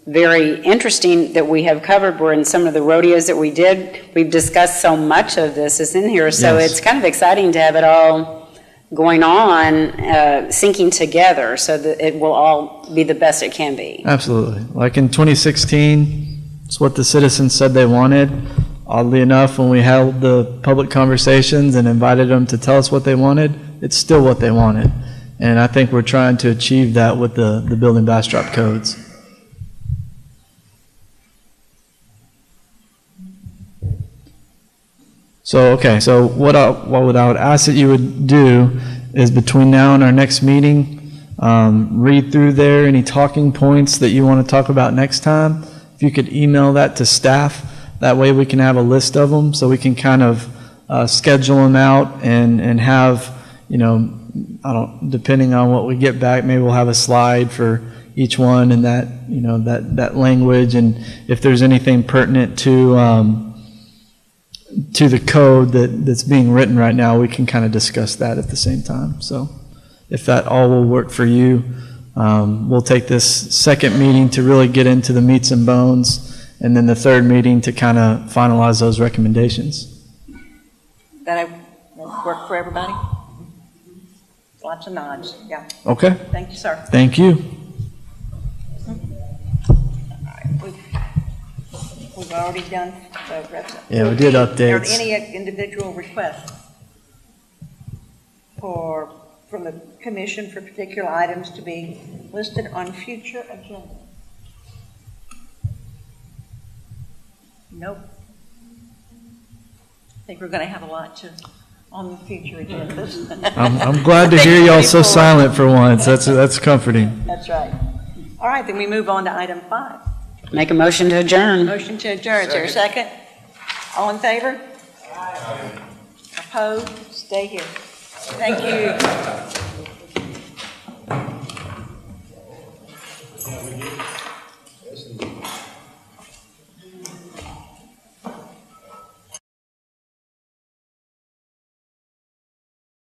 very interesting that we have covered were in some of the rodeos that we did, we've discussed so much of this is in here, so it's kind of exciting to have it all going on, syncing together so that it will all be the best it can be. Absolutely. Like in 2016, it's what the citizens said they wanted. Oddly enough, when we held the public conversations and invited them to tell us what they wanted, it's still what they wanted. And I think we're trying to achieve that with the Building Bastrop codes. So what I would ask that you would do is between now and our next meeting, read through there any talking points that you want to talk about next time. If you could email that to staff, that way we can have a list of them so we can kind of schedule them out and have, depending on what we get back, maybe we'll have a slide for each one and that language, and if there's anything pertinent to the code that's being written right now, we can kind of discuss that at the same time. So if that all will work for you, we'll take this second meeting to really get into the meats and bones, and then the third meeting to kind of finalize those recommendations. That work for everybody? Lots of nods, yeah. Okay. Thank you, sir. Thank you. We've already done the rest. Yeah, we did updates. Are there any individual requests from the commission for particular items to be listed on future agenda? Nope. I think we're going to have a lot on the future agendas. I'm glad to hear y'all so silent for once. That's comforting. That's right. All right, then we move on to item 5. Make a motion to adjourn. Motion to adjourn. Is there a second? All in favor? Opposed? Stay here. Thank you.